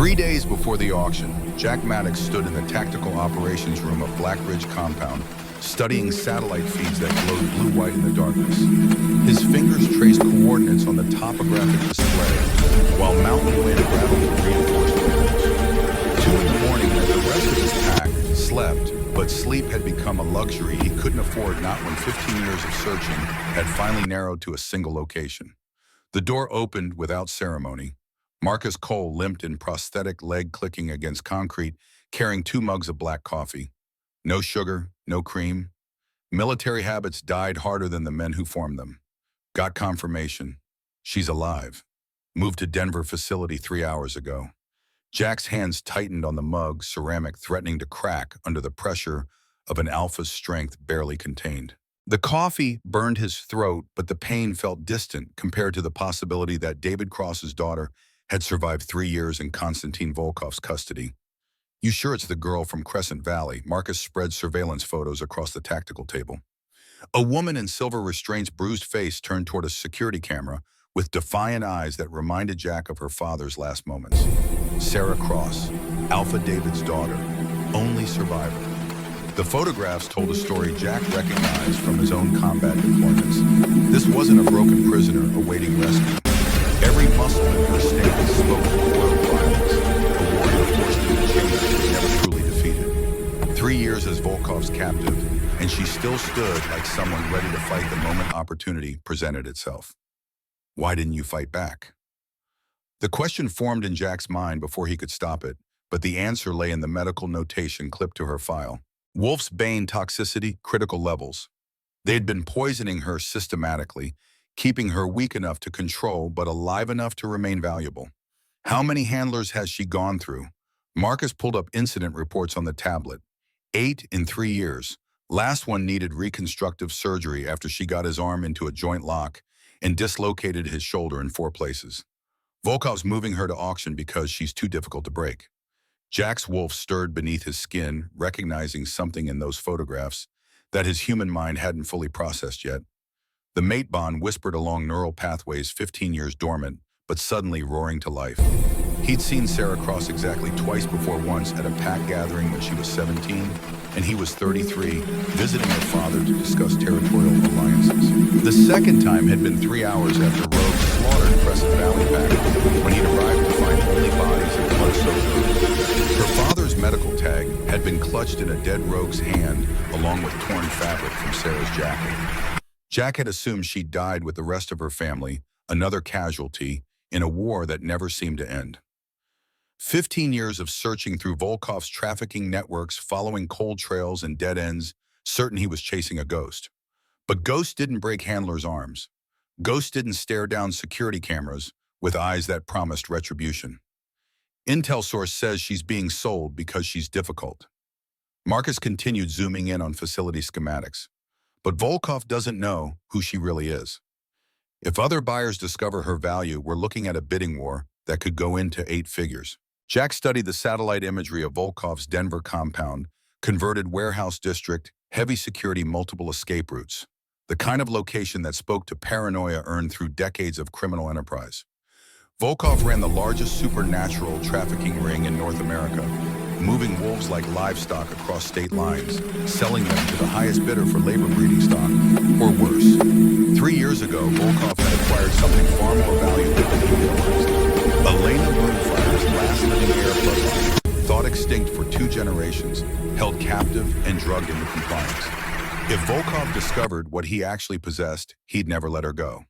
3 days before the auction, Jack Maddox stood in the tactical operations room of Black Ridge compound, studying satellite feeds that glowed blue-white in the darkness. His fingers traced coordinates on the topographic display, while mountain wind rattled the reinforced windows. 2 in the morning, as the rest of his pack slept, but sleep had become a luxury he couldn't afford not when 15 years of searching had finally narrowed to a single location. The door opened without ceremony. Marcus Cole limped in prosthetic leg clicking against concrete, carrying 2 mugs of black coffee. No sugar, no cream. Military habits died harder than the men who formed them. Got confirmation. She's alive. Moved to Denver facility 3 hours ago. Jack's hands tightened on the mug, ceramic threatening to crack under the pressure of an alpha's strength barely contained. The coffee burned his throat, but the pain felt distant compared to the possibility that David Cross's daughter had survived 3 years in Konstantin Volkov's custody. You sure it's the girl from Crescent Valley? Marcus spread surveillance photos across the tactical table. A woman in silver restraints' bruised face turned toward a security camera with defiant eyes that reminded Jack of her father's last moments. Sarah Cross, Alpha David's daughter, only survivor. The photographs told a story Jack recognized from his own combat deployments. This wasn't a broken prisoner awaiting rescue. Every muscle in her stance spoke of loyal violence, a warrior forced into chains but never truly defeated. 3 years as Volkov's captive, and she still stood like someone ready to fight the moment opportunity presented itself. Why didn't you fight back? The question formed in Jack's mind before he could stop it, but the answer lay in the medical notation clipped to her file. Wolf's Bane toxicity, critical levels. They had been poisoning her systematically, keeping her weak enough to control but alive enough to remain valuable. How many handlers has she gone through? Marcus pulled up incident reports on the tablet. 8 in 3 years. Last one needed reconstructive surgery after she got his arm into a joint lock and dislocated his shoulder in 4 places. Volkov's moving her to auction because she's too difficult to break. Jack's wolf stirred beneath his skin, recognizing something in those photographs that his human mind hadn't fully processed yet. The mate bond whispered along neural pathways 15 years dormant, but suddenly roaring to life. He'd seen Sarah Cross exactly twice before, once at a pack gathering when she was 17, and he was 33, visiting her father to discuss territorial alliances. The second time had been 3 hours after Rogue slaughtered Crescent Valley pack, when he'd arrived to find only bodies and blood-soaked earth. Her father's medical tag had been clutched in a dead Rogue's hand, along with torn fabric from Sarah's jacket. Jack had assumed she'd died with the rest of her family, another casualty, in a war that never seemed to end. 15 years of searching through Volkov's trafficking networks, following cold trails and dead ends, certain he was chasing a ghost. But ghosts didn't break handlers' arms. Ghosts didn't stare down security cameras with eyes that promised retribution. Intel source says she's being sold because she's difficult. Marcus continued zooming in on facility schematics. But Volkov doesn't know who she really is. If other buyers discover her value, we're looking at a bidding war that could go into 8 figures. Jack studied the satellite imagery of Volkov's Denver compound, converted warehouse district, heavy security, multiple escape routes. The kind of location that spoke to paranoia earned through decades of criminal enterprise. Volkov ran the largest supernatural trafficking ring in North America, moving wolves like livestock across state lines, selling them to the highest bidder for labor breeding stock, or worse. 3 years ago, Volkov had acquired something far more valuable than he realized. Elena Moonfire's last living heir bloodline, thought extinct for 2 generations, held captive and drugged into compliance. If Volkov discovered what he actually possessed, he'd never let her go.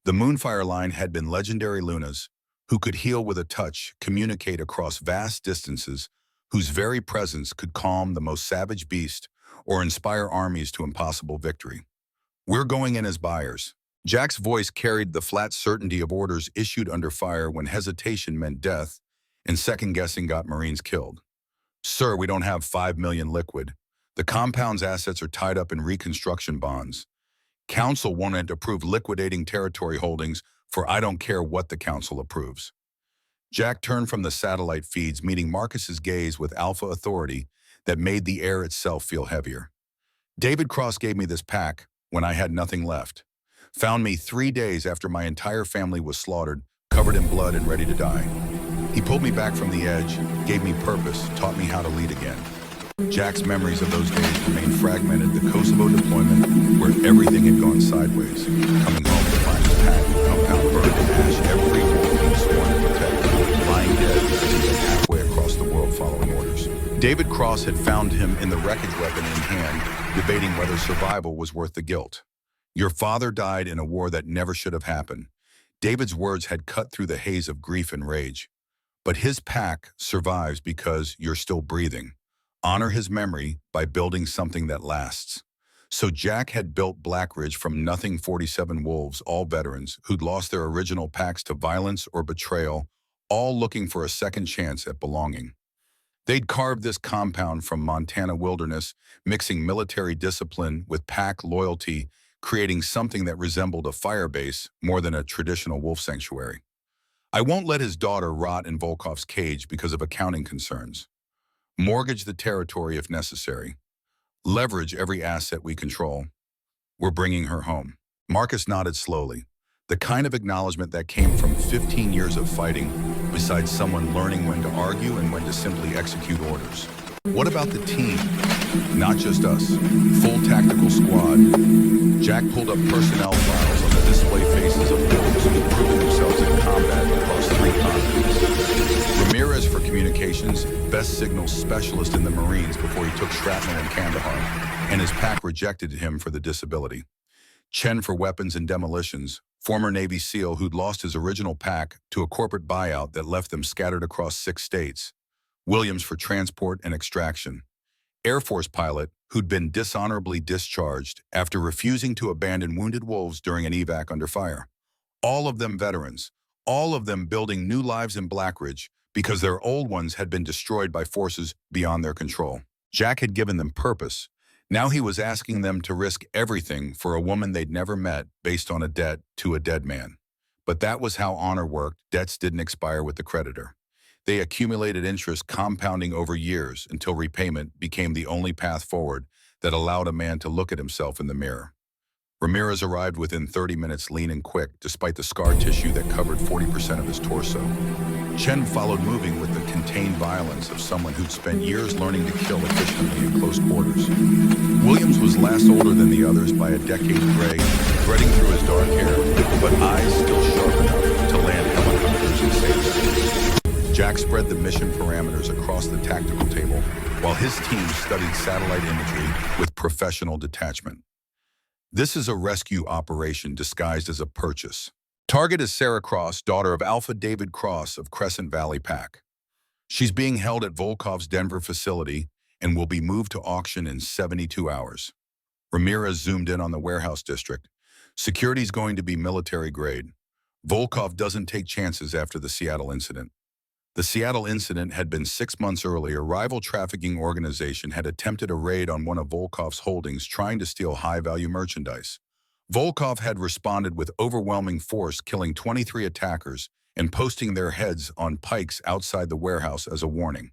The Moonfire line had been legendary Lunas, who could heal with a touch, communicate across vast distances, whose very presence could calm the most savage beast or inspire armies to impossible victory. We're going in as buyers. Jack's voice carried the flat certainty of orders issued under fire when hesitation meant death and second-guessing got Marines killed. Sir, we don't have 5 million liquid. The compound's assets are tied up in reconstruction bonds. Council won't approve liquidating territory holdings for I don't care what the council approves. Jack turned from the satellite feeds, meeting Marcus's gaze with alpha authority that made the air itself feel heavier. David Cross gave me this pack when I had nothing left. Found me 3 days after my entire family was slaughtered, covered in blood and ready to die. He pulled me back from the edge, gave me purpose, taught me how to lead again. Jack's memories of those days remain fragmented. The Kosovo deployment, where everything had gone sideways. Coming home to find his pack, compound burned to ash, every wolf he'd sworn to protect, lying dead as he was halfway across the world following orders. David Cross had found him in the wreckage, weapon in hand, debating whether survival was worth the guilt. Your father died in a war that never should have happened. David's words had cut through the haze of grief and rage. But his pack survives because you're still breathing. Honor his memory by building something that lasts. So Jack had built Blackridge from nothing. 47 wolves, all veterans, who'd lost their original packs to violence or betrayal, all looking for a second chance at belonging. They'd carved this compound from Montana wilderness, mixing military discipline with pack loyalty, creating something that resembled a fire base more than a traditional wolf sanctuary. I won't let his daughter rot in Volkov's cage because of accounting concerns. Mortgage the territory if necessary. Leverage every asset we control. We're bringing her home. Marcus nodded slowly, the kind of acknowledgement that came from 15 years of fighting, besides someone learning when to argue and when to simply execute orders. What about the team? Not just us. Full tactical squad. Jack pulled up personnel files on the display faces of wolves who'd proven themselves in combat across 3 continents. Ramirez for communications, best signals specialist in the Marines before he took shrapnel in Kandahar, and his pack rejected him for the disability. Chen for weapons and demolitions, former Navy SEAL who'd lost his original pack to a corporate buyout that left them scattered across 6 states. Williams for transport and extraction. Air Force pilot who'd been dishonorably discharged after refusing to abandon wounded wolves during an evac under fire. All of them veterans, all of them building new lives in Blackridge because their old ones had been destroyed by forces beyond their control. Jack had given them purpose. Now he was asking them to risk everything for a woman they'd never met based on a debt to a dead man. But that was how honor worked. Debts didn't expire with the creditor. They accumulated interest, compounding over years until repayment became the only path forward that allowed a man to look at himself in the mirror. Ramirez arrived within 30 minutes, lean and quick, despite the scar tissue that covered 40% of his torso. Chen followed, moving with the contained violence of someone who'd spent years learning to kill efficiently in close quarters. Williams was last, older than the others by a decade, gray, threading through his dark hair, but eyes still sharp enough to land helicopters and save cities. Jack spread the mission parameters across the tactical table, while his team studied satellite imagery with professional detachment. This is a rescue operation disguised as a purchase. Target is Sarah Cross, daughter of Alpha David Cross of Crescent Valley Pack. She's being held at Volkov's Denver facility and will be moved to auction in 72 hours. Ramirez zoomed in on the warehouse district. Security's going to be military grade. Volkov doesn't take chances after the Seattle incident. The Seattle incident had been 6 months earlier. Rival trafficking organization had attempted a raid on one of Volkov's holdings, trying to steal high-value merchandise. Volkov had responded with overwhelming force, killing 23 attackers and posting their heads on pikes outside the warehouse as a warning.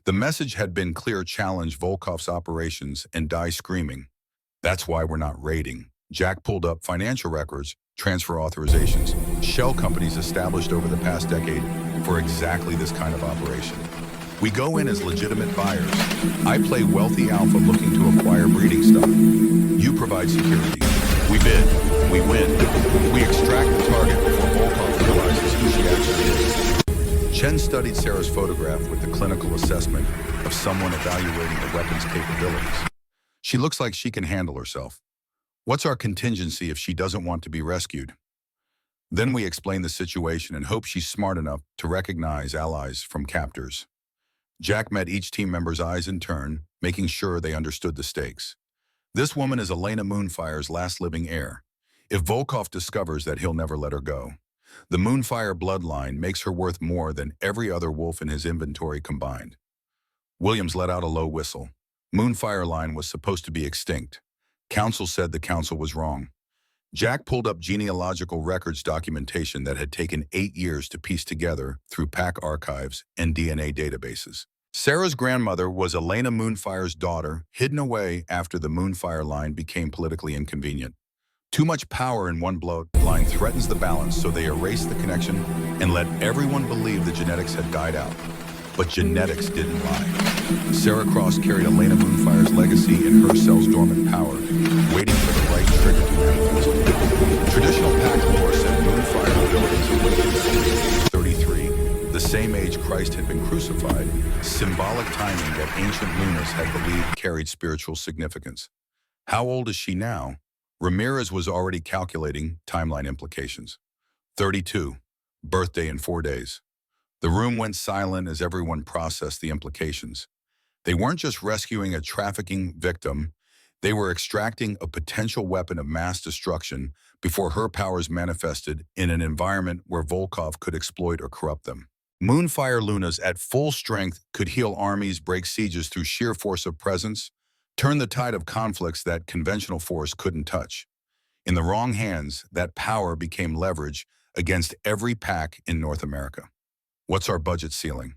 The message had been clear: challenge Volkov's operations and die screaming. That's why we're not raiding. Jack pulled up financial records, transfer authorizations, shell companies established over the past decade for exactly this kind of operation. We go in as legitimate buyers. I play wealthy alpha looking to acquire breeding stock. You provide security. We bid. We win. We extract the target before Volkov realizes who she actually is. Chen studied Sarah's photograph with the clinical assessment of someone evaluating the weapon's capabilities. She looks like she can handle herself. What's our contingency if she doesn't want to be rescued? Then we explain the situation and hope she's smart enough to recognize allies from captors. Jack met each team member's eyes in turn, making sure they understood the stakes. This woman is Elena Moonfire's last living heir. If Volkov discovers that, he'll never let her go. The Moonfire bloodline makes her worth more than every other wolf in his inventory combined. Williams let out a low whistle. Moonfire line was supposed to be extinct. Council said the council was wrong. Jack pulled up genealogical records documentation that had taken 8 years to piece together through pack archives and DNA databases. Sarah's grandmother was Elena Moonfire's daughter, hidden away after the Moonfire line became politically inconvenient. Too much power in one line threatens the balance, so they erased the connection and let everyone believe the genetics had died out. But genetics didn't lie. Sarah Cross carried Elena Moonfire's legacy in her cell's dormant power, waiting for the right trigger to manifest. Traditional pack lore said Moonfire abilities awakened at 33, the same age Christ had been crucified, symbolic timing that ancient Lunas had believed carried spiritual significance. How old is she now? Ramirez was already calculating timeline implications. 32, birthday in 4 days. The room went silent as everyone processed the implications. They weren't just rescuing a trafficking victim, they were extracting a potential weapon of mass destruction before her powers manifested in an environment where Volkov could exploit or corrupt them. Moonfire Lunas at full strength could heal armies, break sieges through sheer force of presence, turn the tide of conflicts that conventional force couldn't touch. In the wrong hands, that power became leverage against every pack in North America. What's our budget ceiling?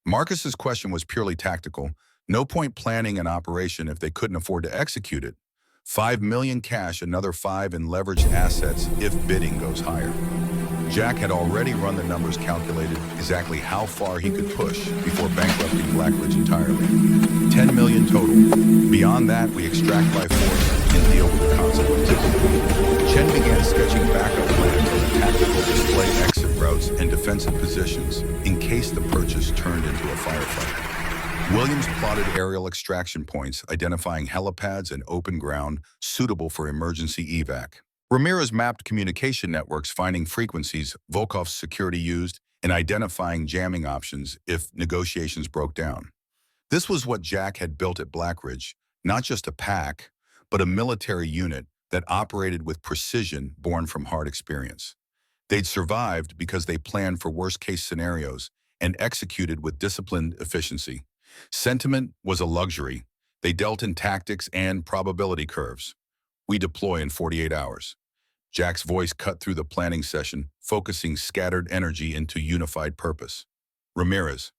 Marcus's question was purely tactical. No point planning an operation if they couldn't afford to execute it. 5 million cash, another 5 in leveraged assets if bidding goes higher. Jack had already run the numbers, calculated exactly how far he could push before bankrupting Blackridge entirely. 10 million total. Beyond that, we extract by force and deal with the consequences. Chen began sketching backup plans on the tactical display, exit routes, and defensive positions in case the purchase turned into a firefight. Williams plotted aerial extraction points, identifying helipads and open ground suitable for emergency evac. Ramirez mapped communication networks, finding frequencies Volkov's security used and identifying jamming options if negotiations broke down. This was what Jack had built at Blackridge, not just a pack, but a military unit that operated with precision born from hard experience. They'd survived because they planned for worst-case scenarios and executed with disciplined efficiency. Sentiment was a luxury. They dealt in tactics and probability curves. We deploy in 48 hours. Jack's voice cut through the planning session, focusing scattered energy into unified purpose. Ramirez,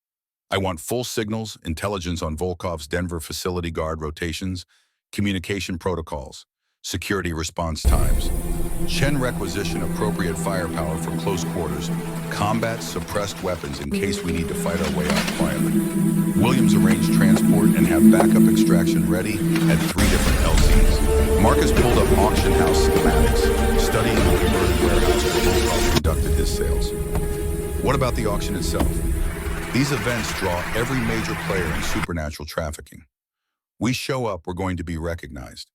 I want full signals, intelligence on Volkov's Denver facility, guard rotations, communication protocols, security response times. Chen requisition appropriate firepower for close quarters, combat suppressed weapons in case we need to fight our way out quietly. Williams arranged transport and have backup extraction ready at 3 different LCs. Marcus pulled up auction house schematics, studying the converted warehouse where Volkov conducted his sales. What about the auction itself? These events draw every major player in supernatural trafficking. We show up, we're going to be recognized.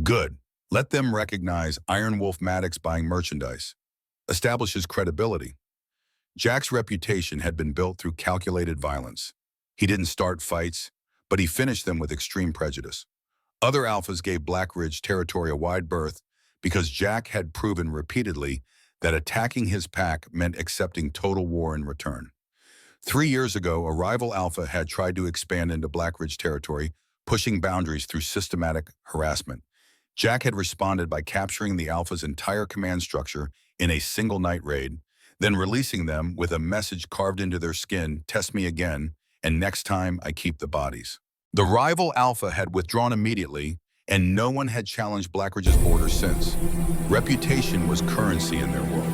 Good. Let them recognize Iron Wolf Maddox buying merchandise. Establishes credibility. Jack's reputation had been built through calculated violence. He didn't start fights, but he finished them with extreme prejudice. Other alphas gave Blackridge territory a wide berth because Jack had proven repeatedly that attacking his pack meant accepting total war in return. 3 years ago, a rival alpha had tried to expand into Blackridge territory, pushing boundaries through systematic harassment. Jack had responded by capturing the alpha's entire command structure in a single night raid, then releasing them with a message carved into their skin, "Test me again, and next time I keep the bodies." The rival alpha had withdrawn immediately, and no one had challenged Blackridge's borders since. Reputation was currency in their world.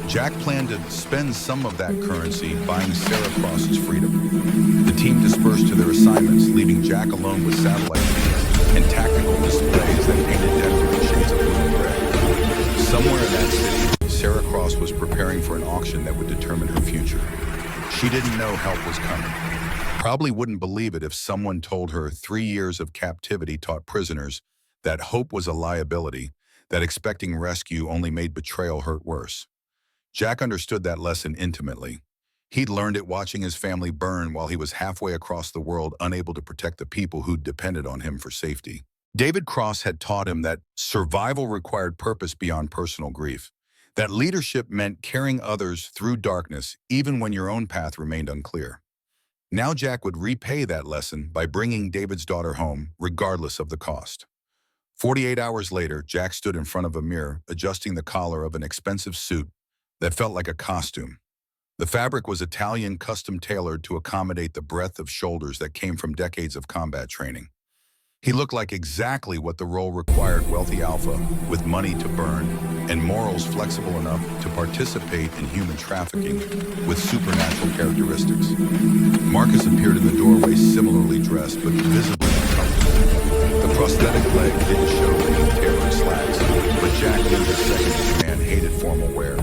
Jack planned to spend some of that currency buying Sarah Cross's freedom. The team dispersed to their assignments, leaving Jack alone with satellite feeds and tactical displays that painted Denver in shades of blue and gray. Somewhere in that city, Sarah Cross was preparing for an auction that would determine her future. She didn't know help was coming. Probably wouldn't believe it if someone told her 3 years of captivity taught prisoners that hope was a liability, that expecting rescue only made betrayal hurt worse. Jack understood that lesson intimately. He'd learned it watching his family burn while he was halfway across the world, unable to protect the people who'd depended on him for safety. David Cross had taught him that survival required purpose beyond personal grief, that leadership meant carrying others through darkness even when your own path remained unclear. Now Jack would repay that lesson by bringing David's daughter home, regardless of the cost. 48 hours later, Jack stood in front of a mirror, adjusting the collar of an expensive suit that felt like a costume. The fabric was Italian, custom tailored to accommodate the breadth of shoulders that came from decades of combat training. He looked like exactly what the role required: wealthy alpha with money to burn and morals flexible enough to participate in human trafficking with supernatural characteristics. Marcus appeared in the doorway similarly dressed but visibly uncomfortable. The prosthetic leg didn't show beneath tailored slacks, but Jack knew his second-in-command hated formal wear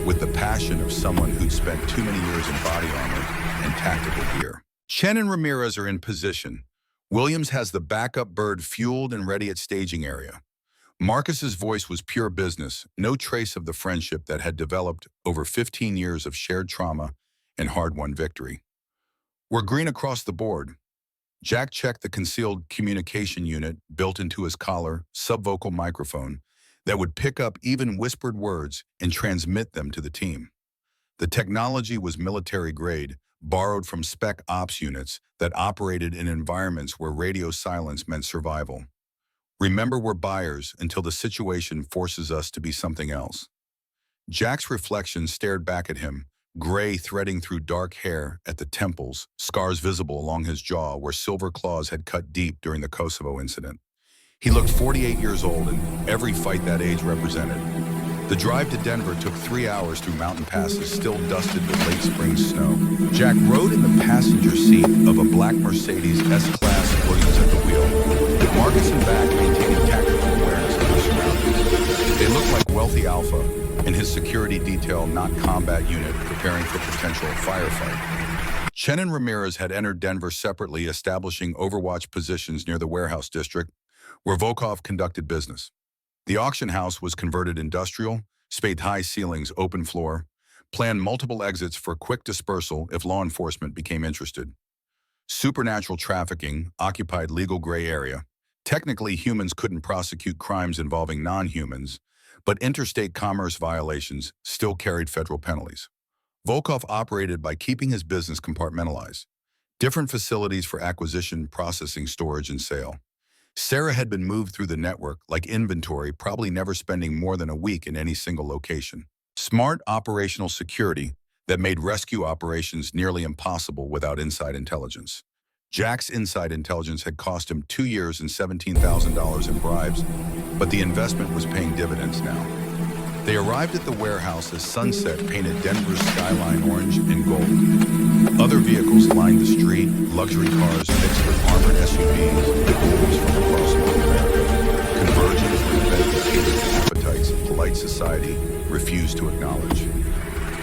with the passion of someone who'd spent too many years in body armor and tactical gear. Chen and Ramirez are in position. Williams has the backup bird fueled and ready at staging area. Marcus's voice was pure business, no trace of the friendship that had developed over 15 years of shared trauma and hard-won victory. We're green across the board. Jack checked the concealed communication unit built into his collar, subvocal microphone that would pick up even whispered words and transmit them to the team. The technology was military-grade, borrowed from spec ops units that operated in environments where radio silence meant survival. Remember, we're buyers until the situation forces us to be something else. Jack's reflection stared back at him, gray threading through dark hair at the temples, scars visible along his jaw where silver claws had cut deep during the Kosovo incident. He looked 48 years old and every fight that age represented. The drive to Denver took 3 hours through mountain passes still dusted with late spring snow. Jack rode in the passenger seat of a black Mercedes S-Class, Williams at the wheel, with Marcus in back maintaining tactical awareness of their surroundings. They looked like wealthy alpha and his security detail, not combat unit, preparing for potential firefight. Chen and Ramirez had entered Denver separately, establishing overwatch positions near the warehouse district where Volkov conducted business. The auction house was converted industrial, spaced high ceilings, open floor, planned multiple exits for quick dispersal if law enforcement became interested. Supernatural trafficking occupied legal gray area. Technically, humans couldn't prosecute crimes involving non-humans, but interstate commerce violations still carried federal penalties. Volkov operated by keeping his business compartmentalized. Different facilities for acquisition, processing, storage, and sale. Sarah had been moved through the network like inventory, probably never spending more than a week in any single location. Smart operational security that made rescue operations nearly impossible without inside intelligence. Jack's inside intelligence had cost him 2 years and $17,000 in bribes, but the investment was paying dividends now. They arrived at the warehouse as sunset painted Denver's skyline orange and gold. Other vehicles lined the street, luxury cars mixed with armored SUVs, the wolves from across North America, converging for an event that catered to appetites polite society refused to acknowledge.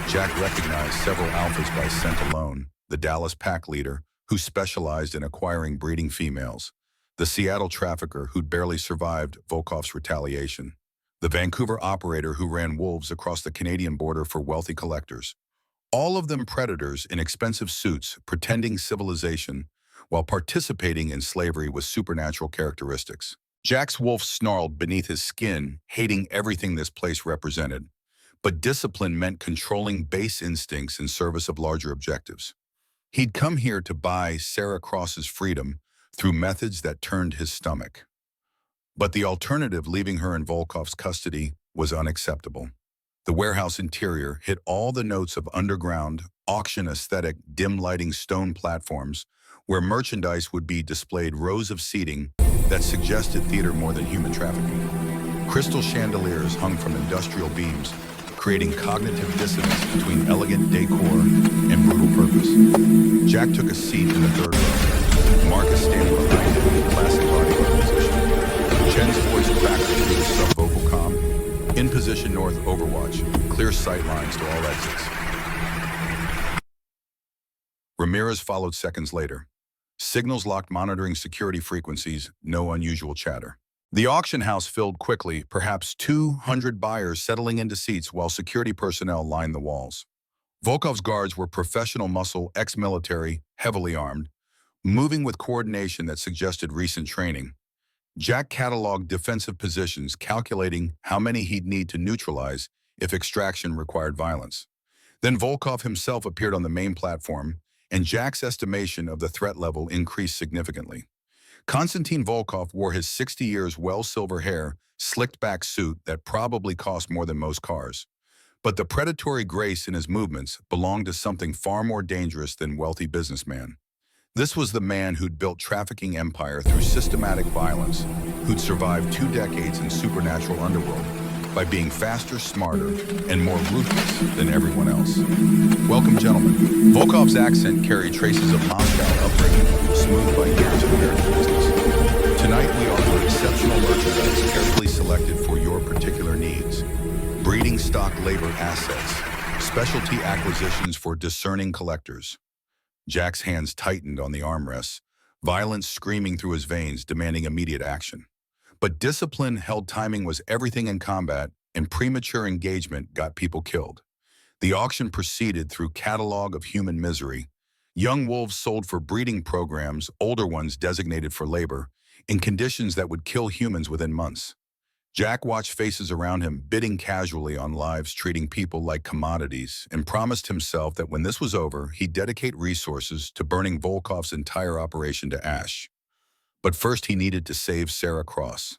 Jack recognized several alphas by scent alone: the Dallas pack leader, who specialized in acquiring breeding females; the Seattle trafficker who'd barely survived Volkov's retaliation; the Vancouver operator who ran wolves across the Canadian border for wealthy collectors. All of them predators in expensive suits, pretending civilization, while participating in slavery with supernatural characteristics. Jack's wolf snarled beneath his skin, hating everything this place represented. But discipline meant controlling base instincts in service of larger objectives. He'd come here to buy Sarah Cross's freedom through methods that turned his stomach. But the alternative, leaving her in Volkov's custody, was unacceptable. The warehouse interior hit all the notes of underground, auction aesthetic, dim lighting stone platforms where merchandise would be displayed, rows of seating that suggested theater more than human trafficking. Crystal chandeliers hung from industrial beams, creating cognitive dissonance between elegant decor and brutal purpose. Jack took a seat in the third row, Marcus standing behind him in classic bodyguard position. Chen's voice cracked through the sub-vocal comm. In position north, overwatch. Clear sight lines to all exits. Ramirez followed seconds later. Signals locked, monitoring security frequencies, no unusual chatter. The auction house filled quickly, perhaps 200 buyers settling into seats while security personnel lined the walls. Volkov's guards were professional muscle, ex-military, heavily armed, moving with coordination that suggested recent training. Jack cataloged defensive positions, calculating how many he'd need to neutralize if extraction required violence. Then Volkov himself appeared on the main platform, and Jack's estimation of the threat level increased significantly. Konstantin Volkov wore his 60 years silver hair, slicked back suit that probably cost more than most cars. But the predatory grace in his movements belonged to something far more dangerous than wealthy businessman. This was the man who'd built trafficking empire through systematic violence, who'd survived 2 decades in supernatural underworld by being faster, smarter, and more ruthless than everyone else. Welcome, gentlemen. Volkov's accent carried traces of Moscow upbringing, smoothed by years of American business. Tonight, we offer exceptional merchandise carefully selected for your particular needs. Breeding stock labor assets, specialty acquisitions for discerning collectors. Jack's hands tightened on the armrests, violence screaming through his veins, demanding immediate action. But discipline held timing was everything in combat, and premature engagement got people killed. The auction proceeded through catalog of human misery. Young wolves sold for breeding programs, older ones designated for labor, in conditions that would kill humans within months. Jack watched faces around him, bidding casually on lives, treating people like commodities, and promised himself that when this was over, he'd dedicate resources to burning Volkov's entire operation to ash. But first he needed to save Sarah Cross.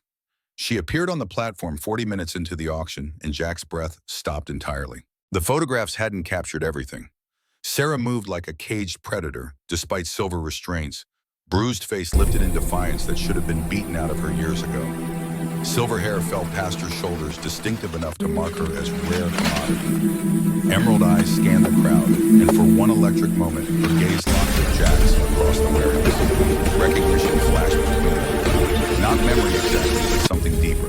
She appeared on the platform 40 minutes into the auction, and Jack's breath stopped entirely. The photographs hadn't captured everything. Sarah moved like a caged predator, despite silver restraints, bruised face lifted in defiance that should have been beaten out of her years ago. Silver hair fell past her shoulders, distinctive enough to mark her as rare commodity. Emerald eyes scanned the crowd, and for one electric moment, her gaze locked with Jack's across the warehouse. Recognition flashed between them. Not memory exactly, but something deeper.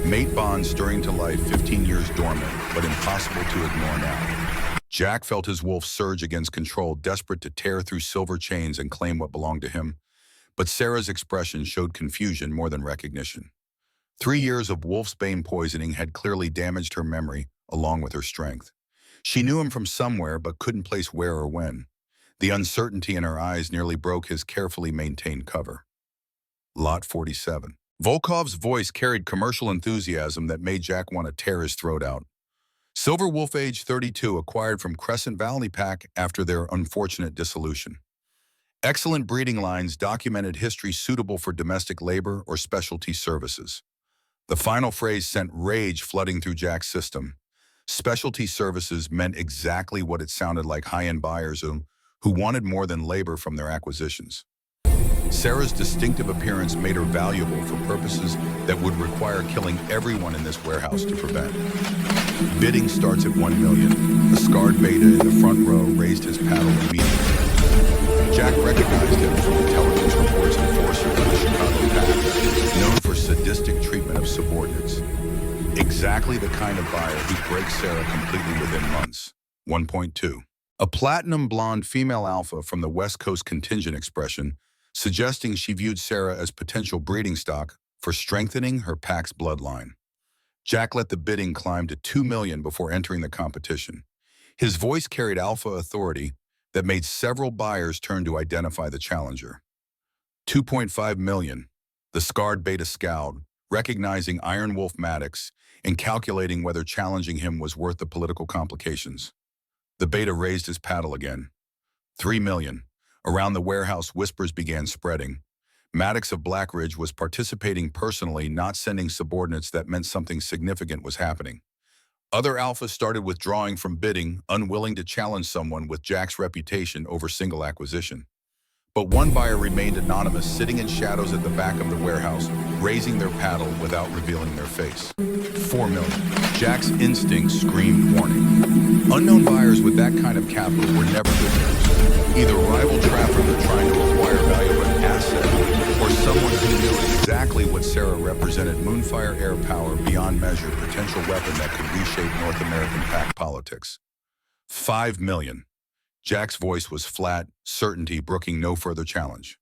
Mate bonds stirring to life 15 years dormant, but impossible to ignore now. Jack felt his wolf surge against control, desperate to tear through silver chains and claim what belonged to him. But Sarah's expression showed confusion more than recognition. 3 years of wolfsbane poisoning had clearly damaged her memory, along with her strength. She knew him from somewhere, but couldn't place where or when. The uncertainty in her eyes nearly broke his carefully maintained cover. Lot 47. Volkov's voice carried commercial enthusiasm that made Jack want to tear his throat out. Silver Wolf age 32, acquired from Crescent Valley Pack after their unfortunate dissolution. Excellent breeding lines, documented history suitable for domestic labor or specialty services. The final phrase sent rage flooding through Jack's system. Specialty services meant exactly what it sounded like: high-end buyers who wanted more than labor from their acquisitions. Sarah's distinctive appearance made her valuable for purposes that would require killing everyone in this warehouse to prevent. Bidding starts at 1 million. The scarred beta in the front row raised his paddle immediately. Jack recognized him from intelligence reports enforcer for the Chicago Pack, known for sadistic treatment of subordinates. Exactly the kind of buyer who breaks Sarah completely within months. 1.2. A platinum blonde female alpha from the West Coast contingent expression, suggesting she viewed Sarah as potential breeding stock for strengthening her pack's bloodline. Jack let the bidding climb to 2 million before entering the competition. His voice carried alpha authority that made several buyers turn to identify the challenger. 2.5 million. The scarred beta scowled, recognizing Iron Wolf Maddox and calculating whether challenging him was worth the political complications. The beta raised his paddle again. 3 million. Around the warehouse, whispers began spreading. Maddox of Blackridge was participating personally, not sending subordinates. That meant something significant was happening. Other alphas started withdrawing from bidding, unwilling to challenge someone with Jack's reputation over single acquisition. But one buyer remained anonymous, sitting in shadows at the back of the warehouse, raising their paddle without revealing their face. 4 million. Jack's instincts screamed warning. Unknown buyers with that kind of capital were never good news. Either rival trafficker trying to acquire valuable asset, or someone who knew exactly what Sarah represented: Moonfire air power beyond measure, potential weapon that could reshape North American pack politics. 5 million. Jack's voice was flat, certainty brooking no further challenge.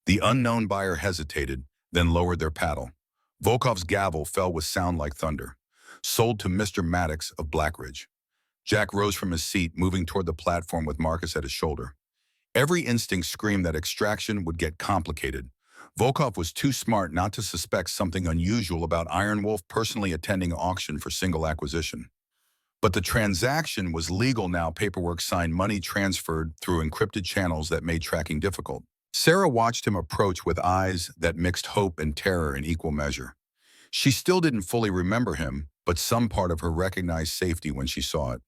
The unknown buyer hesitated, then lowered their paddle. Volkov's gavel fell with sound like thunder. Sold to Mr. Maddox of Blackridge. Jack rose from his seat, moving toward the platform with Marcus at his shoulder. Every instinct screamed that extraction would get complicated. Volkov was too smart not to suspect something unusual about Iron Wolf personally attending auction for single acquisition. But the transaction was legal now, paperwork signed, money transferred through encrypted channels that made tracking difficult. Sarah watched him approach with eyes that mixed hope and terror in equal measure. She still didn't fully remember him, but some part of her recognized safety when she saw it.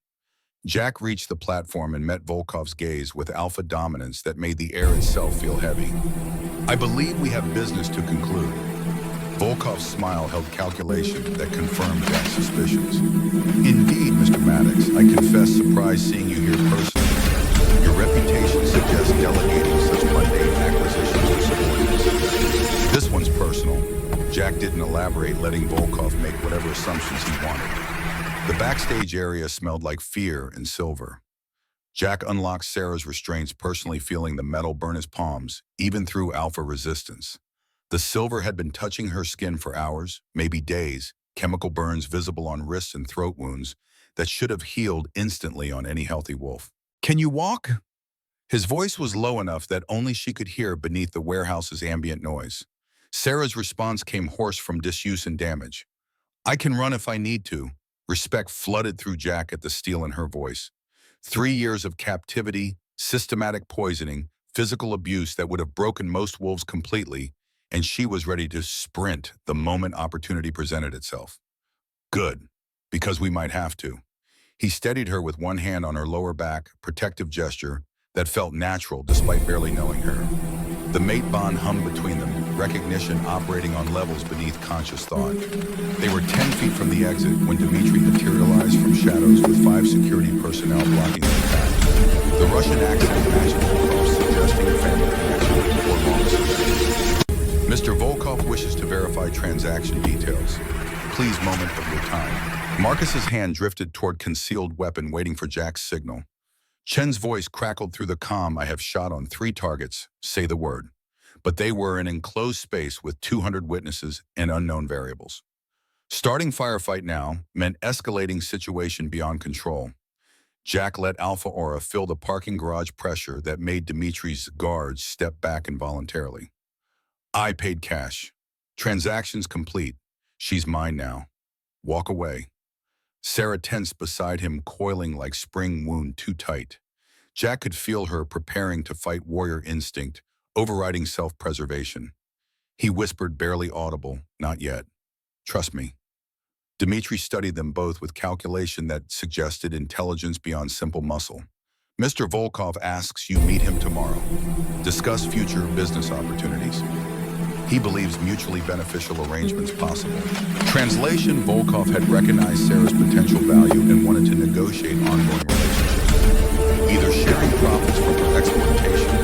Jack reached the platform and met Volkov's gaze with alpha dominance that made the air itself feel heavy. I believe we have business to conclude. Volkov's smile held calculation that confirmed Jack's suspicions. Indeed, Mr. Maddox, I confess surprise seeing you here personally. Your reputation suggests delegating such mundane acquisitions to subordinates. This one's personal. Jack didn't elaborate, letting Volkov make whatever assumptions he wanted. The backstage area smelled like fear and silver. Jack unlocked Sarah's restraints, personally feeling the metal burn his palms, even through alpha resistance. The silver had been touching her skin for hours, maybe days, chemical burns visible on wrists and throat wounds that should have healed instantly on any healthy wolf. Can you walk? His voice was low enough that only she could hear beneath the warehouse's ambient noise. Sarah's response came hoarse from disuse and damage. I can run if I need to. Respect flooded through Jack at the steel in her voice. 3 years of captivity, systematic poisoning, physical abuse that would have broken most wolves completely, and she was ready to sprint the moment opportunity presented itself. Good, because we might have to. He steadied her with one hand on her lower back, protective gesture that felt natural despite barely knowing her. The mate bond hummed between them, recognition operating on levels beneath conscious thought. They were 10 feet from the exit when Dmitri materialized from shadows with 5 security personnel blocking their path. The Russian accent matched Volkov's, suggesting a family connection or long association. Mr. Volkov wishes to verify transaction details. Please, moment of your time. Marcus's hand drifted toward concealed weapon, waiting for Jack's signal. Chen's voice crackled through the comm. I have shot on 3 targets, say the word. But they were an enclosed space with 200 witnesses and unknown variables. Starting firefight now meant escalating situation beyond control. Jack let Alpha Aura fill the parking garage pressure that made Dimitri's guards step back involuntarily. I paid cash. Transactions complete. She's mine now. Walk away. Sarah tensed beside him, coiling like spring wound too tight. Jack could feel her preparing to fight warrior instinct, overriding self-preservation. He whispered, barely audible, not yet. Trust me. Dmitri studied them both with calculation that suggested intelligence beyond simple muscle. Mr. Volkov asks you meet him tomorrow. Discuss future business opportunities. He believes mutually beneficial arrangements possible. Translation: Volkov had recognized Sarah's potential value and wanted to negotiate ongoing relationships. Either sharing profits from her exploitation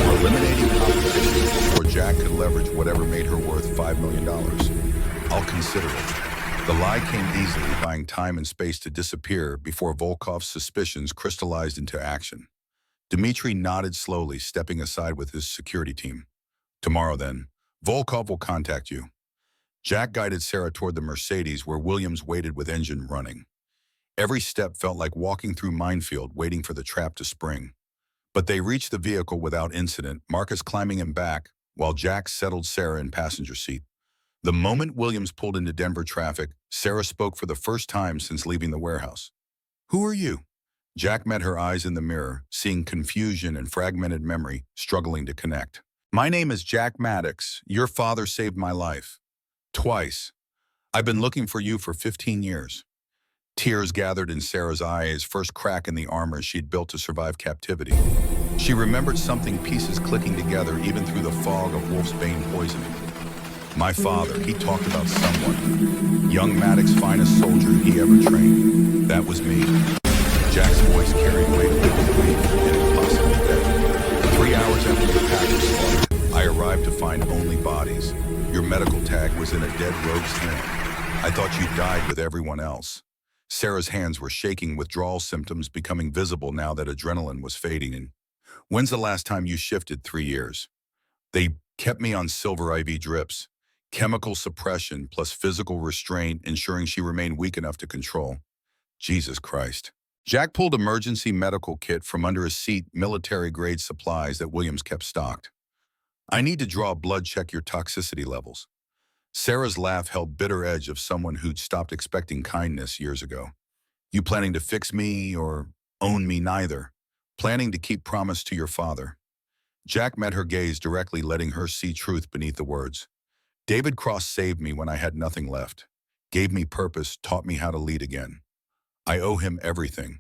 or eliminating competition before Jack could leverage whatever made her worth $5 million. I'll consider it. The lie came easily, buying time and space to disappear before Volkov's suspicions crystallized into action. Dmitri nodded slowly, stepping aside with his security team. Tomorrow then. Volkov will contact you. Jack guided Sarah toward the Mercedes where Williams waited with engine running. Every step felt like walking through minefield, waiting for the trap to spring. But they reached the vehicle without incident, Marcus climbing him back while Jack settled Sarah in passenger seat. The moment Williams pulled into Denver traffic, Sarah spoke for the first time since leaving the warehouse. Who are you? Jack met her eyes in the mirror, seeing confusion and fragmented memory struggling to connect. My name is Jack Maddox. Your father saved my life. Twice. I've been looking for you for 15 years. Tears gathered in Sarah's eyes, first crack in the armor she'd built to survive captivity. She remembered something, pieces clicking together even through the fog of Wolfsbane poisoning. My father, he talked about someone. Young Maddox's finest soldier he ever trained. That was me. Jack's voice carried weight of grief and impossible death. 3 hours after your pack was slaughtered, I arrived to find only bodies. Your medical tag was in a dead rogue's hand. I thought you died with everyone else. Sarah's hands were shaking, withdrawal symptoms becoming visible now that adrenaline was fading. And when's the last time you shifted? 3 years. They kept me on silver IV drips, chemical suppression plus physical restraint, ensuring she remained weak enough to control. Jesus Christ. Jack pulled emergency medical kit from under his seat, military-grade supplies that Williams kept stocked. I need to draw a blood, check your toxicity levels. Sarah's laugh held bitter edge of someone who'd stopped expecting kindness years ago. You planning to fix me or own me? Neither. Planning to keep promise to your father. Jack met her gaze directly, letting her see truth beneath the words. David Cross saved me when I had nothing left. Gave me purpose, taught me how to lead again. I owe him everything.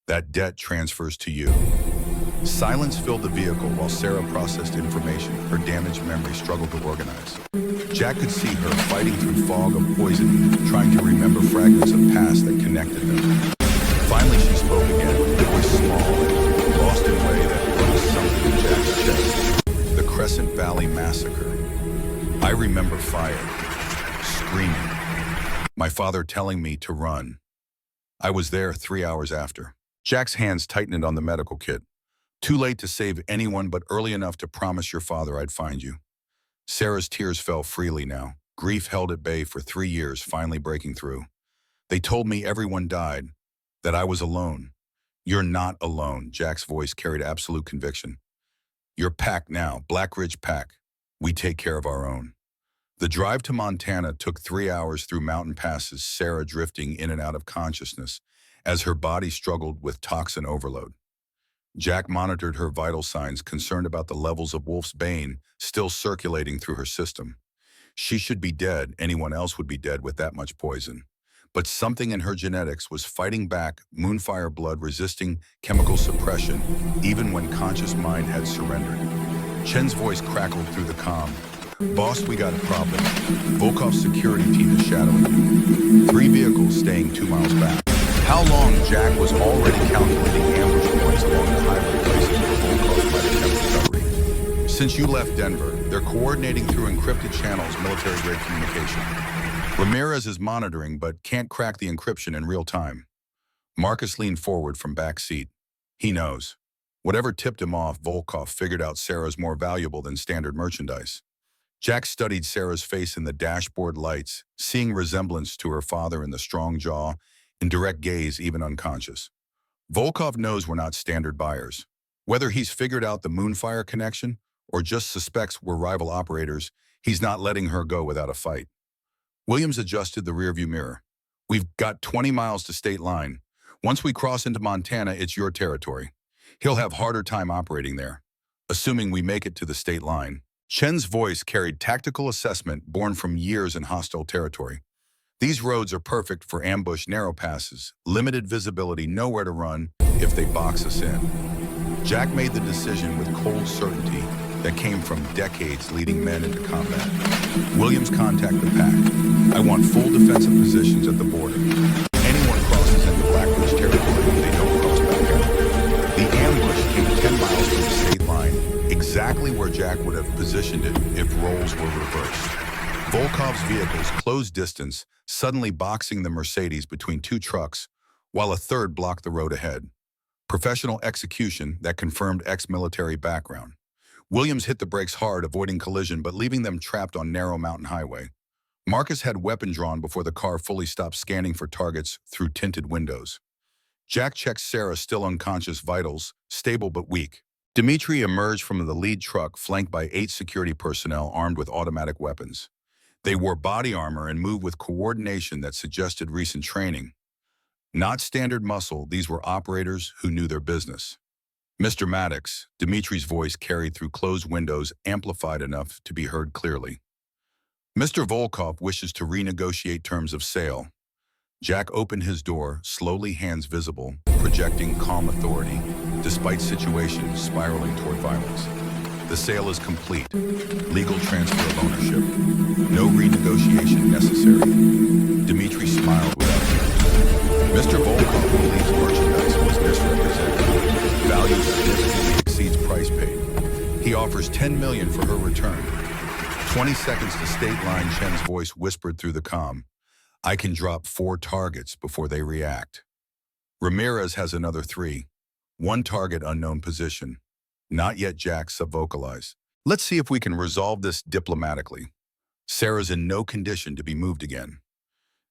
That debt transfers to you. Silence filled the vehicle while Sarah processed information her damaged memory struggled to organize. Jack could see her fighting through fog of poisoning, trying to remember fragments of past that connected them. Finally, she spoke again, her voice small and lost in a way that broke something in Jack's chest. The Crescent Valley Massacre. I remember fire, screaming, my father telling me to run. I was there 3 hours after. Jack's hands tightened on the medical kit. Too late to save anyone, but early enough to promise your father I'd find you. Sarah's tears fell freely now. Grief held at bay for 3 years, finally breaking through. They told me everyone died, that I was alone. You're not alone, Jack's voice carried absolute conviction. You're packed now, Black Ridge Pack. We take care of our own. The drive to Montana took 3 hours through mountain passes, Sarah drifting in and out of consciousness as her body struggled with toxin overload. Jack monitored her vital signs, concerned about the levels of Wolf's Bane still circulating through her system. She should be dead, anyone else would be dead with that much poison. But something in her genetics was fighting back, Moonfire blood resisting chemical suppression, even when conscious mind had surrendered. Chen's voice crackled through the comm. Boss, we got a problem. Volkov's security team is shadowing you. 3 vehicles staying 2 miles back. How long? Jack was already calculating ambush points along the highway places where Volkov might attempt recovery. Since you left Denver, they're coordinating through encrypted channels, military-grade communication. Ramirez is monitoring, but can't crack the encryption in real time. Marcus leaned forward from back seat. He knows. Whatever tipped him off, Volkov figured out Sarah's more valuable than standard merchandise. Jack studied Sarah's face in the dashboard lights, seeing resemblance to her father in the strong jaw, in direct gaze, even unconscious. Volkov knows we're not standard buyers. Whether he's figured out the Moonfire connection or just suspects we're rival operators, he's not letting her go without a fight. Williams adjusted the rearview mirror. We've got 20 miles to state line. Once we cross into Montana, it's your territory. He'll have harder time operating there, assuming we make it to the state line. Chen's voice carried tactical assessment born from years in hostile territory. These roads are perfect for ambush narrow passes, limited visibility, nowhere to run if they box us in. Jack made the decision with cold certainty that came from decades leading men into combat. Williams, contact the pack. I want full defensive positions at the border. Anyone crosses into Black Ridge territory, they don't cross back out. The ambush came 10 miles from the state line, exactly where Jack would have positioned it if roles were reversed. Volkov's vehicles closed distance, suddenly boxing the Mercedes between 2 trucks, while a third blocked the road ahead. Professional execution that confirmed ex-military background. Williams hit the brakes hard, avoiding collision, but leaving them trapped on narrow mountain highway. Marcus had weapon drawn before the car fully stopped scanning for targets through tinted windows. Jack checked Sarah's still unconscious vitals, stable but weak. Dimitri emerged from the lead truck, flanked by 8 security personnel armed with automatic weapons. They wore body armor and moved with coordination that suggested recent training. Not standard muscle, these were operators who knew their business. Mr. Maddox, Dimitri's voice carried through closed windows, amplified enough to be heard clearly. Mr. Volkov wishes to renegotiate terms of sale. Jack opened his door, slowly, hands visible, projecting calm authority, despite situations spiraling toward violence. The sale is complete. Legal transfer of ownership. No renegotiation necessary. Dimitri smiled without fear. Mr. Volkov believes merchandise was misrepresented. Value significantly exceeds price paid. He offers $10 million for her return. 20 seconds to state line, Chen's voice whispered through the comm. I can drop 4 targets before they react. Ramirez has another 3. 1 target, unknown position. Not yet, Jack subvocalized. Let's see if we can resolve this diplomatically. Sarah's in no condition to be moved again.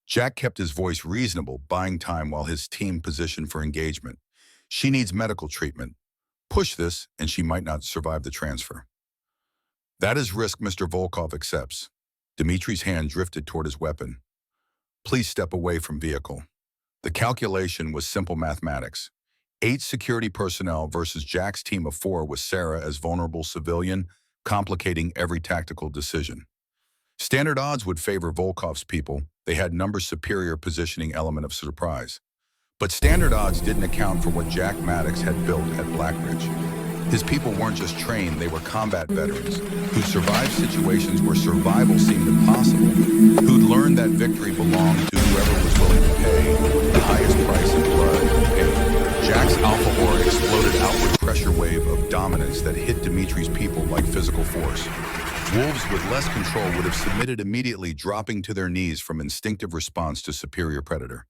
Jack kept his voice reasonable, buying time while his team positioned for engagement. She needs medical treatment. Push this, and she might not survive the transfer. That is risk Mr. Volkov accepts. Dimitri's hand drifted toward his weapon. Please step away from vehicle. The calculation was simple mathematics. 8 security personnel versus Jack's team of 4 with Sarah as vulnerable civilian, complicating every tactical decision. Standard odds would favor Volkov's people. They had number superior positioning element of surprise. But standard odds didn't account for what Jack Maddox had built at Blackridge. His people weren't just trained, they were combat veterans who survived situations where survival seemed impossible, who'd learned that victory belonged to whoever was willing to pay the highest price in blood and pain. Jack's alpha aura exploded outward pressure wave of dominance that hit Dimitri's people like physical force. Wolves with less control would have submitted immediately, dropping to their knees from instinctive response to superior predator.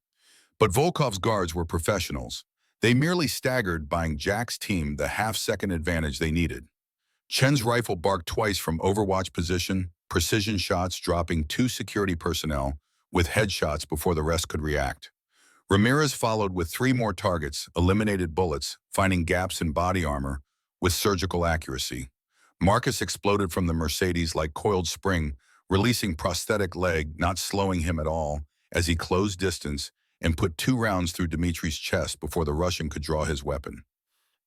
But Volkov's guards were professionals. They merely staggered, buying Jack's team the half-second advantage they needed. Chen's rifle barked twice from overwatch position, precision shots dropping 2 security personnel with headshots before the rest could react. Ramirez followed with 3 more targets, eliminated bullets, finding gaps in body armor with surgical accuracy. Marcus exploded from the Mercedes like coiled spring, releasing prosthetic leg, not slowing him at all, as he closed distance and put 2 rounds through Dimitri's chest before the Russian could draw his weapon.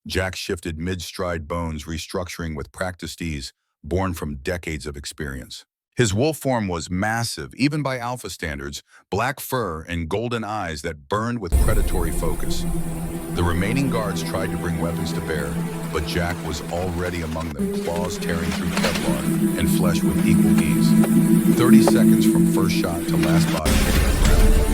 Jack shifted mid-stride bones, restructuring with practiced ease, born from decades of experience. His wolf form was massive, even by alpha standards, black fur and golden eyes that burned with predatory focus. The remaining guards tried to bring weapons to bear, but Jack was already among them, claws tearing through Kevlar and flesh with equal ease. 30 seconds from first shot to last body hitting the ground.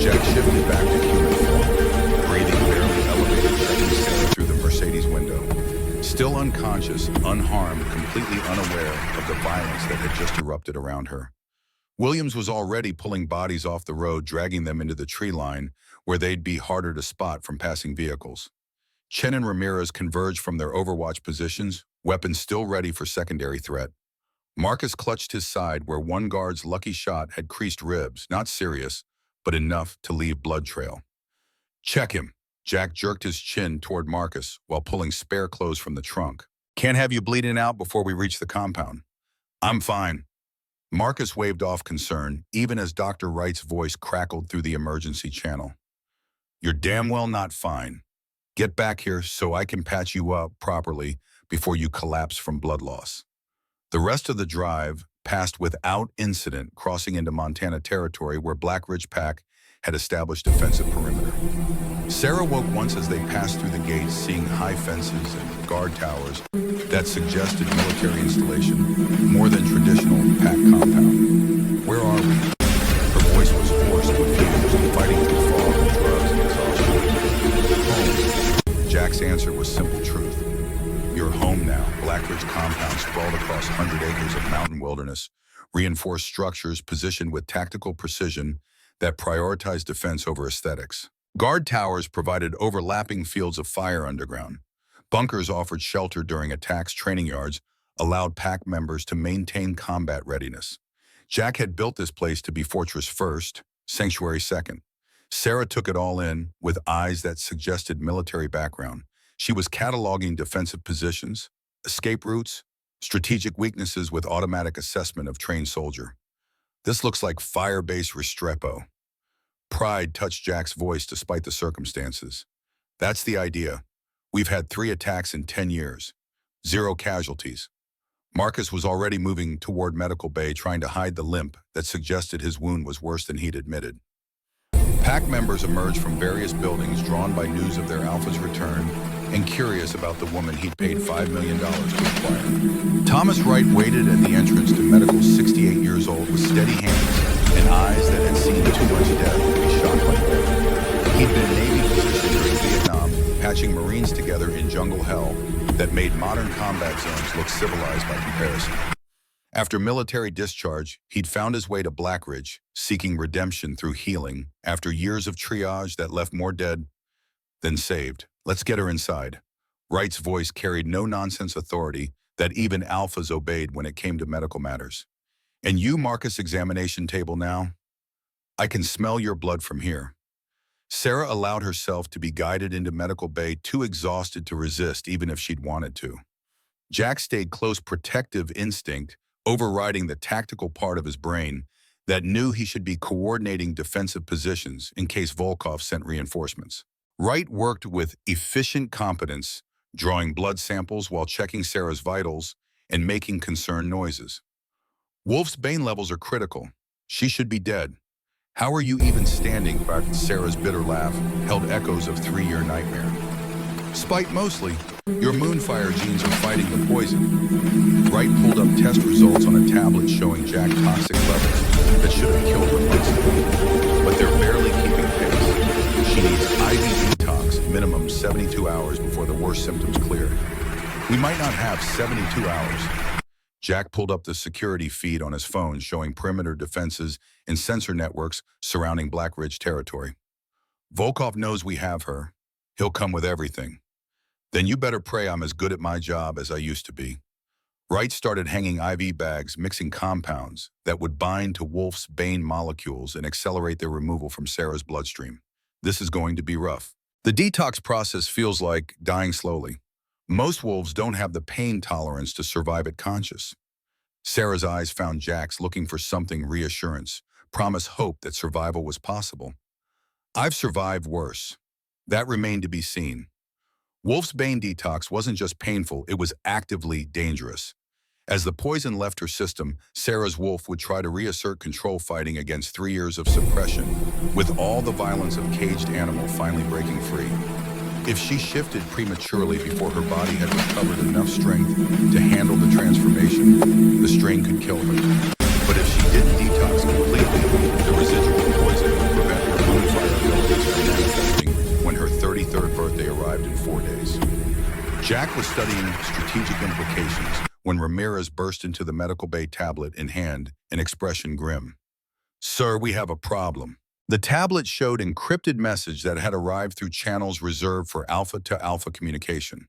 Jack shifted back to human form, breathing barely elevated, checking Sarah through the Mercedes window. Still unconscious, unharmed, completely unaware of the violence that had just erupted around her. Williams was already pulling bodies off the road, dragging them into the tree line, where they'd be harder to spot from passing vehicles. Chen and Ramirez converged from their overwatch positions, weapons still ready for secondary threat. Marcus clutched his side where one guard's lucky shot had creased ribs, not serious, but enough to leave blood trail. "Check him." Jack jerked his chin toward Marcus while pulling spare clothes from the trunk. "Can't have you bleeding out before we reach the compound." "I'm fine." Marcus waved off concern, even as Dr. Wright's voice crackled through the emergency channel. "You're damn well not fine. Get back here so I can patch you up properly before you collapse from blood loss." The rest of the drive passed without incident, crossing into Montana territory where Blackridge Pack had established defensive perimeter. Sarah woke once as they passed through the gates, seeing high fences and guard towers that suggested military installation more than traditional Pack compound. "Where are we?" Her voice was hoarse, confused, fighting through fog and drugs and exhaustion. "Home." Jack's answer was simple truth. "You're home now." Blackridge compound sprawled across 100 acres of mountain wilderness, reinforced structures positioned with tactical precision that prioritized defense over aesthetics. Guard towers provided overlapping fields of fire underground. Bunkers offered shelter during attacks. Training yards allowed Pack members to maintain combat readiness. Jack had built this place to be Fortress first, Sanctuary second. Sarah took it all in with eyes that suggested military background. She was cataloging defensive positions, escape routes, strategic weaknesses with automatic assessment of trained soldier. "This looks like fire-based Restrepo." Pride touched Jack's voice despite the circumstances. "That's the idea. We've had 3 attacks in 10 years. 0 casualties." Marcus was already moving toward medical bay, trying to hide the limp that suggested his wound was worse than he'd admitted. Pack members emerged from various buildings, drawn by news of their alpha's return and curious about the woman he'd paid $5 million to acquire. Thomas Wright waited at the entrance to medical, 68 years old, with steady hands and eyes that had seen too much death to be shocked by war. He'd been a Navy physician during Vietnam, patching Marines together in jungle hell that made modern combat zones look civilized by comparison. After military discharge, he'd found his way to Blackridge, seeking redemption through healing after years of triage that left more dead than saved. "Let's get her inside." Wright's voice carried no-nonsense authority that even alphas obeyed when it came to medical matters. "And you, Marcus, examination table now? I can smell your blood from here." Sarah allowed herself to be guided into medical bay, too exhausted to resist even if she'd wanted to. Jack stayed close, protective instinct overriding the tactical part of his brain that knew he should be coordinating defensive positions in case Volkov sent reinforcements. Wright worked with efficient competence, drawing blood samples while checking Sarah's vitals and making concerned noises. "Wolf's Bane levels are critical. She should be dead." How are you even standing? Sarah's bitter laugh held echoes of three-year nightmare. Spite mostly, your Moonfire genes are fighting the poison. Wright pulled up test results on a tablet showing Jack toxic levels that should have killed her months ago. But they're barely keeping pace. She needs IV detox, minimum 72 hours before the worst symptoms clear. We might not have 72 hours. Jack pulled up the security feed on his phone showing perimeter defenses and sensor networks surrounding Black Ridge territory. Volkov knows we have her. He'll come with everything. Then you better pray I'm as good at my job as I used to be. Wright started hanging IV bags, mixing compounds that would bind to Wolf's Bane molecules and accelerate their removal from Sarah's bloodstream. This is going to be rough. The detox process feels like dying slowly. Most wolves don't have the pain tolerance to survive it conscious. Sarah's eyes found Jack's, looking for something reassurance, promise hope that survival was possible. I've survived worse. That remained to be seen. Wolf's Bane detox wasn't just painful, it was actively dangerous. As the poison left her system, Sarah's wolf would try to reassert control, fighting against 3 years of suppression, with all the violence of caged animal finally breaking free. If she shifted prematurely before her body had recovered enough strength to handle the transformation, the strain could kill her. But if she didn't detox completely, the residual poison would prevent her Moonfire abilities from manifesting when her 33rd birthday arrived in 4 days. Jack was studying strategic implications when Ramirez burst into the medical bay, tablet in hand, an expression grim. "Sir, we have a problem." The tablet showed encrypted message that had arrived through channels reserved for alpha-to-alpha communication.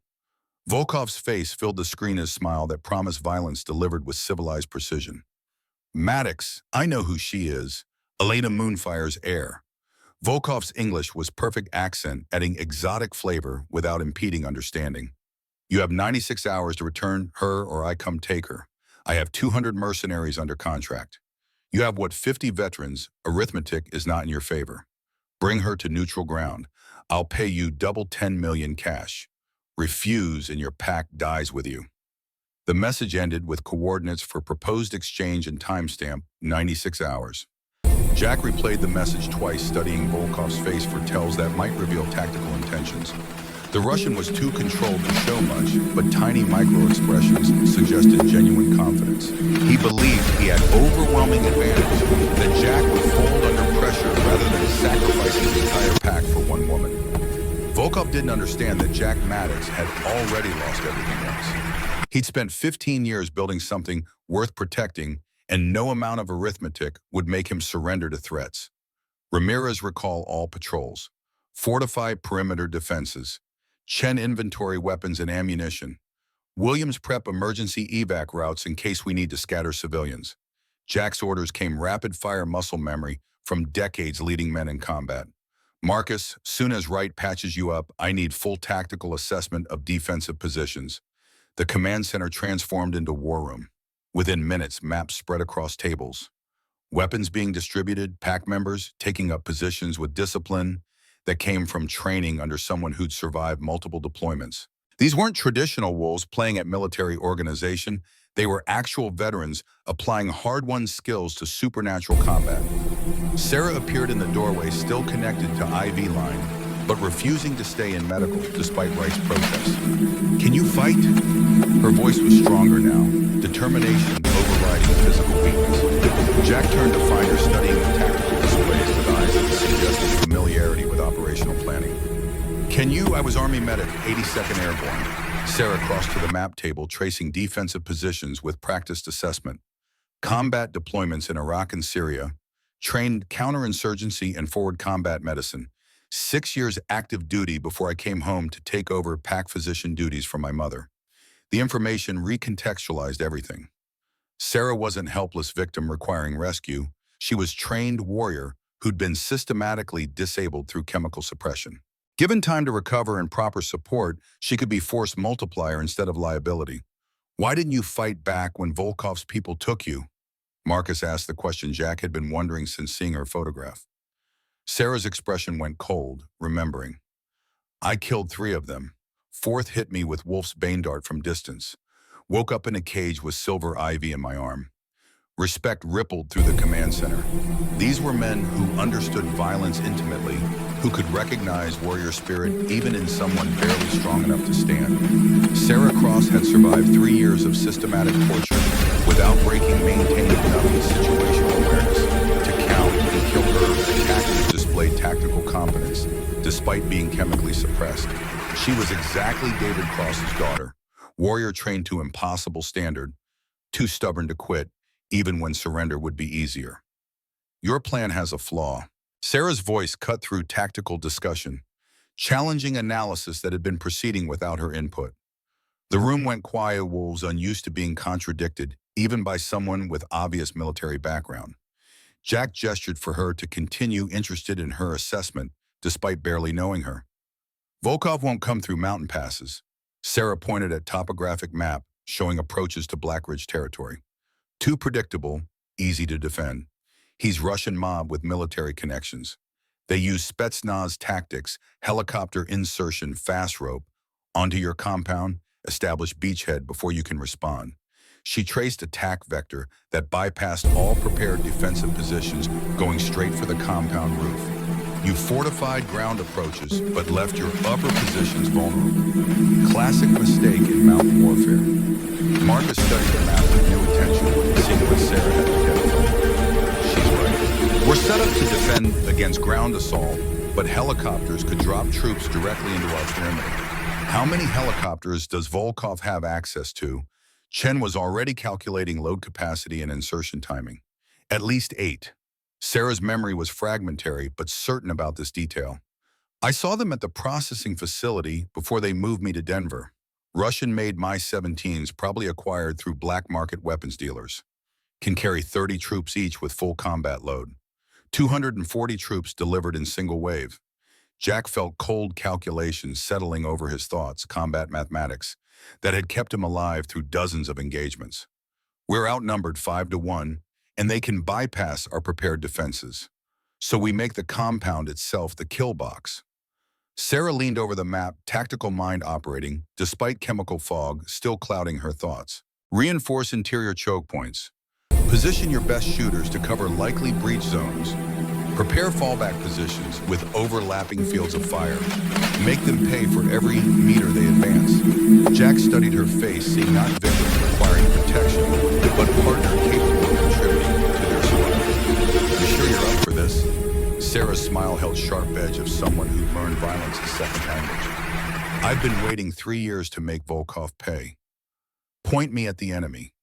Volkov's face filled the screen, his smile that promised violence delivered with civilized precision. "Maddox, I know who she is. Elena Moonfire's heir." Volkov's English was perfect accent, adding exotic flavor without impeding understanding. "You have 96 hours to return her or I come take her. I have 200 mercenaries under contract. You have what, 50 veterans? Arithmetic is not in your favor. Bring her to neutral ground. I'll pay you double 10 million cash. Refuse and your pack dies with you." The message ended with coordinates for proposed exchange and timestamp, 96 hours. Jack replayed the message twice, studying Volkov's face for tells that might reveal tactical intentions. The Russian was too controlled to show much, but tiny micro-expressions suggested genuine confidence. He believed he had overwhelming advantage, that Jack would fold under pressure rather than sacrifice his entire pack for one woman. Volkov didn't understand that Jack Maddox had already lost everything else. He'd spent 15 years building something worth protecting, and no amount of arithmetic would make him surrender to threats. Ramirez recall all patrols, fortify perimeter defenses, Chen inventory weapons and ammunition. Williams prep emergency evac routes in case we need to scatter civilians. Jack's orders came rapid-fire muscle memory from decades leading men in combat. "Marcus, soon as Wright patches you up, I need full tactical assessment of defensive positions." The command center transformed into war room. Within minutes, maps spread across tables. Weapons being distributed, pack members taking up positions with discipline that came from training under someone who'd survived multiple deployments. These weren't traditional wolves playing at military organization. They were actual veterans applying hard-won skills to supernatural combat. Sarah appeared in the doorway, still connected to IV line, but refusing to stay in medical despite Wright's protests. "Can you fight?" Her voice was stronger now, determination overriding physical weakness. Jack turned to find her studying the tactical displays with eyes that suggested familiarity with operational planning. "Can you? I was Army medic, 82nd Airborne." Sarah crossed to the map table, tracing defensive positions with practiced assessment. "Combat deployments in Iraq and Syria. Trained counterinsurgency and forward combat medicine. 6 years active duty before I came home to take over pack physician duties from my mother." The information recontextualized everything. Sarah wasn't helpless victim requiring rescue. She was trained warrior who'd been systematically disabled through chemical suppression. Given time to recover and proper support, she could be force multiplier instead of liability. "Why didn't you fight back when Volkov's people took you?" Marcus asked the question Jack had been wondering since seeing her photograph. Sarah's expression went cold, remembering. "I killed 3 of them. 4th hit me with Wolf's Bane dart from distance. Woke up in a cage with silver ivy in my arm. Respect rippled through the command center. These were men who understood violence intimately, who could recognize warrior spirit even in someone barely strong enough to stand. Sarah Cross had survived 3 years of systematic torture without maintaining enough situational awareness to count and kill her. Attackers displayed tactical competence despite being chemically suppressed. She was exactly David Cross's daughter, warrior trained to impossible standard, too stubborn to quit, even when surrender would be easier. Your plan has a flaw. Sarah's voice cut through tactical discussion, challenging analysis that had been proceeding without her input. The room went quiet. Wolves unused to being contradicted, even by someone with obvious military background. Jack gestured for her to continue, interested in her assessment, despite barely knowing her. Volkov won't come through mountain passes. Sarah pointed at topographic map, showing approaches to Black Ridge territory. Too predictable, easy to defend. He's Russian mob with military connections. They use Spetsnaz tactics, helicopter insertion, fast rope, onto your compound, establish beachhead before you can respond. She traced attack vector that bypassed all prepared defensive positions, going straight for the compound roof. You fortified ground approaches, but left your upper positions vulnerable. Classic mistake in mountain warfare. Marcus studied the map with new attention, seeing what Sarah had identified. She's right. We're set up to defend against ground assault, but helicopters could drop troops directly into our perimeter. How many helicopters does Volkov have access to? Chen was already calculating load capacity and insertion timing. At least 8. Sarah's memory was fragmentary, but certain about this detail. I saw them at the processing facility before they moved me to Denver. Russian-made Mi-17s, probably acquired through black market weapons dealers. Can carry 30 troops each with full combat load. 240 troops delivered in single wave. Jack felt cold calculations settling over his thoughts, combat mathematics, that had kept him alive through dozens of engagements. We're outnumbered 5-1, and they can bypass our prepared defenses. So we make the compound itself the kill box. Sarah leaned over the map, tactical mind operating, despite chemical fog still clouding her thoughts. Reinforce interior choke points. Position your best shooters to cover likely breach zones. Prepare fallback positions with overlapping fields of fire. Make them pay for every meter they advance. Jack studied her face, seeing not victims requiring protection, but partner capable of contributing to their survival. You sure you're up for this? Sarah's smile held sharp edge of someone who learned violence as second language. I've been waiting 3 years to make Volkov pay. Point me at the enemy.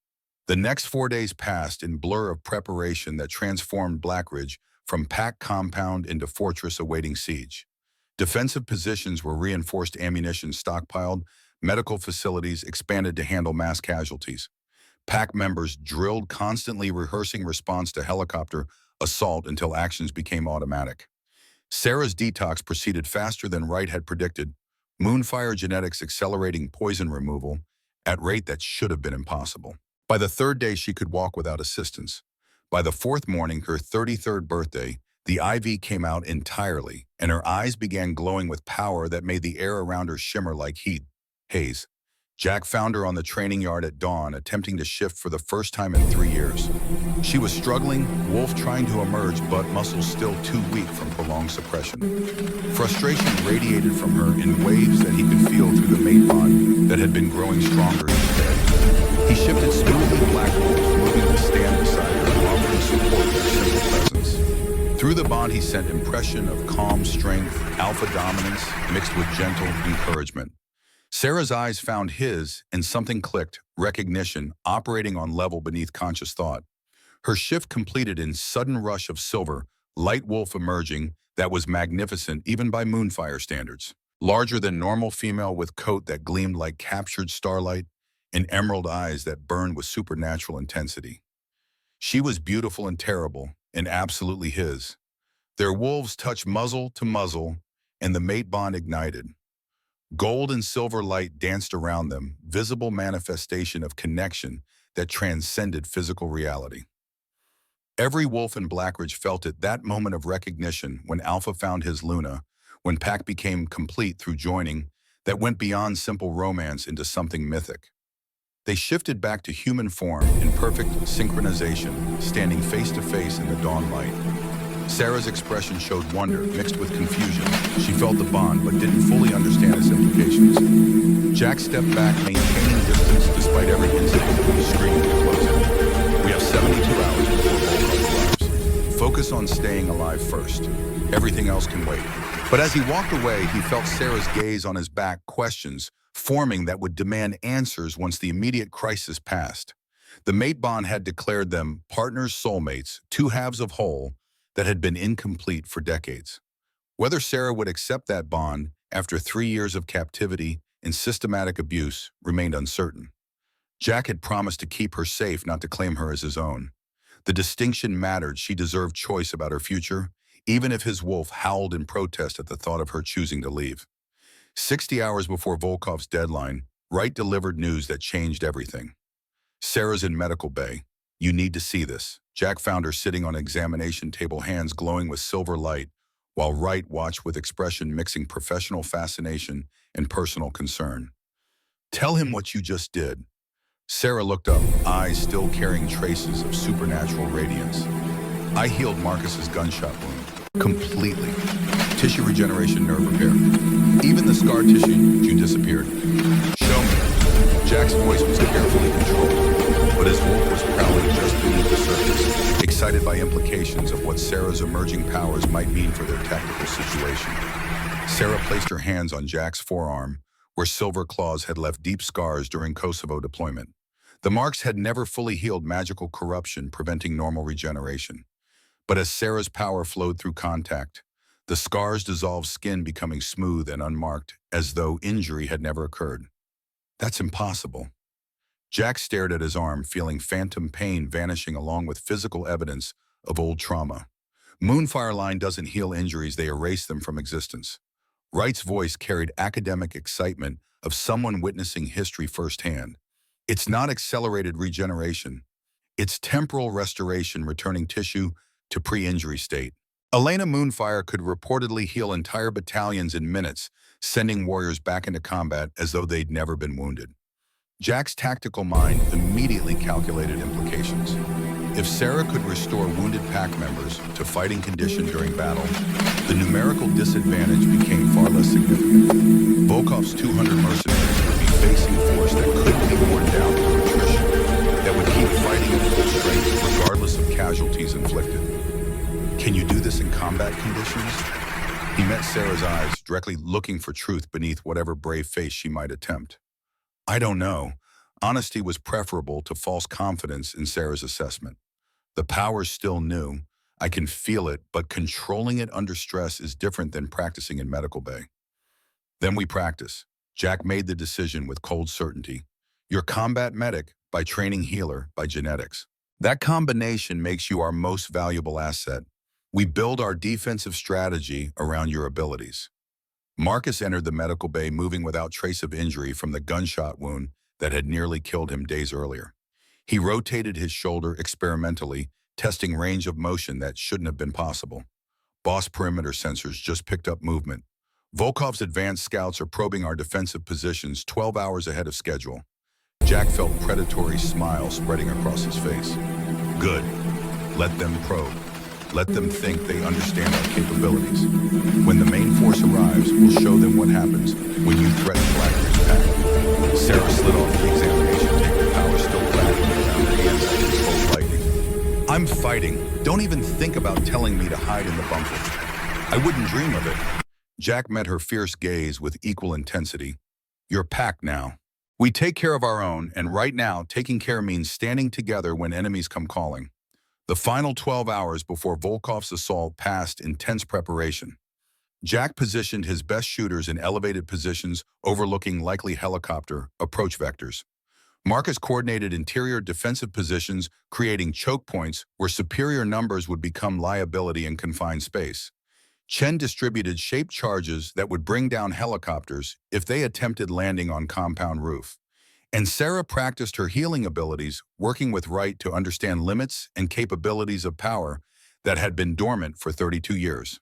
The next 4 days passed in blur of preparation that transformed Black Ridge from packed compound into fortress awaiting siege. Defensive positions were reinforced, ammunition stockpiled, medical facilities expanded to handle mass casualties. Pack members drilled, constantly rehearsing response to helicopter assault until actions became automatic. Sarah's detox proceeded faster than Wright had predicted, Moonfire genetics accelerating poison removal at rate that should have been impossible. By the 3rd day, she could walk without assistance. By the 4th morning, her 33rd birthday, the IV came out entirely, and her eyes began glowing with power that made the air around her shimmer like heat, haze. Jack found her on the training yard at dawn, attempting to shift for the first time in 3 years. She was struggling, wolf trying to emerge, but muscles still too weak from prolonged suppression. Frustration radiated from her in waves that he could feel through the mate bond that had been growing stronger each day. He shifted smoothly, Black Wolf, moving to stand beside her, offering support with simple presence. Through the bond, he sent impression of calm strength, alpha dominance, mixed with gentle encouragement. Sarah's eyes found his, and something clicked, recognition, operating on level beneath conscious thought. Her shift completed in sudden rush of silver, light wolf emerging, that was magnificent even by Moonfire standards. Larger than normal female with coat that gleamed like captured starlight, and emerald eyes that burned with supernatural intensity. She was beautiful and terrible, and absolutely his. Their wolves touched muzzle to muzzle, and the mate bond ignited. Gold and silver light danced around them, visible manifestation of connection that transcended physical reality. Every wolf in Black Ridge felt it, that moment of recognition when Alpha found his Luna, when Pack became complete through joining, that went beyond simple romance into something mythic. They shifted back to human form in perfect synchronization, standing face to face in the dawn light. Sarah's expression showed wonder mixed with confusion. She felt the bond but didn't fully understand its implications. Jack stepped back, maintaining distance despite every incident, screaming to close it. We have 72 hours before Volkov arrives. Focus on staying alive first. Everything else can wait. But as he walked away, he felt Sarah's gaze on his back, questions forming that would demand answers once the immediate crisis passed. The mate bond had declared them partners, soulmates, two halves of whole that had been incomplete for decades. Whether Sarah would accept that bond after 3 years of captivity and systematic abuse remained uncertain. Jack had promised to keep her safe, not to claim her as his own. The distinction mattered. She deserved choice about her future, even if his wolf howled in protest at the thought of her choosing to leave. 60 hours before Volkov's deadline, Wright delivered news that changed everything. Sarah's in medical bay. You need to see this. Jack found her sitting on an examination table, hands glowing with silver light, while Wright watched with expression mixing professional fascination and personal concern. Tell him what you just did. Sarah looked up, eyes still carrying traces of supernatural radiance. I healed Marcus's gunshot wound. Completely. Tissue regeneration, nerve repair. Even the scar tissue disappeared. Show me. Jack's voice was carefully controlled, but his wolf was prowling just beneath the surface, excited by implications of what Sarah's emerging powers might mean for their tactical situation. Sarah placed her hands on Jack's forearm, where silver claws had left deep scars during Kosovo deployment. The marks had never fully healed magical corruption, preventing normal regeneration. But as Sarah's power flowed through contact, the scars dissolved skin, becoming smooth and unmarked, as though injury had never occurred. That's impossible. Jack stared at his arm, feeling phantom pain vanishing along with physical evidence of old trauma. Moonfire line doesn't heal injuries, they erase them from existence. Wright's voice carried academic excitement of someone witnessing history firsthand. It's not accelerated regeneration. It's temporal restoration, returning tissue to pre-injury state. Elena Moonfire could reportedly heal entire battalions in minutes, sending warriors back into combat as though they'd never been wounded. Jack's tactical mind immediately calculated implications. If Sarah could restore wounded pack members to fighting condition during battle, the numerical disadvantage became far less significant. Volkov's 200 mercenaries would be facing a force that couldn't be worn down through attrition, that would keep fighting at full strength regardless of casualties inflicted. Can you do this in combat conditions? He met Sarah's eyes, directly looking for truth beneath whatever brave face she might attempt. I don't know. Honesty was preferable to false confidence in Sarah's assessment. The power's still new. I can feel it, but controlling it under stress is different than practicing in medical bay. Then we practice. Jack made the decision with cold certainty. You're combat medic by training, healer by genetics. That combination makes you our most valuable asset. We build our defensive strategy around your abilities. Marcus entered the medical bay moving without trace of injury from the gunshot wound that had nearly killed him days earlier. He rotated his shoulder experimentally, testing range of motion that shouldn't have been possible. Boss perimeter sensors just picked up movement. Volkov's advanced scouts are probing our defensive positions 12 hours ahead of schedule. Jack felt predatory smile spreading across his face. Good. Let them probe. Let them think they understand our capabilities. When the main force arrives, we'll show them what happens when you threaten Blackridge Pack. Sarah slid off the examination table, power still crackling around her hands like controlled lightning. I'm fighting. Don't even think about telling me to hide in the bunker. I wouldn't dream of it. Jack met her fierce gaze with equal intensity. You're packed now. We take care of our own, and right now, taking care means standing together when enemies come calling. The final 12 hours before Volkov's assault passed intense preparation. Jack positioned his best shooters in elevated positions overlooking likely helicopter approach vectors. Marcus coordinated interior defensive positions, creating choke points where superior numbers would become liability in confined space. Chen distributed shaped charges that would bring down helicopters if they attempted landing on compound roof. And Sarah practiced her healing abilities, working with Wright to understand limits and capabilities of power that had been dormant for 32 years.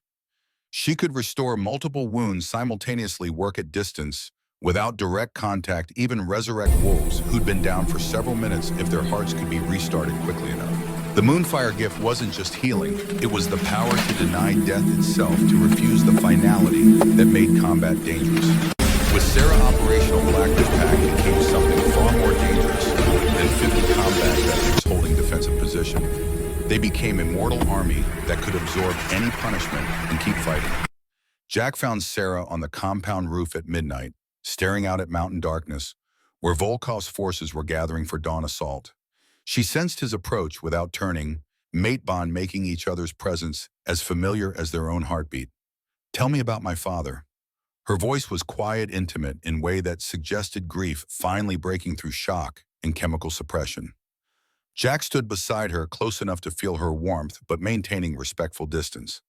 She could restore multiple wounds simultaneously, work at distance, Without direct contact, even resurrect wolves who'd been down for several minutes if their hearts could be restarted quickly enough. The Moonfire gift wasn't just healing, it was the power to deny death itself, to refuse the finality that made combat dangerous. With Sarah operational, Black Ridge Pack became something far more dangerous than 50 combat veterans holding defensive position. They became an immortal army that could absorb any punishment and keep fighting. Jack found Sarah on the compound roof at midnight, staring out at mountain darkness, where Volkov's forces were gathering for dawn assault. She sensed his approach without turning, mate bond making each other's presence as familiar as their own heartbeat. "Tell me about my father." Her voice was quiet, intimate, in a way that suggested grief finally breaking through shock and chemical suppression. Jack stood beside her, close enough to feel her warmth, but maintaining respectful distance.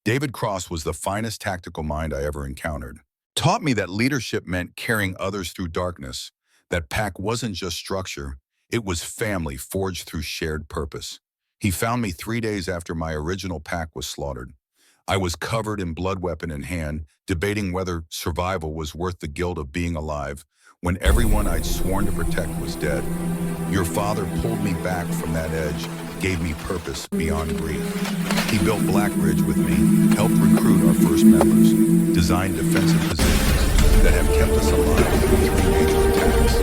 David Cross was the finest tactical mind I ever encountered. Taught me that leadership meant carrying others through darkness, that pack wasn't just structure, it was family forged through shared purpose. He found me 3 days after my original pack was slaughtered. I was covered in blood, weapon in hand, debating whether survival was worth the guilt of being alive, when everyone I'd sworn to protect was dead. Your father pulled me back from that edge, gave me purpose beyond grief. He built Black Ridge with me, helped recruit our first members, designed defensive positions that have kept us alive through 3 major attacks.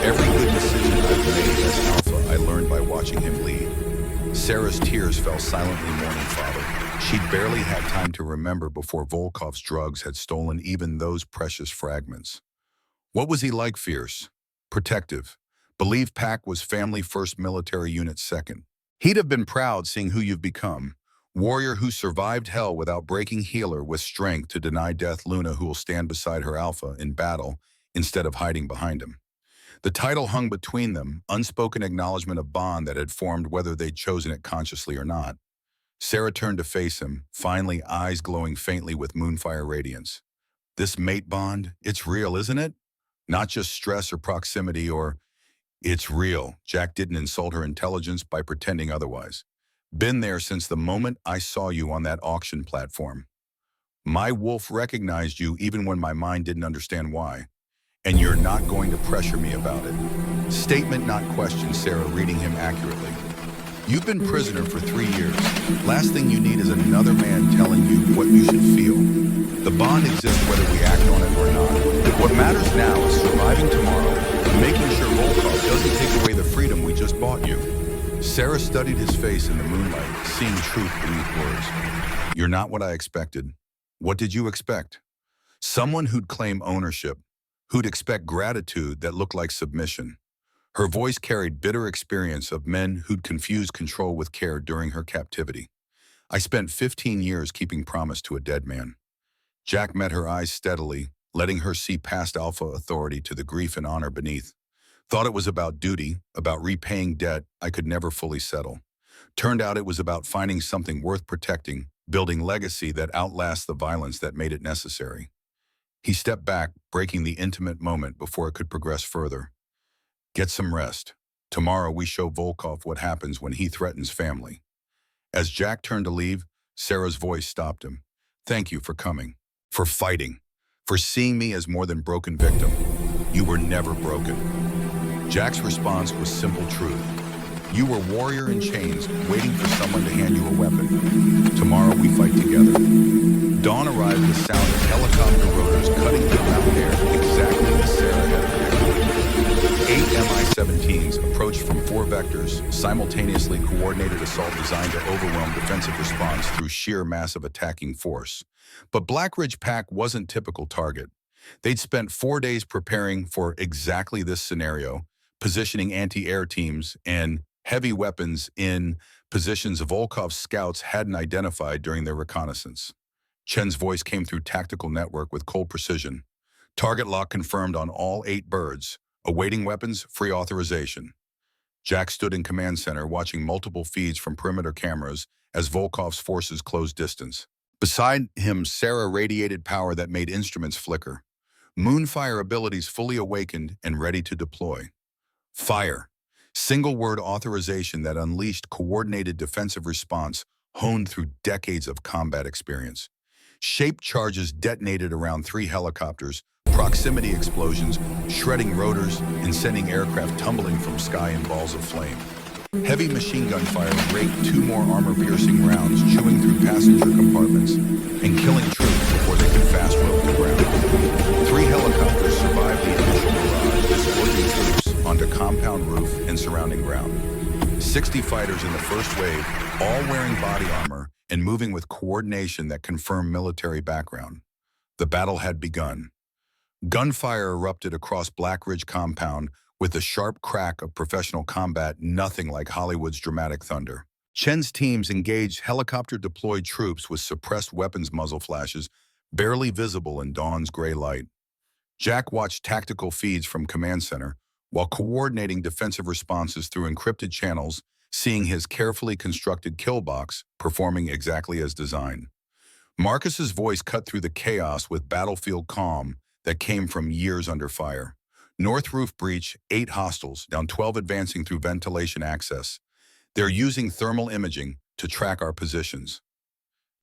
Every good decision I've made as Alpha, I learned by watching him lead. Sarah's tears fell silently mourning father. She'd barely had time to remember before Volkov's drugs had stolen even those precious fragments. What was he like? Fierce, protective, believed pack was family first, military unit second. He'd have been proud seeing who you've become. Warrior who survived hell without breaking, healer with strength to deny death, Luna who will stand beside her Alpha in battle instead of hiding behind him. The title hung between them, unspoken acknowledgement of bond that had formed whether they'd chosen it consciously or not. Sarah turned to face him, finally eyes glowing faintly with moonfire radiance. "This mate bond, it's real, isn't it? Not just stress or proximity or..." "It's real." Jack didn't insult her intelligence by pretending otherwise. "Been there since the moment I saw you on that auction platform. My wolf recognized you even when my mind didn't understand why. And you're not going to pressure me about it." Statement, not question, Sarah reading him accurately. "You've been prisoner for 3 years. Last thing you need is another man telling you what you should feel. The bond exists whether we act on it or not. What matters now is surviving tomorrow and making sure Volkov doesn't take away the freedom we just bought you." Sarah studied his face in the moonlight, seeing truth beneath words. "You're not what I expected." "What did you expect?" "Someone who'd claim ownership, who'd expect gratitude that looked like submission." Her voice carried bitter experience of men who'd confused control with care during her captivity. "I spent 15 years keeping promise to a dead man." Jack met her eyes steadily, letting her see past Alpha authority to the grief and honor beneath. "Thought it was about duty, about repaying debt I could never fully settle. Turned out it was about finding something worth protecting, building legacy that outlasts the violence that made it necessary." He stepped back, breaking the intimate moment before it could progress further. "Get some rest. Tomorrow we show Volkov what happens when he threatens family." As Jack turned to leave, Sarah's voice stopped him. "Thank you for coming, for fighting, for seeing me as more than broken victim. You were never broken." Jack's response was simple truth. "You were warrior in chains, waiting for someone to hand you a weapon. Tomorrow we fight together." Dawn arrived with sound of helicopter rotors cutting through mountain air, exactly as Sarah had predicted. 8 Mi-17s approached from 4 vectors, simultaneously coordinated assault designed to overwhelm defensive response through sheer massive attacking force. But Black Ridge Pack wasn't typical target. They'd spent 4 days preparing for exactly this scenario, positioning anti-air teams and heavy weapons in positions Volkov's scouts hadn't identified during their reconnaissance. Chen's voice came through tactical network with cold precision. "Target lock confirmed on all 8 birds. Awaiting weapons, free authorization." Jack stood in command center, watching multiple feeds from perimeter cameras as Volkov's forces closed distance. Beside him, Sarah radiated power that made instruments flicker. Moonfire abilities fully awakened and ready to deploy. Fire. Single-word authorization that unleashed coordinated defensive response honed through decades of combat experience. Shaped charges detonated around 3 helicopters, Proximity explosions, shredding rotors and sending aircraft tumbling from sky in balls of flame. Heavy machine gun fire raked two more armor-piercing rounds, chewing through passenger compartments and killing troops before they could fast rope to ground. Three helicopters survived the initial barrage, escorting troops onto compound roof and surrounding ground. 60 fighters in the first wave, all wearing body armor and moving with coordination that confirmed military background. The battle had begun. Gunfire erupted across Black Ridge compound with the sharp crack of professional combat, nothing like Hollywood's dramatic thunder. Chen's teams engaged helicopter-deployed troops with suppressed weapons muzzle flashes, barely visible in dawn's gray light. Jack watched tactical feeds from command center while coordinating defensive responses through encrypted channels, seeing his carefully constructed kill box performing exactly as designed. Marcus's voice cut through the chaos with battlefield calm that came from years under fire. North roof breach, 8 hostiles, down 12 advancing through ventilation access. They're using thermal imaging to track our positions.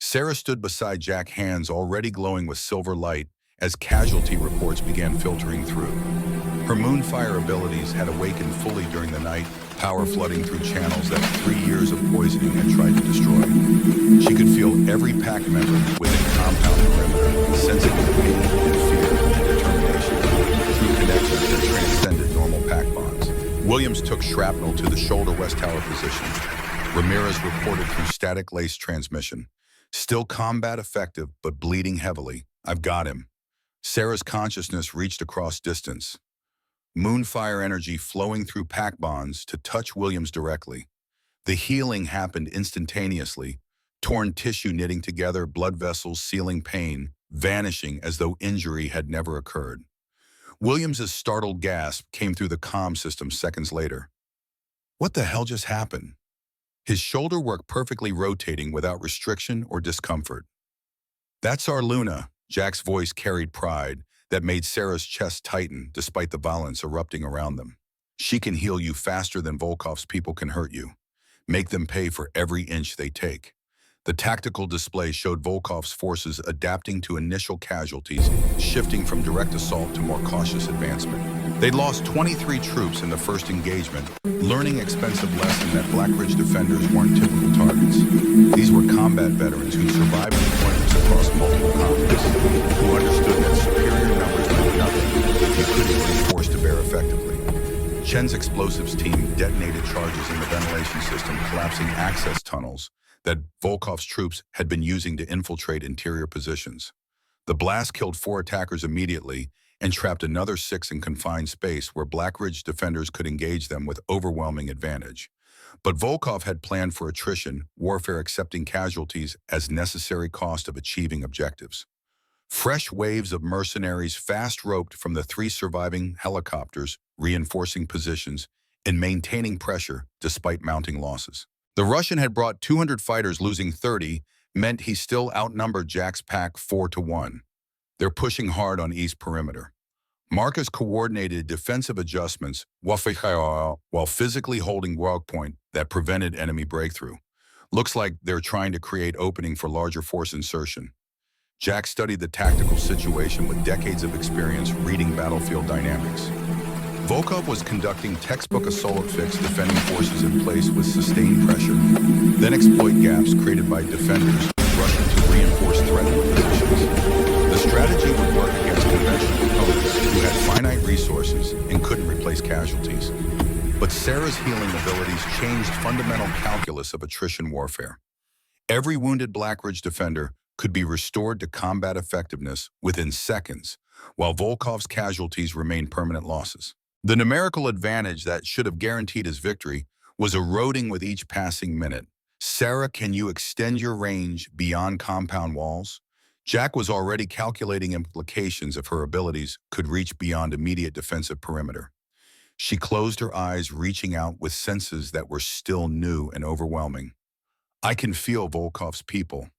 Sarah stood beside Jack, hands already glowing with silver light as casualty reports began filtering through. Her moonfire abilities had awakened fully during the night, power flooding through channels that 3 years of poisoning had tried to destroy. She could feel every pack member within compound perimeter, sensing the pain and fear and determination through connections that transcended normal pack bonds. Williams took shrapnel to the shoulder west tower position. Ramirez reported through static lace transmission. Still combat effective, but bleeding heavily. I've got him. Sarah's consciousness reached across distance. Moonfire energy flowing through pack bonds to touch Williams directly. The healing happened instantaneously, torn tissue knitting together, blood vessels sealing pain, vanishing as though injury had never occurred. Williams's startled gasp came through the comm system seconds later. What the hell just happened? His shoulder worked perfectly, rotating without restriction or discomfort. That's our Luna, Jack's voice carried pride that made Sarah's chest tighten despite the violence erupting around them. She can heal you faster than Volkov's people can hurt you. Make them pay for every inch they take. The tactical display showed Volkov's forces adapting to initial casualties, shifting from direct assault to more cautious advancement. They'd lost 23 troops in the first engagement, learning expensive lesson that Black Ridge defenders weren't typical targets. These were combat veterans who survived deployments across multiple continents, who understood that superior numbers meant nothing if you couldn't bring force to bear effectively. Chen's explosives team detonated charges in the ventilation system, collapsing access tunnels that Volkov's troops had been using to infiltrate interior positions. The blast killed 4 attackers immediately and trapped another 6 in confined space where Black Ridge defenders could engage them with overwhelming advantage. But Volkov had planned for attrition, warfare accepting casualties as necessary cost of achieving objectives. Fresh waves of mercenaries fast-roped from the 3 surviving helicopters, reinforcing positions and maintaining pressure despite mounting losses. The Russian had brought 200 fighters, losing 30, meant he still outnumbered Jack's pack 4-1. They're pushing hard on east perimeter. Marcus coordinated defensive adjustments while physically holding rogue point that prevented enemy breakthrough. Looks like they're trying to create opening for larger force insertion. Jack studied the tactical situation with decades of experience reading battlefield dynamics. Volkov was conducting textbook assault fix, defending forces in place with sustained pressure, then exploit gaps created by defenders rushing to reinforce threatened positions. The strategy would work against conventional opponents who had finite resources and couldn't replace casualties. But Sarah's healing abilities changed fundamental calculus of attrition warfare. Every wounded Black Ridge defender could be restored to combat effectiveness within seconds, while Volkov's casualties remained permanent losses. The numerical advantage that should have guaranteed his victory was eroding with each passing minute. Sarah, can you extend your range beyond compound walls? Jack was already calculating implications if her abilities could reach beyond immediate defensive perimeter. She closed her eyes, reaching out with senses that were still new and overwhelming. I can feel Volkov's people.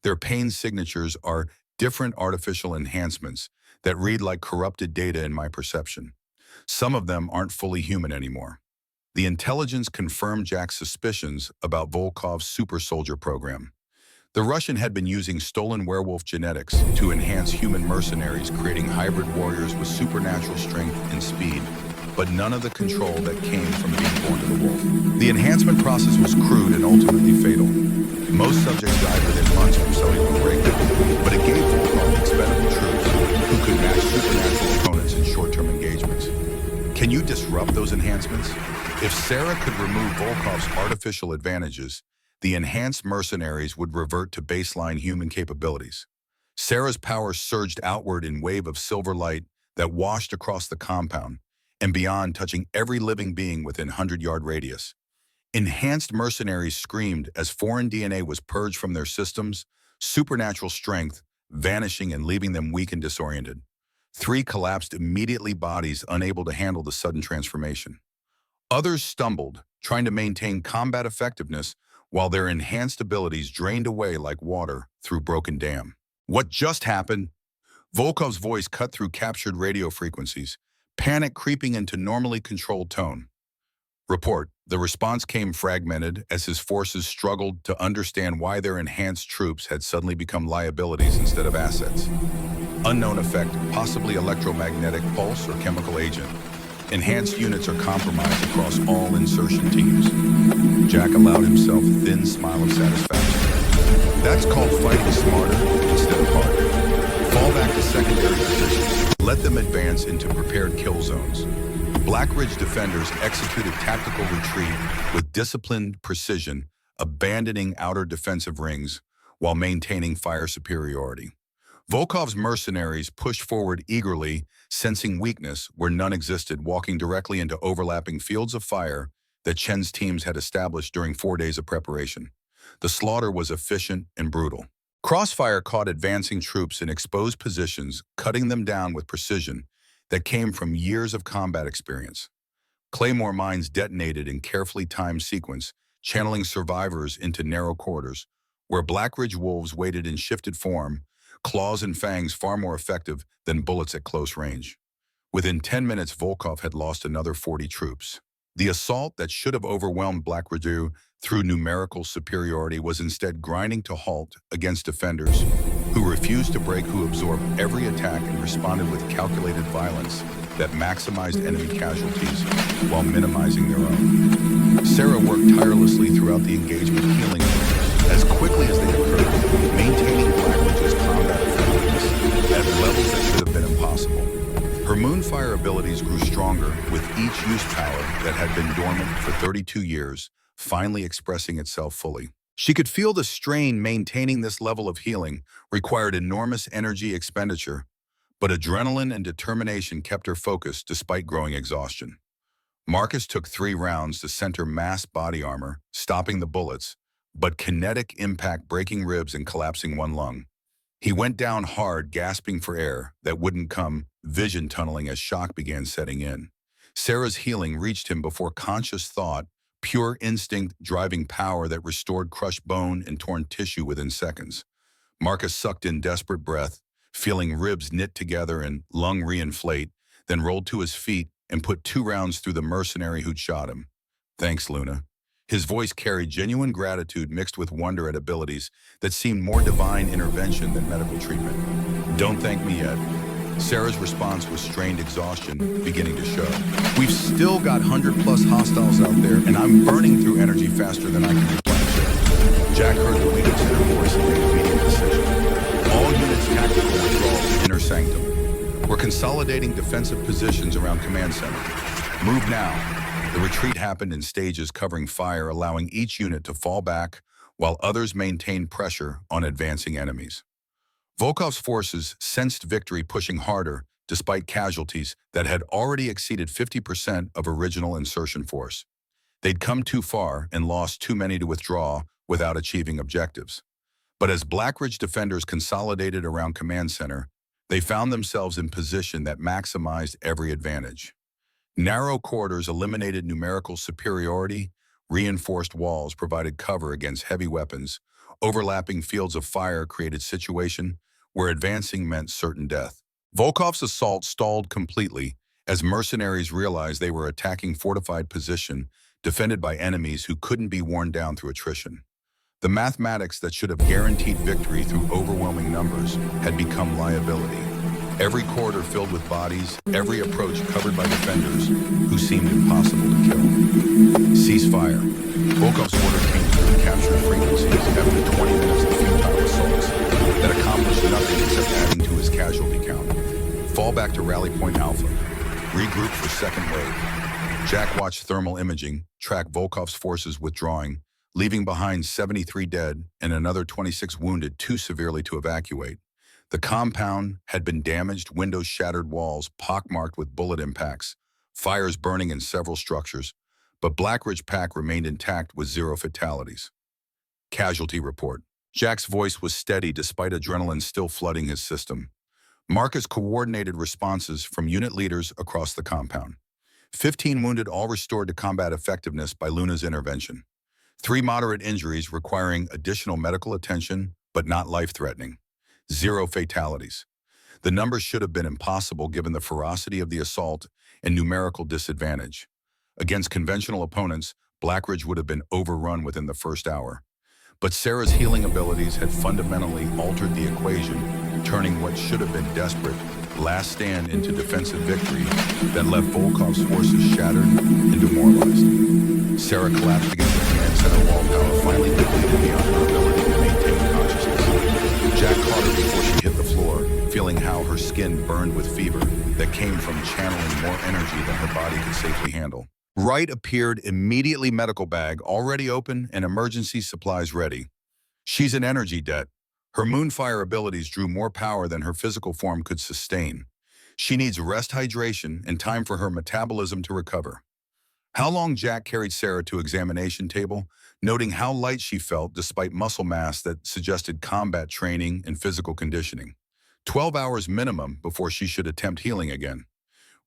Their pain signatures are different artificial enhancements that read like corrupted data in my perception. Some of them aren't fully human anymore. The intelligence confirmed Jack's suspicions about Volkov's super soldier program. The Russian had been using stolen werewolf genetics to enhance human mercenaries, creating hybrid warriors with supernatural strength and speed, but none of the control that came from being born to the wolf. The enhancement process was crude and ultimately fatal. Most subjects died within months from cellular breakdown, but it gave Volkov expendable troops who could match supernatural opponents in short-term engagements. Can you disrupt those enhancements? If Sarah could remove Volkov's artificial advantages, the enhanced mercenaries would revert to baseline human capabilities. Sarah's power surged outward in wave of silver light that washed across the compound and beyond, touching every living being within 100-yard radius. Enhanced mercenaries screamed as foreign DNA was purged from their systems, supernatural strength vanishing and leaving them weak and disoriented. 3 collapsed immediately, bodies unable to handle the sudden transformation. Others stumbled, trying to maintain combat effectiveness while their enhanced abilities drained away like water through broken dam. What just happened? Volkov's voice cut through captured radio frequencies, panic creeping into normally controlled tone. Report. The response came fragmented as his forces struggled to understand why their enhanced troops had suddenly become liabilities instead of assets. Unknown effect, possibly electromagnetic pulse or chemical agent. Enhanced units are compromised across all insertion teams. Jack allowed himself a thin smile of satisfaction. That's called fighting smarter instead of harder. Fall back to secondary positions. Let them advance into prepared kill zones. Black Ridge defenders executed tactical retreat with disciplined precision, abandoning outer defensive rings while maintaining fire superiority. Volkov's mercenaries pushed forward eagerly, sensing weakness where none existed, walking directly into overlapping fields of fire that Chen's teams had established during 4 days of preparation. The slaughter was efficient and brutal. Crossfire caught advancing troops in exposed positions, cutting them down with precision that came from years of combat experience. Claymore mines detonated in carefully timed sequence, channeling survivors into narrow corridors, where Black Ridge wolves waited in shifted form, claws and fangs far more effective than bullets at close range. Within 10 minutes, Volkov had lost another 40 troops. The assault that should have overwhelmed Black Ridge through numerical superiority was instead grinding to halt against defenders who refused to break, who absorbed every attack and responded with calculated violence that maximized enemy casualties while minimizing their own. Sarah worked tirelessly throughout the engagement, healing wounds as quickly as they occurred, maintaining Black Ridge's combat effectiveness at levels that should have been impossible. Her Moonfire abilities grew stronger with each use power that had been dormant for 32 years, finally expressing itself fully. She could feel the strain. Maintaining this level of healing required enormous energy expenditure, but adrenaline and determination kept her focused despite growing exhaustion. Marcus took 3 rounds to center mass body armor, stopping the bullets, but kinetic impact breaking ribs and collapsing one lung. He went down hard, gasping for air that wouldn't come, vision tunneling as shock began setting in. Sarah's healing reached him before conscious thought, pure instinct driving power that restored crushed bone and torn tissue within seconds. Marcus sucked in desperate breath, feeling ribs knit together and lung reinflate, then rolled to his feet and put 2 rounds through the mercenary who'd shot him. Thanks, Luna. His voice carried genuine gratitude mixed with wonder at abilities that seemed more divine intervention than medical treatment. Don't thank me yet. Sarah's response was strained exhaustion beginning to show. We've still got 100+ hostiles out there, and I'm burning through energy faster than I can replenish it. Jack heard the weakness in her voice and made an immediate decision. All units tactical withdrawal to Inner Sanctum. We're consolidating defensive positions around Command Center. Move now. The retreat happened in stages, covering fire, allowing each unit to fall back while others maintained pressure on advancing enemies. Volkov's forces sensed victory, pushing harder despite casualties that had already exceeded 50% of original insertion force. They'd come too far and lost too many to withdraw without achieving objectives. But as Black Ridge defenders consolidated around Command Center, they found themselves in position that maximized every advantage. Narrow corridors eliminated numerical superiority, reinforced walls provided cover against heavy weapons, overlapping fields of fire created situation where advancing meant certain death. Volkov's assault stalled completely as mercenaries realized they were attacking fortified position defended by enemies who couldn't be worn down through attrition. The mathematics that should have guaranteed victory through overwhelming numbers had become liability. Every corridor filled with bodies, every approach covered by defenders who seemed impossible to kill. Cease fire. Volkov's order came through and captured frequencies after 20 minutes of futile assaults that accomplished nothing except adding to his casualty count. Fall back to Rally Point Alpha. Regroup for second wave. Jack watched thermal imaging track Volkov's forces withdrawing, leaving behind 73 dead and another 26 wounded too severely to evacuate. The compound had been damaged, windows shattered, walls pockmarked with bullet impacts, fires burning in several structures, but Black Ridge Pack remained intact with 0 fatalities. Casualty report. Jack's voice was steady despite adrenaline still flooding his system. Marcus coordinated responses from unit leaders across the compound. 15 wounded, all restored to combat effectiveness by Luna's intervention. 3 moderate injuries requiring additional medical attention, but not life-threatening. 0 fatalities. The numbers should have been impossible given the ferocity of the assault and numerical disadvantage. Against conventional opponents, Black Ridge would have been overrun within the first hour. But Sarah's healing abilities had fundamentally altered the equation, turning what should have been desperate last stand into defensive victory that left Volkov's forces shattered and demoralized. Sarah collapsed against the command center wall, power finally depleted beyond her ability to maintain consciousness. Jack caught her before she hit the floor, feeling how her skin burned with fever that came from channeling more energy than her body could safely handle. Wright appeared immediately, medical bag already open and emergency supplies ready. She's in energy debt. Her moonfire abilities drew more power than her physical form could sustain. She needs rest, hydration, and time for her metabolism to recover. How long? Jack carried Sarah to examination table, noting how light she felt despite muscle mass that suggested combat training and physical conditioning. 12 hours minimum before she should attempt healing again.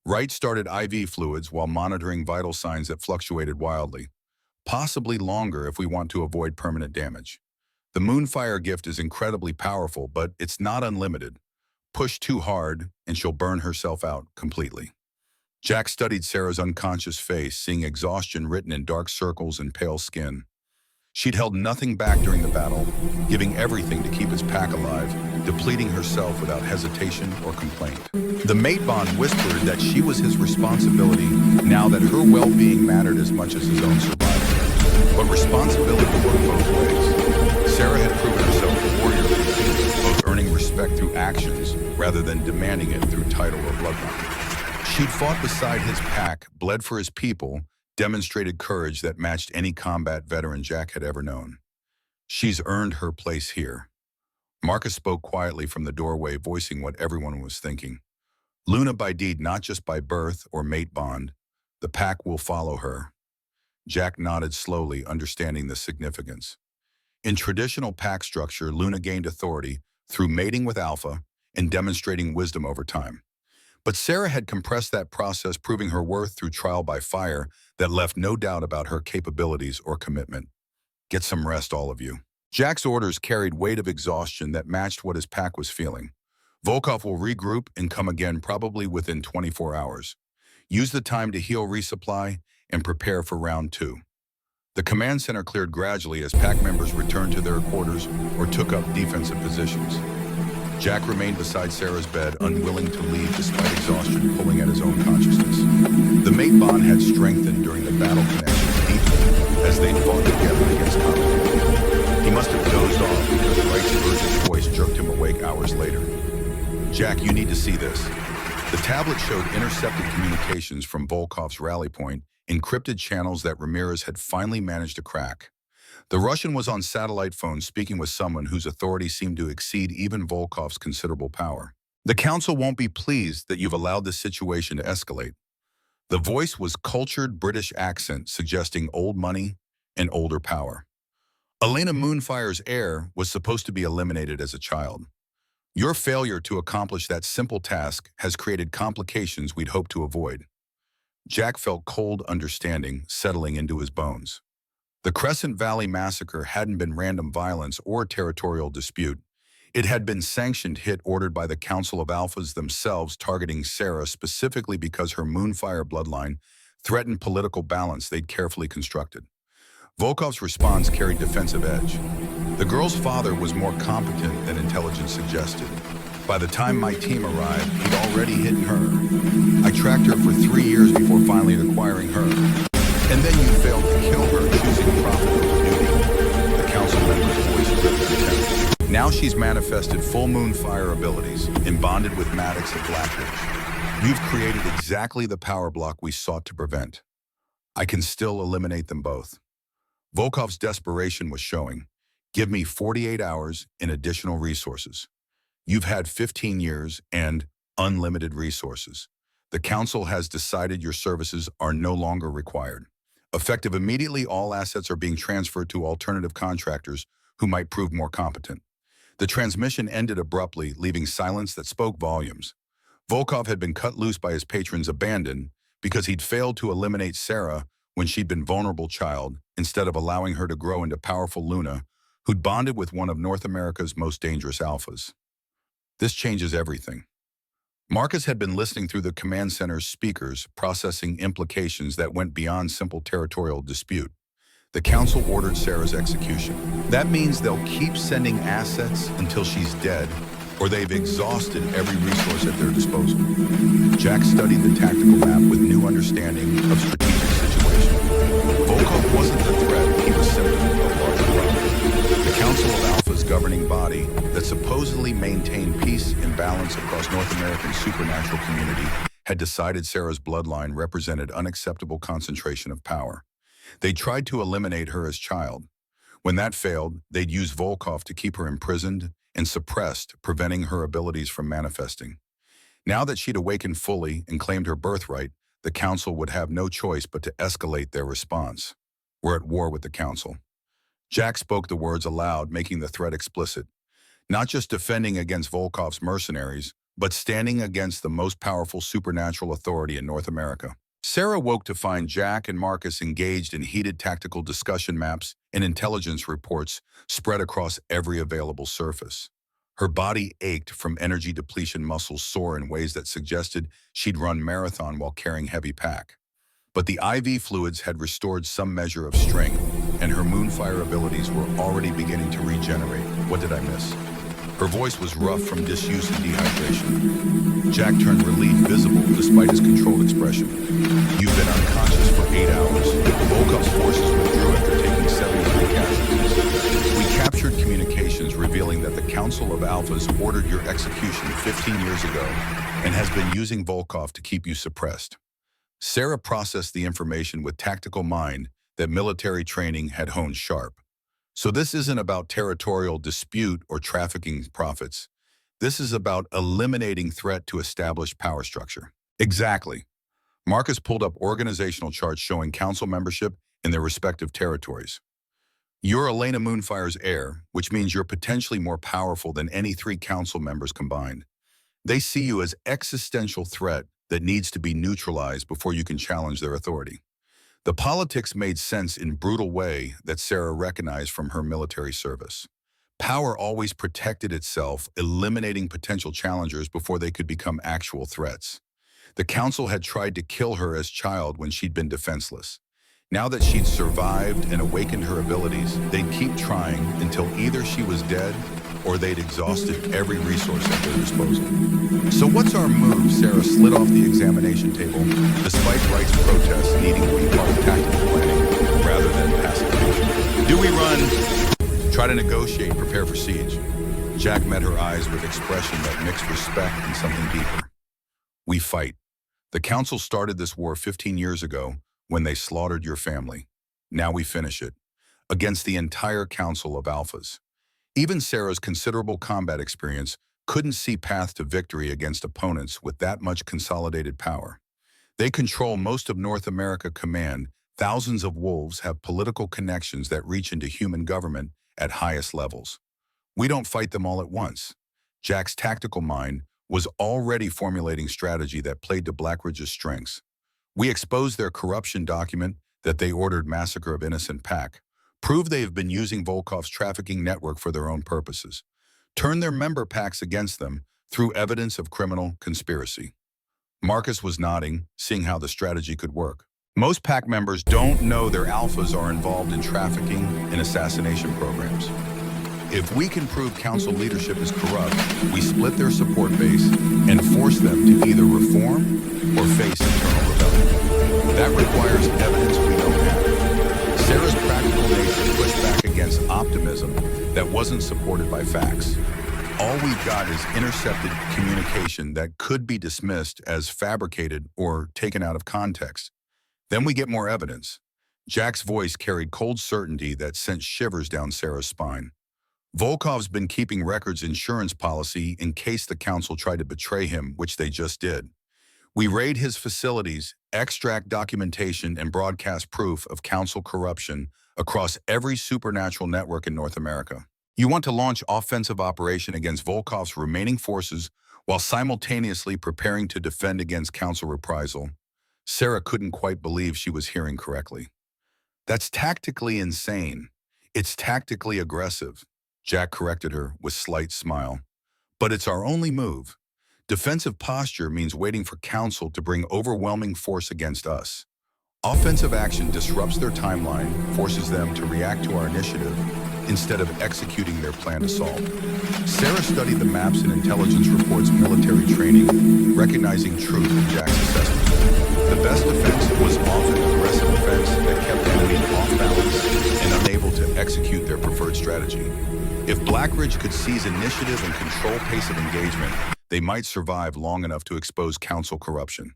Wright started IV fluids while monitoring vital signs that fluctuated wildly. Possibly longer if we want to avoid permanent damage. The Moonfire gift is incredibly powerful, but it's not unlimited. Push too hard, and she'll burn herself out completely. Jack studied Sarah's unconscious face, seeing exhaustion written in dark circles and pale skin. She'd held nothing back during the battle, giving everything to keep his pack alive, depleting herself without hesitation or complaint. The mate bond whispered that she was his responsibility now that her well-being mattered as much as his own survival. But responsibility worked both ways. Sarah had proven herself a warrior, both earning respect through actions rather than demanding it through title or bloodline. She'd fought beside his pack, bled for his people, demonstrated courage that matched any combat veteran Jack had ever known. She's earned her place here. Marcus spoke quietly from the doorway, voicing what everyone was thinking. Luna by deed, not just by birth or mate bond. The pack will follow her. Jack nodded slowly, understanding the significance. In traditional pack structure, Luna gained authority through mating with Alpha and demonstrating wisdom over time. But Sarah had compressed that process, proving her worth through trial by fire that left no doubt about her capabilities or commitment. Get some rest, all of you. Jack's orders carried weight of exhaustion that matched what his pack was feeling. Volkov will regroup and come again probably within 24 hours. Use the time to heal, resupply, and prepare for round 2. The command center cleared gradually as pack members returned to their quarters or took up defensive positions. Jack remained beside Sarah's bed, unwilling to leave despite exhaustion pulling at his own consciousness. The mate bond had strengthened during the battle connection deeply as they fought together against combat. He must have dozed off because Wright's urgent voice jerked him awake hours later. Jack, you need to see this. The tablet showed intercepted communications from Volkov's rally point, encrypted channels that Ramirez had finally managed to crack. The Russian was on satellite phone speaking with someone whose authority seemed to exceed even Volkov's considerable power. The council won't be pleased that you've allowed this situation to escalate. The voice was cultured British accent suggesting old money and older power. Elena Moonfire's heir was supposed to be eliminated as a child. Your failure to accomplish that simple task has created complications we'd hoped to avoid. Jack felt cold understanding settling into his bones. The Crescent Valley massacre hadn't been random violence or territorial dispute. It had been sanctioned hit ordered by the Council of Alphas themselves, targeting Sarah specifically because her Moonfire bloodline threatened political balance they'd carefully constructed. Volkov's response carried defensive edge. The girl's father was more competent than intelligence suggested. By the time my team arrived, he'd already hidden her. I tracked her for 3 years before finally acquiring her. And then you failed to kill her, choosing profit over duty. The council member's voice gripped contempt. Now she's manifested full moon fire abilities and bonded with Maddox at Blackridge. You've created exactly the power block we sought to prevent. I can still eliminate them both. Volkov's desperation was showing. Give me 48 hours and additional resources. You've had 15 years and unlimited resources. The council has decided your services are no longer required. Effective immediately, all assets are being transferred to alternative contractors who might prove more competent. The transmission ended abruptly, leaving silence that spoke volumes. Volkov had been cut loose by his patrons, abandoned because he'd failed to eliminate Sarah when she'd been vulnerable child, instead of allowing her to grow into powerful Luna, who'd bonded with one of North America's most dangerous alphas. This changes everything. Marcus had been listening through the command center's speakers, processing implications that went beyond simple territorial dispute. The council ordered Sarah's execution. That means they'll keep sending assets until she's dead, or they've exhausted every resource at their disposal. Jack studied the tactical map with new understanding of strategic situation. Volkov wasn't the threat, he was symptom of larger problem. The Council of Alpha's governing body that supposedly maintained peace and balance across North American supernatural community had decided Sarah's bloodline represented unacceptable concentration of power. They tried to eliminate her as child. When that failed, they'd use Volkov to keep her imprisoned and suppressed, preventing her abilities from manifesting. Now that she'd awakened fully and claimed her birthright, the council would have no choice but to escalate their response. We're at war with the council. Jack spoke the words aloud, making the threat explicit. Not just defending against Volkov's mercenaries, but standing against the most powerful supernatural authority in North America. Sarah woke to find Jack and Marcus engaged in heated tactical discussion maps and intelligence reports spread across every available surface. Her body ached from energy depletion, muscles sore in ways that suggested she'd run marathon while carrying heavy pack. But the IV fluids had restored some measure of strength, and her moonfire abilities were already beginning to regenerate. What did I miss? Her voice was rough from disuse and dehydration. Jack turned relief visible despite his controlled expression. You've been unconscious for 8 hours. Volkov's forces withdrew after taking 73 casualties. We captured communications revealing that the Council of Alphas ordered your execution 15 years ago and has been using Volkov to keep you suppressed. Sarah processed the information with tactical mind that military training had honed sharp. So this isn't about territorial dispute or trafficking profits. This is about eliminating threat to established power structure. Exactly. Marcus pulled up organizational charts showing council membership in their respective territories. You're Elena Moonfire's heir, which means you're potentially more powerful than any 3 council members combined. They see you as existential threat that needs to be neutralized before you can challenge their authority. The politics made sense in brutal way that Sarah recognized from her military service. Power always protected itself, eliminating potential challengers before they could become actual threats. The council had tried to kill her as child when she'd been defenseless. Now that she'd survived and awakened her abilities, they'd keep trying until either she was dead or they'd exhausted every resource at their disposal. So what's our move? Sarah slid off the examination table, despite Wright's protests needing to be part of tactical planning rather than pacification. Do we run? Try to negotiate, prepare for siege. Jack met her eyes with expression that mixed respect and something deeper. We fight. The council started this war 15 years ago when they slaughtered your family. Now we finish it, against the entire Council of Alphas. Even Sarah's considerable combat experience couldn't see path to victory against opponents with that much consolidated power. They control most of North America Command. Thousands of wolves have political connections that reach into human government at highest levels. We don't fight them all at once. Jack's tactical mind was already formulating strategy that played to Blackridge's strengths. We exposed their corruption document that they ordered massacre of innocent pack, prove they have been using Volkov's trafficking network for their own purposes, turn their member packs against them through evidence of criminal conspiracy. Marcus was nodding, seeing how the strategy could work. Most pack members don't know their alphas are involved in trafficking and assassination programs. If we can prove council leadership is corrupt, we split their support base and force them to either reform or face internal rebellion. That requires evidence we don't have. Sarah's practical nature pushed back against optimism that wasn't supported by facts. All we've got is intercepted communication that could be dismissed as fabricated or taken out of context. Then we get more evidence. Jack's voice carried cold certainty that sent shivers down Sarah's spine. Volkov's been keeping records insurance policy in case the council tried to betray him, which they just did. We raid his facilities, extract documentation, and broadcast proof of council corruption across every supernatural network in North America. You want to launch offensive operation against Volkov's remaining forces while simultaneously preparing to defend against council reprisal. Sarah couldn't quite believe she was hearing correctly. That's tactically insane. It's tactically aggressive. Jack corrected her with slight smile. But it's our only move. Defensive posture means waiting for council to bring overwhelming force against us. Offensive action disrupts their timeline, forces them to react to our initiative instead of executing their planned assault. Sarah studied the maps and intelligence reports military training, recognizing truth in Jack's assessment. The best defense was often aggressive defense that kept the enemy off balance and unable to execute their preferred strategy. If Blackridge could seize initiative and control pace of engagement, they might survive long enough to expose council corruption.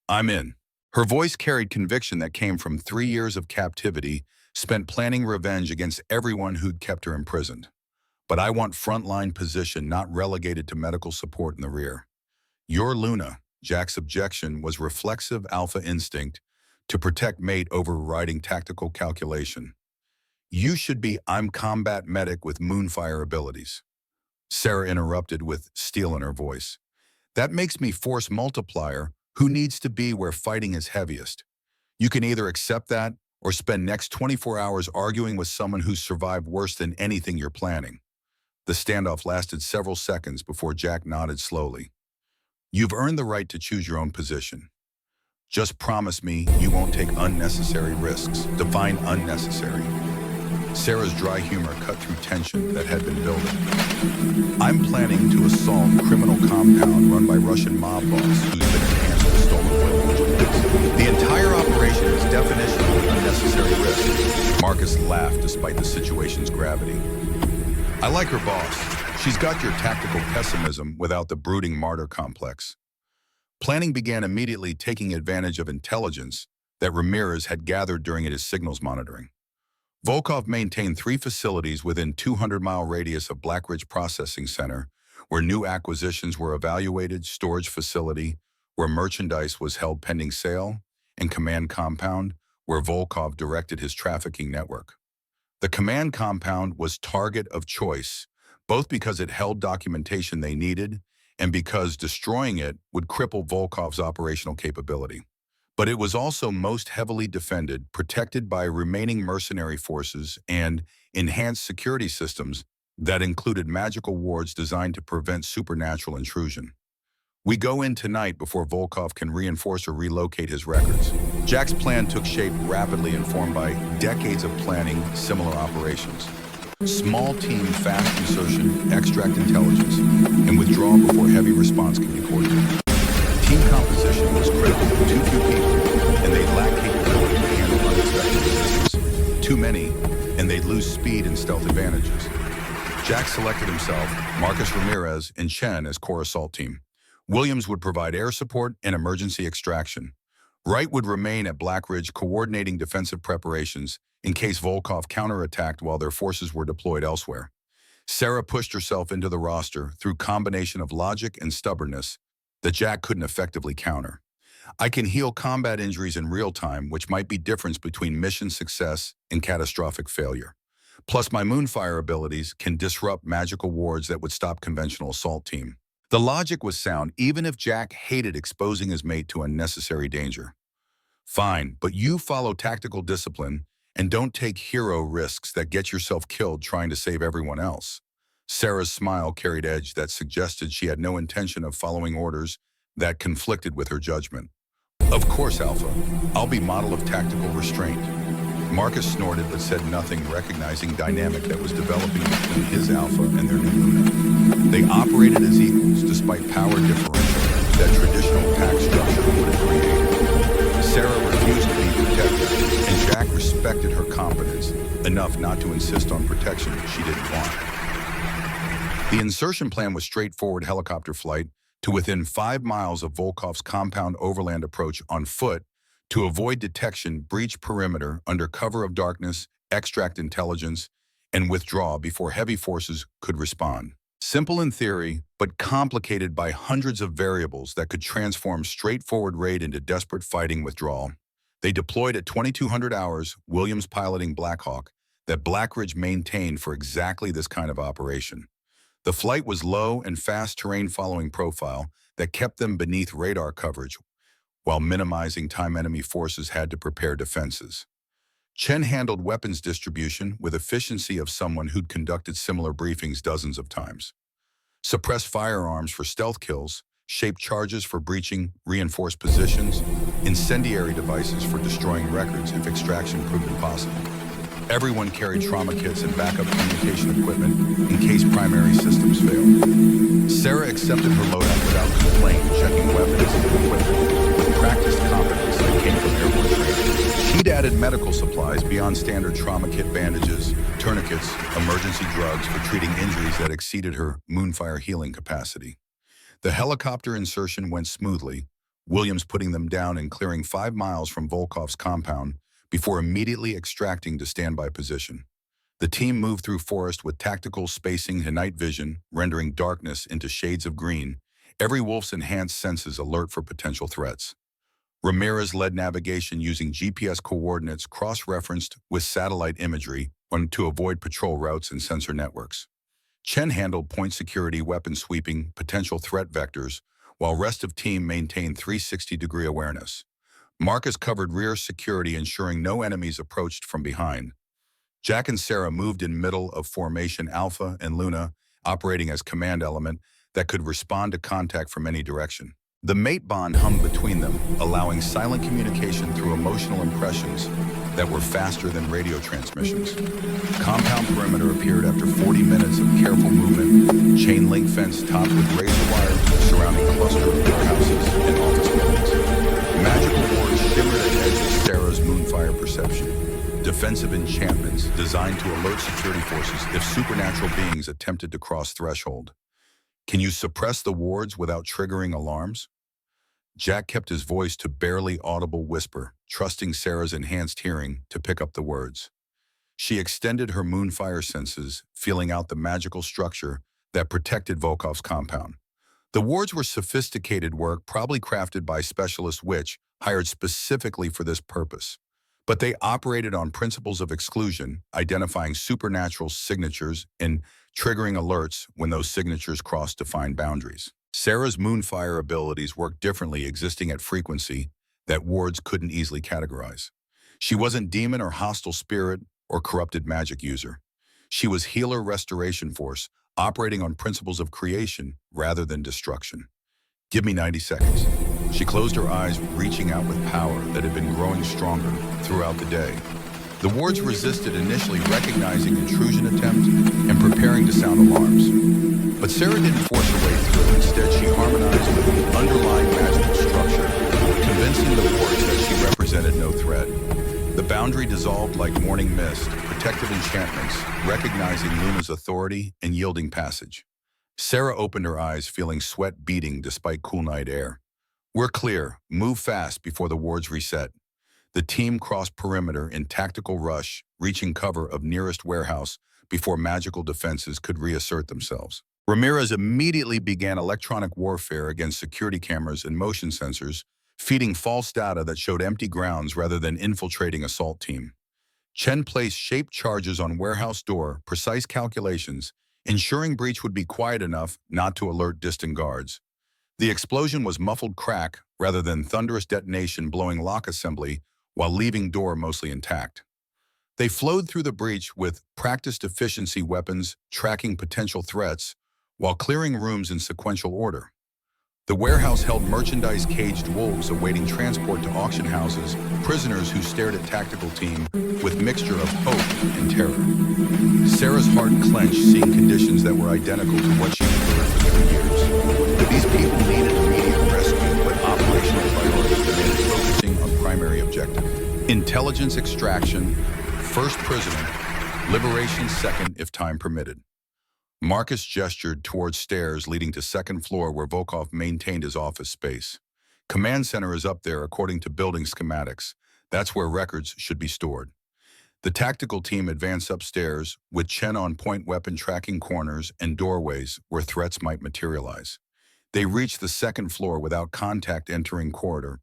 I'm in. Her voice carried conviction that came from 3 years of captivity, spent planning revenge against everyone who'd kept her imprisoned. But I want frontline position, not relegated to medical support in the rear. You're Luna. Jack's objection was reflexive alpha instinct to protect Maid overriding tactical calculation. You should be I'm combat medic with moonfire abilities. Sarah interrupted with steel in her voice. That makes me force multiplier who needs to be where fighting is heaviest. You can either accept that or spend next 24 hours arguing with someone who's survived worse than anything you're planning. The standoff lasted several seconds before Jack nodded slowly. You've earned the right to choose your own position. Just promise me you won't take unnecessary risks. Define unnecessary. Sarah's dry humor cut through tension that had been building. I'm planning to assault criminal compound run by Russian mob boss who's been enhanced with stolen oil. The entire operation is definitionally unnecessary risk. Marcus laughed despite the situation's gravity. I like her boss. She's got your tactical pessimism without the brooding martyr complex. Planning began immediately, taking advantage of intelligence that Ramirez had gathered during his signals monitoring. Volkov maintained 3 facilities within 200-mile radius of Blackridge Processing Center, where new acquisitions were evaluated, storage facility, where merchandise was held pending sale, and command compound, where Volkov directed his trafficking network. The command compound was target of choice, both because it held documentation they needed and because destroying it would cripple Volkov's operational capability. But it was also most heavily defended, protected by remaining mercenary forces and enhanced security systems that included magical wards designed to prevent supernatural intrusion. We go in tonight before Volkov can reinforce or relocate his records. Jack's plan took shape rapidly, informed by decades of planning similar operations. Small team, fast insertion, extract intelligence, and withdraw before heavy response can be coordinated. Team composition was critical. Too few people, and they'd lack capability to handle unexpected resistance. Too many, and they'd lose speed and stealth advantages. Jack selected himself, Marcus Ramirez, and Chen as core assault team. Williams would provide air support and emergency extraction. Wright would remain at Blackridge coordinating defensive preparations in case Volkov counterattacked while their forces were deployed elsewhere. Sarah pushed herself into the roster through combination of logic and stubbornness that Jack couldn't effectively counter. I can heal combat injuries in real time, which might be difference between mission success and catastrophic failure. Plus, my Moonfire abilities can disrupt magical wards that would stop conventional assault team. The logic was sound, even if Jack hated exposing his mate to unnecessary danger. Fine, but you follow tactical discipline and don't take hero risks that get yourself killed trying to save everyone else. Sarah's smile carried edge that suggested she had no intention of following orders that conflicted with her judgment. Of course, Alpha. I'll be model of tactical restraint. Marcus snorted but said nothing, recognizing dynamic that was developing between his Alpha and their new Luna. They operated as equals despite power differential that traditional pack structure would have created. Sarah refused to be protected, and Jack respected her competence enough not to insist on protection she didn't want. The insertion plan was straightforward: helicopter flight to within 5 miles of Volkov's compound, overland approach on foot to avoid detection, breach perimeter under cover of darkness, extract intelligence, and withdraw before heavy forces could respond. Simple in theory, but complicated by hundreds of variables that could transform straightforward raid into desperate fighting withdrawal. They deployed at 2200 hours, Williams piloting Black Hawk, that Blackridge maintained for exactly this kind of operation. The flight was low and fast terrain following profile that kept them beneath radar coverage, while minimizing time enemy forces had to prepare defenses. Chen handled weapons distribution with efficiency of someone who'd conducted similar briefings dozens of times. Suppressed firearms for stealth kills, shaped charges for breaching reinforced positions, incendiary devices for destroying records if extraction proved impossible. Everyone carried trauma kits and backup communication equipment in case primary systems failed. Sarah accepted her loadout without complaint, checking weapons and equipment with practiced competence that came from airborne training. She'd added medical supplies beyond standard trauma kit: bandages, tourniquets, emergency drugs for treating injuries that exceeded her Moonfire healing capacity. The helicopter insertion went smoothly, Williams putting them down and clearing 5 miles from Volkov's compound before immediately extracting to standby position. The team moved through forest with tactical spacing and night vision, rendering darkness into shades of green, every wolf's enhanced senses alert for potential threats. Ramirez led navigation using GPS coordinates cross-referenced with satellite imagery to avoid patrol routes and sensor networks. Chen handled point security, weapon sweeping, potential threat vectors, while rest of team maintained 360-degree awareness. Marcus covered rear security, ensuring no enemies approached from behind. Jack and Sarah moved in middle of formation, Alpha and Luna operating as command element that could respond to contact from any direction. The mate bond hummed between them, allowing silent communication through emotional impressions that were faster than radio transmissions. Compound perimeter appeared after 40 minutes of careful movement, chain link fence topped with razor wire surrounding cluster of warehouses and office buildings. Magical wards shimmered at the edge of Sarah's Moonfire perception. Defensive enchantments designed to alert security forces if supernatural beings attempted to cross threshold. Can you suppress the wards without triggering alarms? Jack kept his voice to barely audible whisper, trusting Sarah's enhanced hearing to pick up the words. She extended her Moonfire senses, feeling out the magical structure that protected Volkov's compound. The wards were sophisticated work, probably crafted by specialist witch hired specifically for this purpose. But they operated on principles of exclusion, identifying supernatural signatures and triggering alerts when those signatures crossed defined boundaries. Sarah's Moonfire abilities worked differently, existing at frequency that wards couldn't easily categorize. She wasn't demon or hostile spirit or corrupted magic user. She was healer restoration force, operating on principles of creation rather than destruction. Give me 90 seconds. She closed her eyes, reaching out with power that had been growing stronger throughout the day. The wards resisted, initially recognizing intrusion attempt and preparing to sound alarms. But Sarah didn't force her way through. Instead, she harmonized with the underlying magical structure, convincing the wards that she represented no threat. The boundary dissolved like morning mist, protective enchantments, recognizing Luna's authority and yielding passage. Sarah opened her eyes, feeling sweat beating despite cool night air. We're clear. Move fast before the wards reset. The team crossed perimeter in tactical rush, reaching cover of nearest warehouse before magical defenses could reassert themselves. Ramirez immediately began electronic warfare against security cameras and motion sensors, feeding false data that showed empty grounds rather than infiltrating assault team. Chen placed shaped charges on warehouse door, precise calculations, ensuring breach would be quiet enough not to alert distant guards. The explosion was muffled crack rather than thunderous detonation, blowing lock assembly while leaving door mostly intact. They flowed through the breach with practiced efficiency weapons, tracking potential threats, while clearing rooms in sequential order. The warehouse held merchandise-caged wolves awaiting transport to auction houses, prisoners who stared at tactical team with mixture of hope and terror. Sarah's heart clenched seeing conditions that were identical to what she endured for 3 years. These people needed immediate rescue, but operational priorities demanded focusing on primary objective. Intelligence extraction, first prisoner, liberation second if time permitted. Marcus gestured towards stairs leading to second floor where Volkov maintained his office space. Command center is up there according to building schematics. That's where records should be stored. The tactical team advanced upstairs with Chen on point, weapon tracking corners and doorways where threats might materialize. They reached the second floor without contact entering corridor,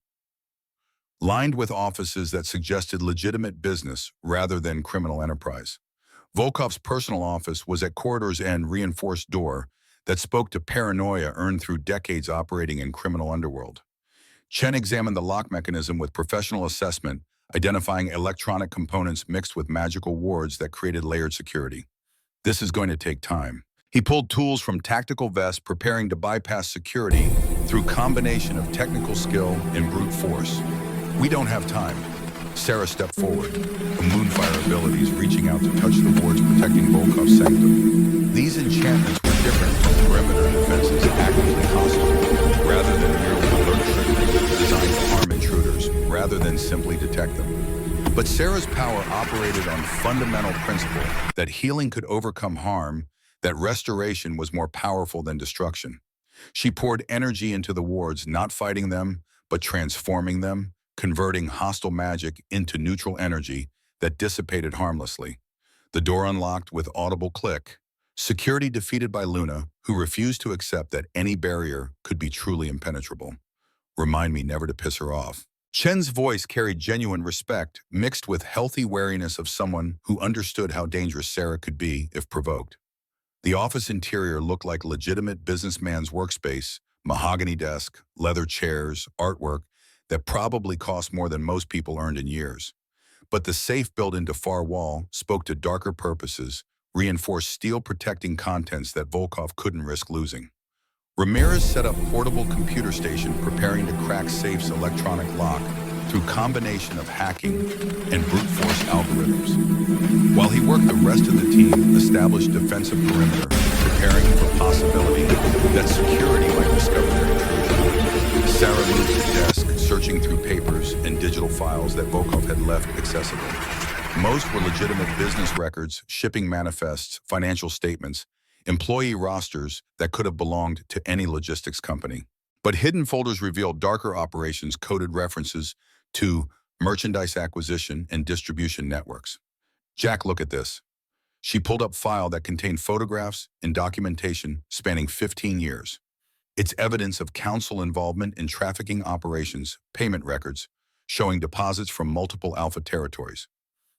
lined with offices that suggested legitimate business rather than criminal enterprise. Volkov's personal office was at corridor's end, reinforced door that spoke to paranoia earned through decades operating in criminal underworld. Chen examined the lock mechanism with professional assessment, identifying electronic components mixed with magical wards that created layered security. This is going to take time. He pulled tools from tactical vests, preparing to bypass security through combination of technical skill and brute force. We don't have time. Sarah stepped forward, her moonfire abilities reaching out to touch the wards protecting Volkov's sanctum. These enchantments were different from perimeter defenses actively hostile, rather than merely alert trickery designed to harm intruders, rather than simply detect them. But Sarah's power operated on fundamental principle that healing could overcome harm, that restoration was more powerful than destruction. She poured energy into the wards, not fighting them, but transforming them, converting hostile magic into neutral energy that dissipated harmlessly. The door unlocked with audible click. Security defeated by Luna, who refused to accept that any barrier could be truly impenetrable. Remind me never to piss her off. Chen's voice carried genuine respect, mixed with healthy wariness of someone who understood how dangerous Sarah could be if provoked. The office interior looked like legitimate businessman's workspace, mahogany desk, leather chairs, artwork, that probably cost more than most people earned in years. But the safe built into far wall spoke to darker purposes, reinforced steel protecting contents that Volkov couldn't risk losing. Ramirez set up portable computer station preparing to crack safe's electronic lock through combination of hacking and brute force algorithms. While he worked, the rest of the team established defensive perimeter, preparing for possibility that security might discover their intrusion. Sarah moved to desk, searching through papers and digital files that Volkov had left accessible. Most were legitimate business records, shipping manifests, financial statements, employee rosters that could have belonged to any logistics company. But hidden folders revealed darker operations, coded references to merchandise acquisition and distribution networks. Jack, look at this. She pulled up file that contained photographs and documentation spanning 15 years. It's evidence of council involvement in trafficking operations, payment records, showing deposits from multiple Alpha territories.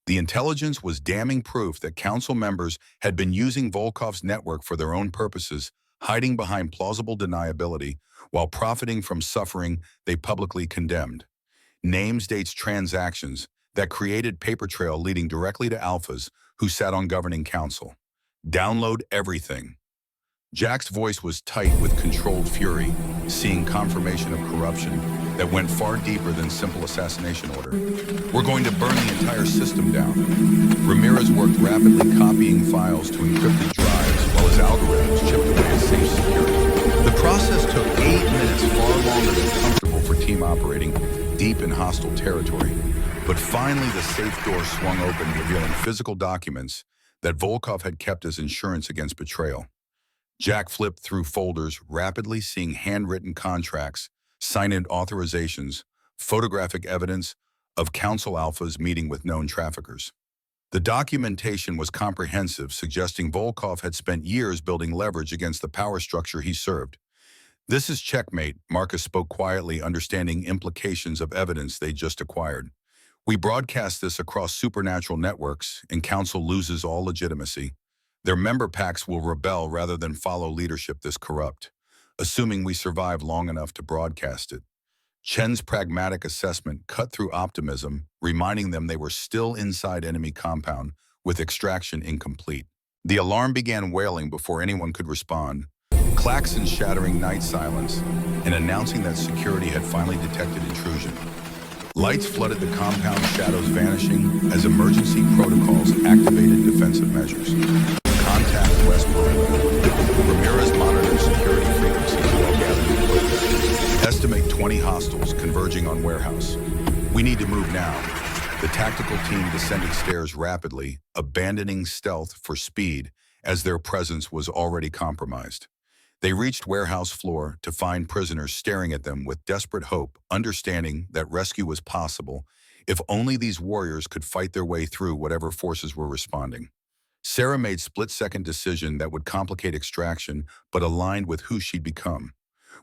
The intelligence was damning proof that council members had been using Volkov's network for their own purposes, hiding behind plausible deniability while profiting from suffering they publicly condemned. Names, dates, transactions that created paper trail leading directly to Alphas who sat on governing council. Download everything. Jack's voice was tight with controlled fury, seeing confirmation of corruption that went far deeper than simple assassination order. We're going to burn the entire system down. Ramirez worked rapidly copying files to encrypted drives while his algorithms chipped away at safe security. The process took 8 minutes, far longer than comfortable for team operating deep in hostile territory. But finally the safe door swung open, revealing physical documents that Volkov had kept as insurance against betrayal. Jack flipped through folders, rapidly seeing handwritten contracts, signed authorizations, photographic evidence of Council Alphas meeting with known traffickers. The documentation was comprehensive, suggesting Volkov had spent years building leverage against the power structure he served. This is checkmate, Marcus spoke quietly, understanding implications of evidence they just acquired. We broadcast this across supernatural networks, and Council loses all legitimacy. Their member packs will rebel rather than follow leadership this corrupt, assuming we survive long enough to broadcast it. Chen's pragmatic assessment cut through optimism, reminding them they were still inside enemy compound, with extraction incomplete. The alarm began wailing before anyone could respond. Klaxons shattering night silence, and announcing that security had finally detected intrusion. Lights flooded the compound, shadows vanishing as emergency protocols activated defensive measures. Contact West perimeter. Ramirez monitored security frequencies while gathering equipment. Estimate 20 hostiles converging on warehouse. We need to move now. The tactical team descended stairs rapidly, abandoning stealth for speed as their presence was already compromised. They reached warehouse floor to find prisoners staring at them with desperate hope, understanding that rescue was possible if only these warriors could fight their way through whatever forces were responding. Sarah made split-second decision that would complicate extraction, but aligned with who she'd become.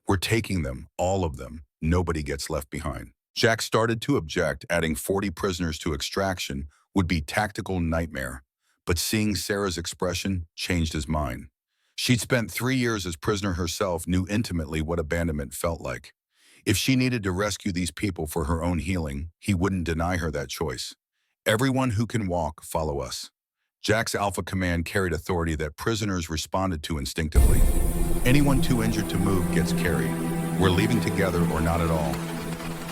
We're taking them, all of them. Nobody gets left behind. Jack started to object, adding 40 prisoners to extraction would be tactical nightmare. But seeing Sarah's expression changed his mind. She'd spent 3 years as prisoner herself, knew intimately what abandonment felt like. If she needed to rescue these people for her own healing, he wouldn't deny her that choice. Everyone who can walk, follow us. Jack's alpha command carried authority that prisoners responded to instinctively. Anyone too injured to move gets carried. We're leaving together or not at all.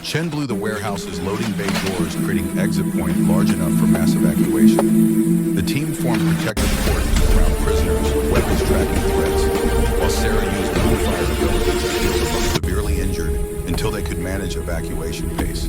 Chen blew the warehouse's loading bay doors, creating exit point large enough for mass evacuation. The team formed protective cordons around prisoners, weapons tracking threats, while Sarah used moonfire abilities to heal the most severely injured until they could manage evacuation pace.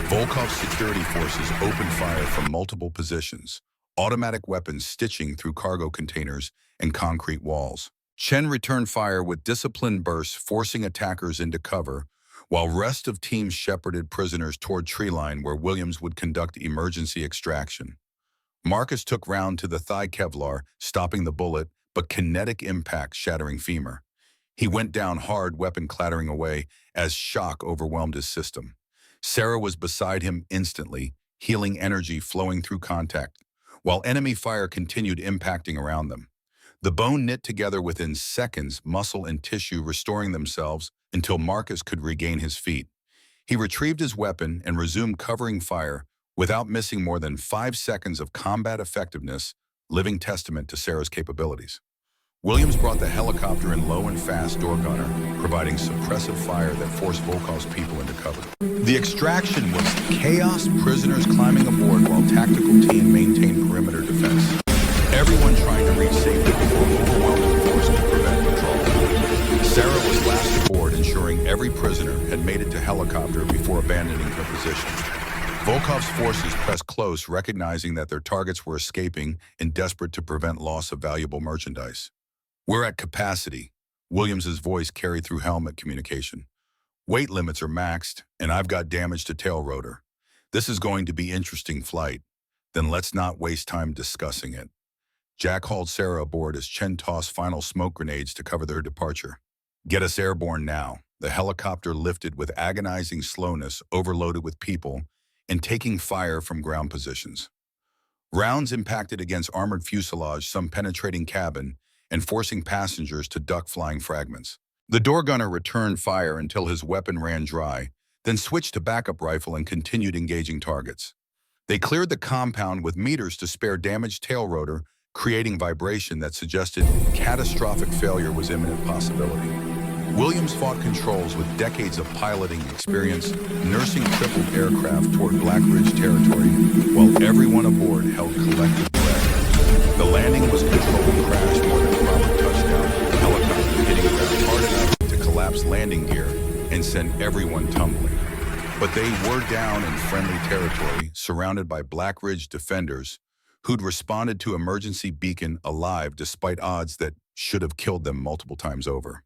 Volkov's security forces opened fire from multiple positions, automatic weapons stitching through cargo containers and concrete walls. Chen returned fire with disciplined bursts, forcing attackers into cover, while rest of teams shepherded prisoners toward treeline where Williams would conduct emergency extraction. Marcus took round to the thigh Kevlar, stopping the bullet, but kinetic impact shattering femur. He went down hard, weapon clattering away as shock overwhelmed his system. Sarah was beside him instantly, healing energy flowing through contact, while enemy fire continued impacting around them. The bone knit together within seconds, muscle and tissue restoring themselves until Marcus could regain his feet. He retrieved his weapon and resumed covering fire without missing more than 5 seconds of combat effectiveness, living testament to Sarah's capabilities. Williams brought the helicopter in low and fast door gunner, providing suppressive fire that forced Volkov's people into cover. The extraction was chaos, prisoners climbing aboard while tactical team maintained perimeter defense. Everyone trying to reach safety before overwhelming force could prevent withdrawal. Sarah was last aboard, ensuring every prisoner had made it to helicopter before abandoning her position. Volkov's forces pressed close, recognizing that their targets were escaping and desperate to prevent loss of valuable merchandise. We're at capacity, Williams's voice carried through helmet communication. Weight limits are maxed, and I've got damage to tail rotor. This is going to be interesting flight. Then let's not waste time discussing it. Jack hauled Sarah aboard as Chen tossed final smoke grenades to cover their departure. Get us airborne now. The helicopter lifted with agonizing slowness, overloaded with people, and taking fire from ground positions. Rounds impacted against armored fuselage, some penetrating cabin, and forcing passengers to duck flying fragments. The door gunner returned fire until his weapon ran dry, then switched to backup rifle and continued engaging targets. They cleared the compound with meters to spare damaged tail rotor, creating vibration that suggested catastrophic failure was imminent possibility. Williams fought controls with decades of piloting experience, nursing crippled aircraft toward Black Ridge territory, while everyone aboard held collective breath. The landing was controlled crash more than a proper touchdown, the helicopter hitting ground hard enough to collapse landing gear and send everyone tumbling. But they were down in friendly territory, surrounded by Black Ridge defenders who'd responded to emergency beacon alive despite odds that should have killed them multiple times over.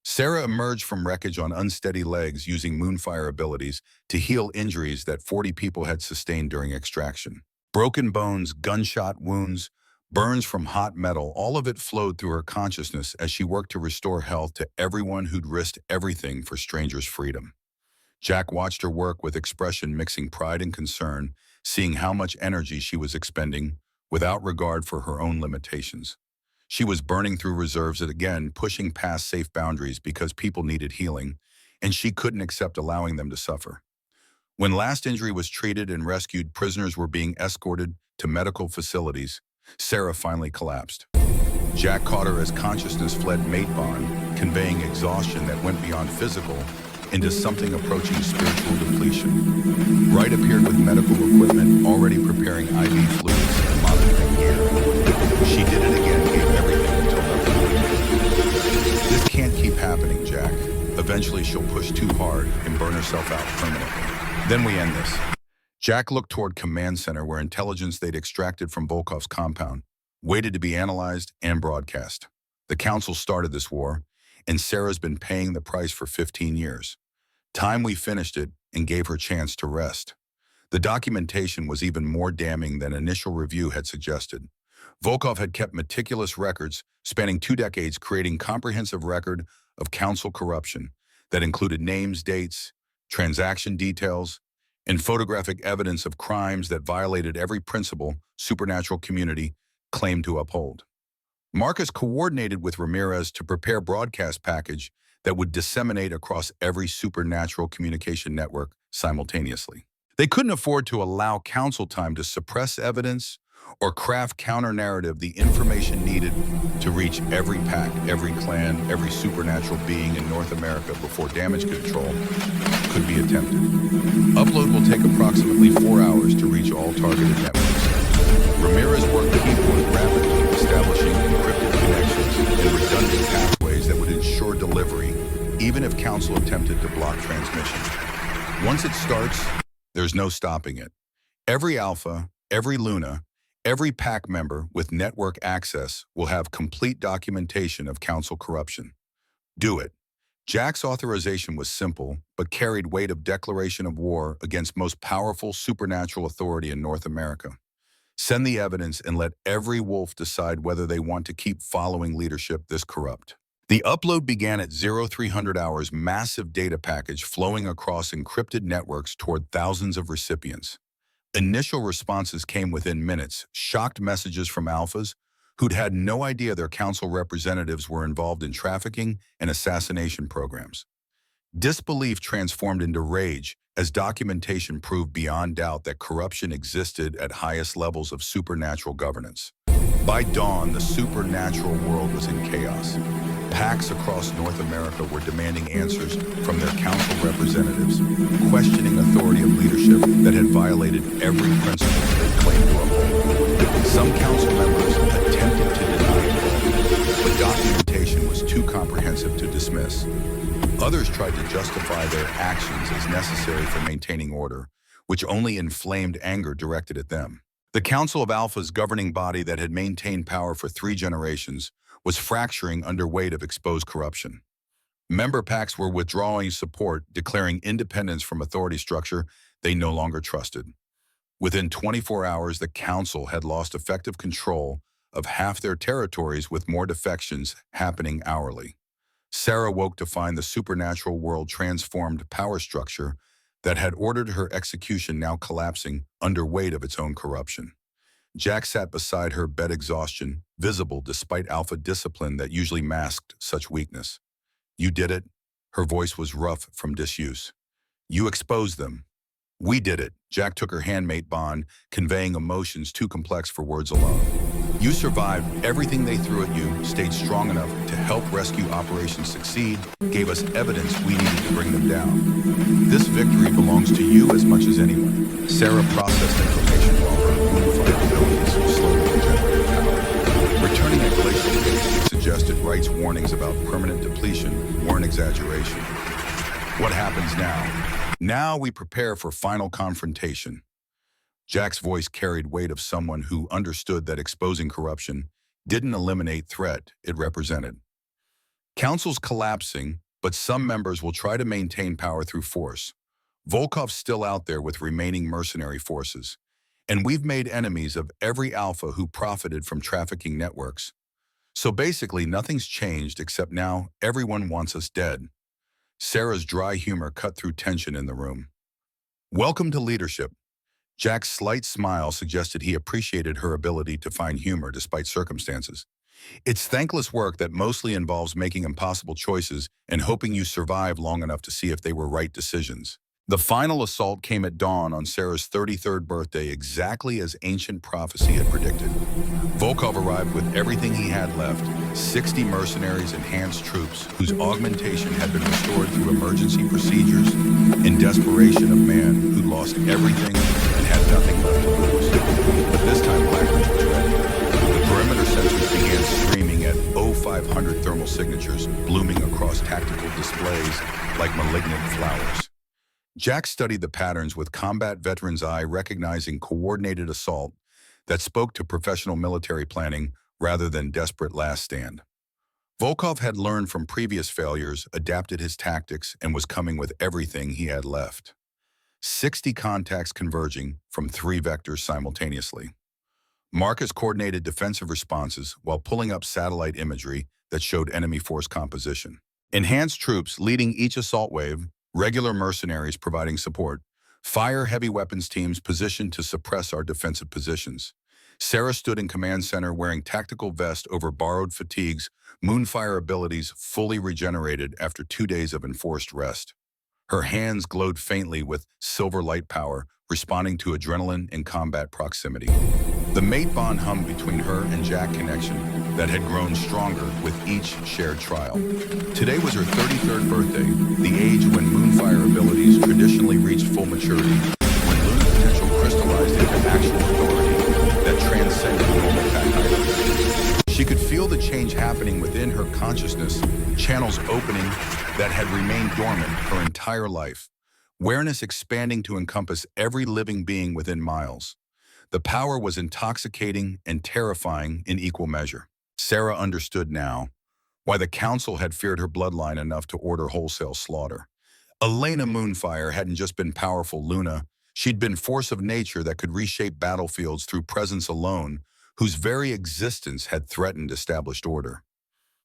Sarah emerged from wreckage on unsteady legs using moonfire abilities to heal injuries that 40 people had sustained during extraction. Broken bones, gunshot wounds, burns from hot metal, all of it flowed through her consciousness as she worked to restore health to everyone who'd risked everything for strangers' freedom. Jack watched her work with expression mixing pride and concern, seeing how much energy she was expending without regard for her own limitations. She was burning through reserves again, pushing past safe boundaries because people needed healing, and she couldn't accept allowing them to suffer. When last injury was treated and rescued, prisoners were being escorted to medical facilities. Sarah finally collapsed. Jack caught her as consciousness fled mate bond, conveying exhaustion that went beyond physical into something approaching spiritual depletion. Wright appeared with medical equipment, already preparing IV fluids and monitoring gear. She did it again, gave everything until nothing. This can't keep happening, Jack. Eventually she'll push too hard and burn herself out permanently. Then we end this. Jack looked toward Command Center where intelligence they'd extracted from Volkov's compound waited to be analyzed and broadcast. The Council started this war, and Sarah's been paying the price for 15 years. Time we finished it and gave her chance to rest. The documentation was even more damning than initial review had suggested. Volkov had kept meticulous records spanning 2 decades, creating comprehensive record of Council corruption that included names, dates, transaction details, and photographic evidence of crimes that violated every principle supernatural community claimed to uphold. Marcus coordinated with Ramirez to prepare broadcast package that would disseminate across every supernatural communication network simultaneously. They couldn't afford to allow Council time to suppress evidence or craft counter-narrative the information needed to reach every pack, every clan, every supernatural being in North America before damage control could be attempted. Upload will take approximately 4 hours to reach all targeted networks. Ramirez worked keyboard rapidly, establishing encrypted connections and redundant pathways that would ensure delivery, even if Council attempted to block transmission. Once it starts, there's no stopping it. Every Alpha, every Luna, every pack member with network access will have complete documentation of Council corruption. Do it. Jack's authorization was simple, but carried weight of declaration of war against most powerful supernatural authority in North America. Send the evidence and let every wolf decide whether they want to keep following leadership this corrupt. The upload began at 0300 hours, massive data package flowing across encrypted networks toward thousands of recipients. Initial responses came within minutes, shocked messages from alphas who'd had no idea their Council representatives were involved in trafficking and assassination programs. Disbelief transformed into rage as documentation proved beyond doubt that corruption existed at highest levels of supernatural governance. By dawn, the supernatural world was in chaos. Packs across North America were demanding answers from their Council representatives, questioning authority of leadership that had violated every principle they claimed to uphold. Some Council members attempted to deny it, but documentation was too comprehensive to dismiss. Others tried to justify their actions as necessary for maintaining order, which only inflamed anger directed at them. The Council of Alpha's governing body that had maintained power for 3 generations was fracturing under weight of exposed corruption. Member packs were withdrawing support, declaring independence from authority structure they no longer trusted. Within 24 hours, the Council had lost effective control of half their territories, with more defections happening hourly. Sarah woke to find the supernatural world transformed power structure that had ordered her execution now collapsing under weight of its own corruption. Jack sat beside her, bed exhaustion visible despite Alpha discipline that usually masked such weakness. You did it. Her voice was rough from disuse. You exposed them. We did it. Jack took her handmate bond, conveying emotions too complex for words alone. You survived everything they threw at you, stayed strong enough to help rescue Operation Succeed, gave us evidence we needed to bring them down. This victory belongs to you as much as anyone. Sarah processed information while her unified abilities slowly regenerated power. Returning at glacial pace suggested Wright's warnings about permanent depletion weren't exaggeration. What happens now? Now we prepare for final confrontation. Jack's voice carried weight of someone who understood that exposing corruption didn't eliminate threat it represented. Council's collapsing, but some members will try to maintain power through force. Volkov's still out there with remaining mercenary forces, and we've made enemies of every Alpha who profited from trafficking networks. So basically, nothing's changed except now everyone wants us dead. Sarah's dry humor cut through tension in the room. Welcome to leadership. Jack's slight smile suggested he appreciated her ability to find humor despite circumstances. It's thankless work that mostly involves making impossible choices and hoping you survive long enough to see if they were right decisions. The final assault came at dawn on Sarah's 33rd birthday, exactly as ancient prophecy had predicted. Volkov arrived with everything he had left, 60 mercenaries, enhanced troops, whose augmentation had been restored through emergency procedures, in desperation of man who lost everything and had nothing left to lose. But this time Blackridge was ready. The perimeter sensors began screaming at 0500 thermal signatures, blooming across tactical displays like malignant flowers. Jack studied the patterns with combat veteran's eye, recognizing coordinated assault that spoke to professional military planning rather than desperate last stand. Volkov had learned from previous failures, adapted his tactics, and was coming with everything he had left. 60 contacts converging from 3 vectors simultaneously. Marcus coordinated defensive responses while pulling up satellite imagery that showed enemy force composition. Enhanced troops leading each assault wave, regular mercenaries providing support, fire heavy weapons teams positioned to suppress our defensive positions. Sarah stood in command center wearing tactical vest over borrowed fatigues, moonfire abilities fully regenerated after 2 days of enforced rest. Her hands glowed faintly with silver light power, responding to adrenaline in combat proximity. The mate bond hummed between her and Jack, connection that had grown stronger with each shared trial. Today was her 33rd birthday, the age when moonfire abilities traditionally reached full maturity, when lunar potential crystallized into actual authority that transcended normal pack items. She could feel the change happening within her consciousness, channels opening that had remained dormant her entire life, awareness expanding to encompass every living being within miles. The power was intoxicating and terrifying in equal measure. Sarah understood now why the council had feared her bloodline enough to order wholesale slaughter. Elena Moonfire hadn't just been powerful Luna, she'd been force of nature that could reshape battlefields through presence alone, whose very existence had threatened established order.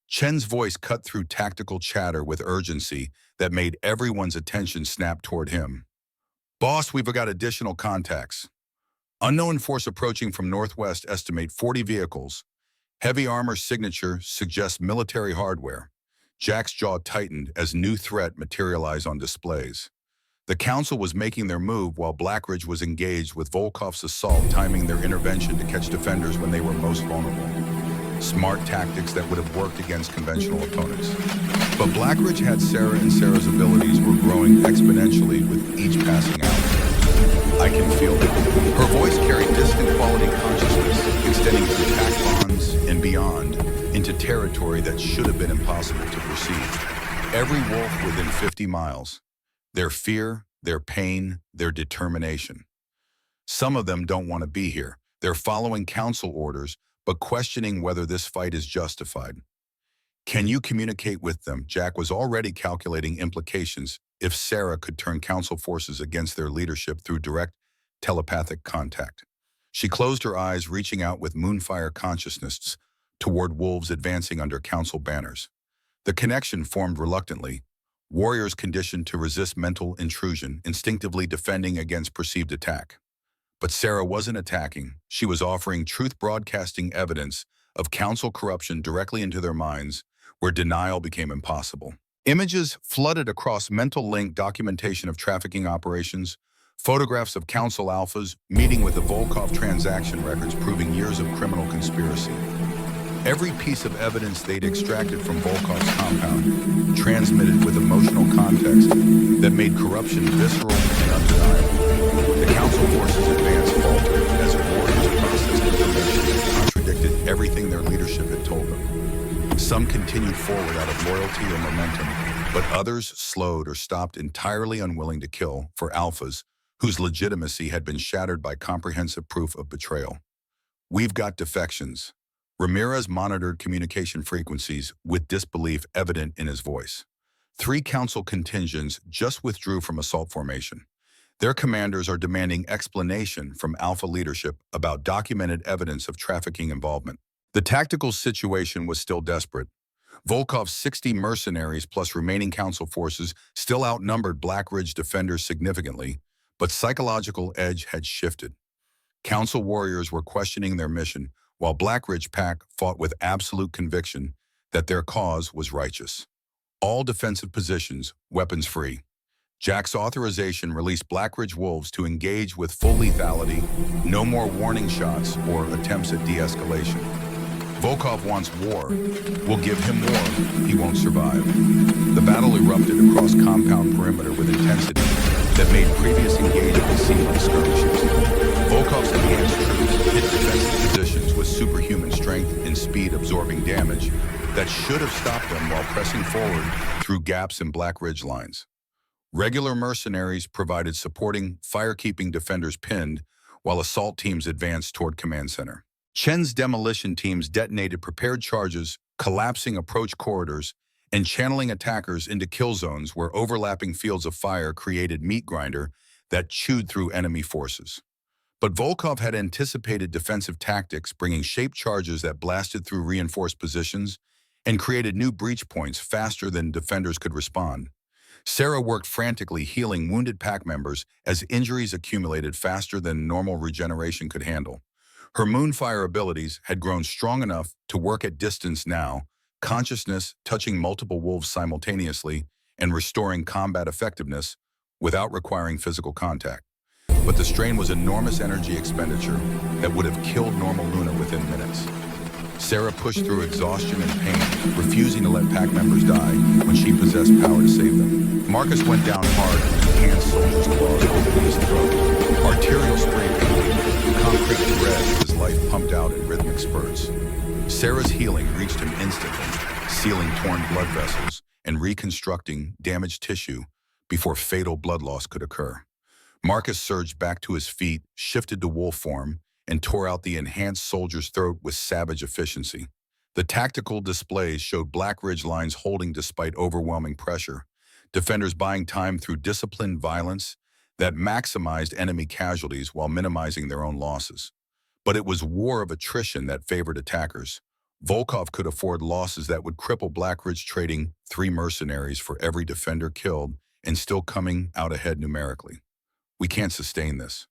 Chen's voice cut through tactical chatter with urgency that made everyone's attention snap toward him. "Boss, we've got additional contacts. Unknown force approaching from northwest, estimate 40 vehicles. Heavy armor signature suggests military hardware." Jack's jaw tightened as new threat materialized on displays. The council was making their move while Blackridge was engaged with Volkov's assault, timing their intervention to catch defenders when they were most vulnerable. Smart tactics that would have worked against conventional opponents. But Blackridge had Sarah, and Sarah's abilities were growing exponentially with each passing hour. "I can feel it." Her voice carried distant quality consciousness, extending through pack bonds and beyond into territory that should have been impossible to perceive. Every wolf within 50 miles. Their fear, their pain, their determination. Some of them don't want to be here. They're following council orders, but questioning whether this fight is justified. Can you communicate with them? Jack was already calculating implications if Sarah could turn council forces against their leadership through direct telepathic contact. She closed her eyes, reaching out with moonfire consciousness toward wolves advancing under council banners. The connection formed reluctantly, warriors conditioned to resist mental intrusion, instinctively defending against perceived attack. But Sarah wasn't attacking. She was offering truth, broadcasting evidence of council corruption directly into their minds, where denial became impossible. Images flooded across mental link, documentation of trafficking operations, photographs of council alphas meeting with the Volkov transaction records proving years of criminal conspiracy. Every piece of evidence they'd extracted from Volkov's compound transmitted with emotional context that made corruption visceral and undeniable. The council forces advanced faltered as warriors processed information that contradicted everything their leadership had told them. Some continued forward out of loyalty or momentum, but others slowed or stopped, entirely unwilling to kill for alphas whose legitimacy had been shattered by comprehensive proof of betrayal. "We've got defections." Ramirez monitored communication frequencies with disbelief evident in his voice. 3 council contingents just withdrew from assault formation. Their commanders are demanding explanation from Alpha leadership about documented evidence of trafficking involvement. The tactical situation was still desperate. Volkov's 60 mercenaries plus remaining council forces still outnumbered Blackridge defenders significantly, but psychological edge had shifted. Council warriors were questioning their mission, while Blackridge Pack fought with absolute conviction that their cause was righteous. All defensive positions, weapons free. Jack's authorization released Blackridge wolves to engage with full lethality, no more warning shots or attempts at de-escalation. Volkov wants war. We'll give him war. He won't survive. The battle erupted across compound perimeter with intensity that made previous engagements seem like skirmishes. Volkov's enhanced troops hit defensive positions with superhuman strength and speed, absorbing damage that should have stopped them while pressing forward through gaps in Black Ridge lines. Regular mercenaries provided supporting, fire-keeping defenders pinned, while assault teams advanced toward command center. Chen's demolition teams detonated prepared charges, collapsing approach corridors, and channeling attackers into kill zones where overlapping fields of fire created meat grinder that chewed through enemy forces. But Volkov had anticipated defensive tactics, bringing shaped charges that blasted through reinforced positions and created new breach points faster than defenders could respond. Sarah worked frantically, healing wounded pack members as injuries accumulated faster than normal regeneration could handle. Her Moonfire abilities had grown strong enough to work at distance now, consciousness touching multiple wolves simultaneously and restoring combat effectiveness without requiring physical contact. But the strain was enormous energy expenditure that would have killed normal Luna within minutes. Sarah pushed through exhaustion and pain, refusing to let pack members die when she possessed power to save them. Marcus went down hard when the enhanced soldier's claws opened his throat. Arterial spray painting, concrete thread with his life pumped out in rhythmic spurts. Sarah's healing reached him instantly, sealing torn blood vessels and reconstructing damaged tissue before fatal blood loss could occur. Marcus surged back to his feet, shifted to wolf form, and tore out the enhanced soldier's throat with savage efficiency. The tactical displays showed Black Ridge lines holding despite overwhelming pressure, defenders buying time through disciplined violence that maximized enemy casualties while minimizing their own losses. But it was war of attrition that favored attackers. Volkov could afford losses that would cripple Black Ridge, trading 3 mercenaries for every defender killed and still coming out ahead numerically. We can't sustain this.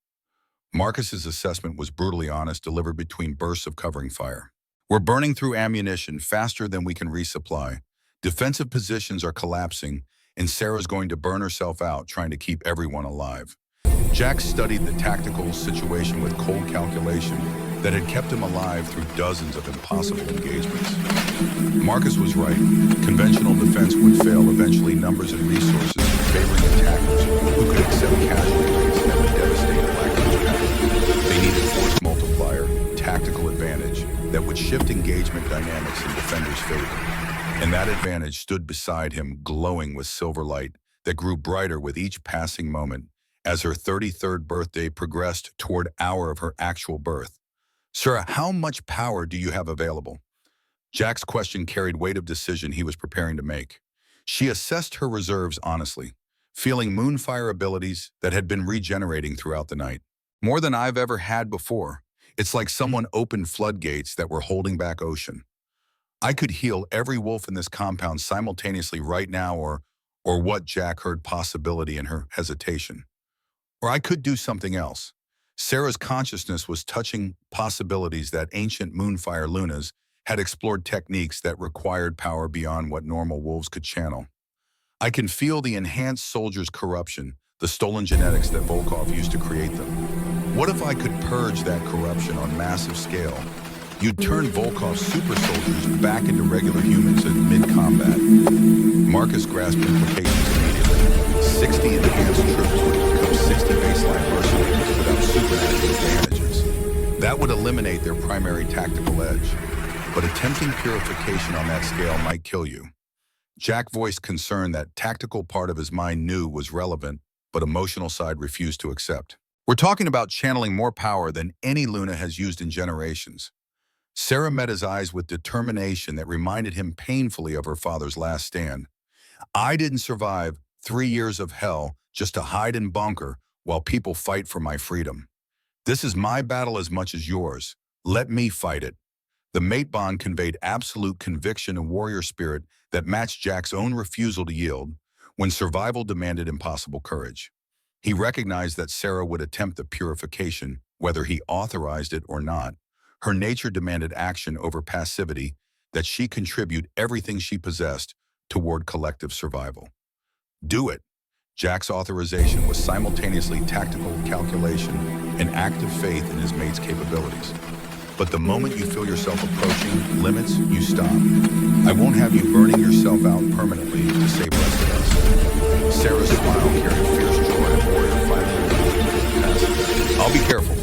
Marcus's assessment was brutally honest, delivered between bursts of covering fire. We're burning through ammunition faster than we can resupply. Defensive positions are collapsing, and Sarah's going to burn herself out trying to keep everyone alive. Jack studied the tactical situation with cold calculation that had kept him alive through dozens of impossible engagements. Marcus was right. Conventional defense would fail, eventually numbers and resources favoring attackers who could accept casualty rates that would devastate Black Ridge Pack. They needed force multiplier, tactical advantage that would shift engagement dynamics in defenders' favor. And that advantage stood beside him, glowing with silver light that grew brighter with each passing moment as her 33rd birthday progressed toward hour of her actual birth. Sir, how much power do you have available? Jack's question carried weight of decision he was preparing to make. She assessed her reserves honestly, feeling Moonfire abilities that had been regenerating throughout the night. More than I've ever had before. It's like someone opened floodgates that were holding back ocean. I could heal every wolf in this compound simultaneously right now, or what Jack heard possibility in her hesitation. Or I could do something else. Sarah's consciousness was touching possibilities that ancient Moonfire Lunas had explored techniques that required power beyond what normal wolves could channel. I can feel the enhanced soldier's corruption, the stolen genetics that Volkov used to create them. What if I could purge that corruption on massive scale? You'd turn Volkov's super soldiers back into regular humans in mid-combat. Marcus grasped implications immediately. 60 enhanced troops would become 60 baseline mercenaries without supernatural advantages. That would eliminate their primary tactical edge. But attempting purification on that scale might kill you. Jack voiced concern that tactical part of his mind knew was relevant, but emotional side refused to accept. We're talking about channeling more power than any Luna has used in generations. Sarah met his eyes with determination that reminded him painfully of her father's last stand. I didn't survive 3 years of hell just to hide and bunker while people fight for my freedom. This is my battle as much as yours. Let me fight it. The mate bond conveyed absolute conviction and warrior spirit that matched Jack's own refusal to yield when survival demanded impossible courage. He recognized that Sarah would attempt the purification, whether he authorized it or not. Her nature demanded action over passivity, that she contribute everything she possessed toward collective survival. Do it. Jack's authorization was simultaneously tactical calculation and active faith in his mate's capabilities. But the moment you feel yourself approaching limits, you stop. I won't have you burning yourself out permanently to save rest of us. Sarah's smile carried fierce joy of warrior finally passing. I'll be careful.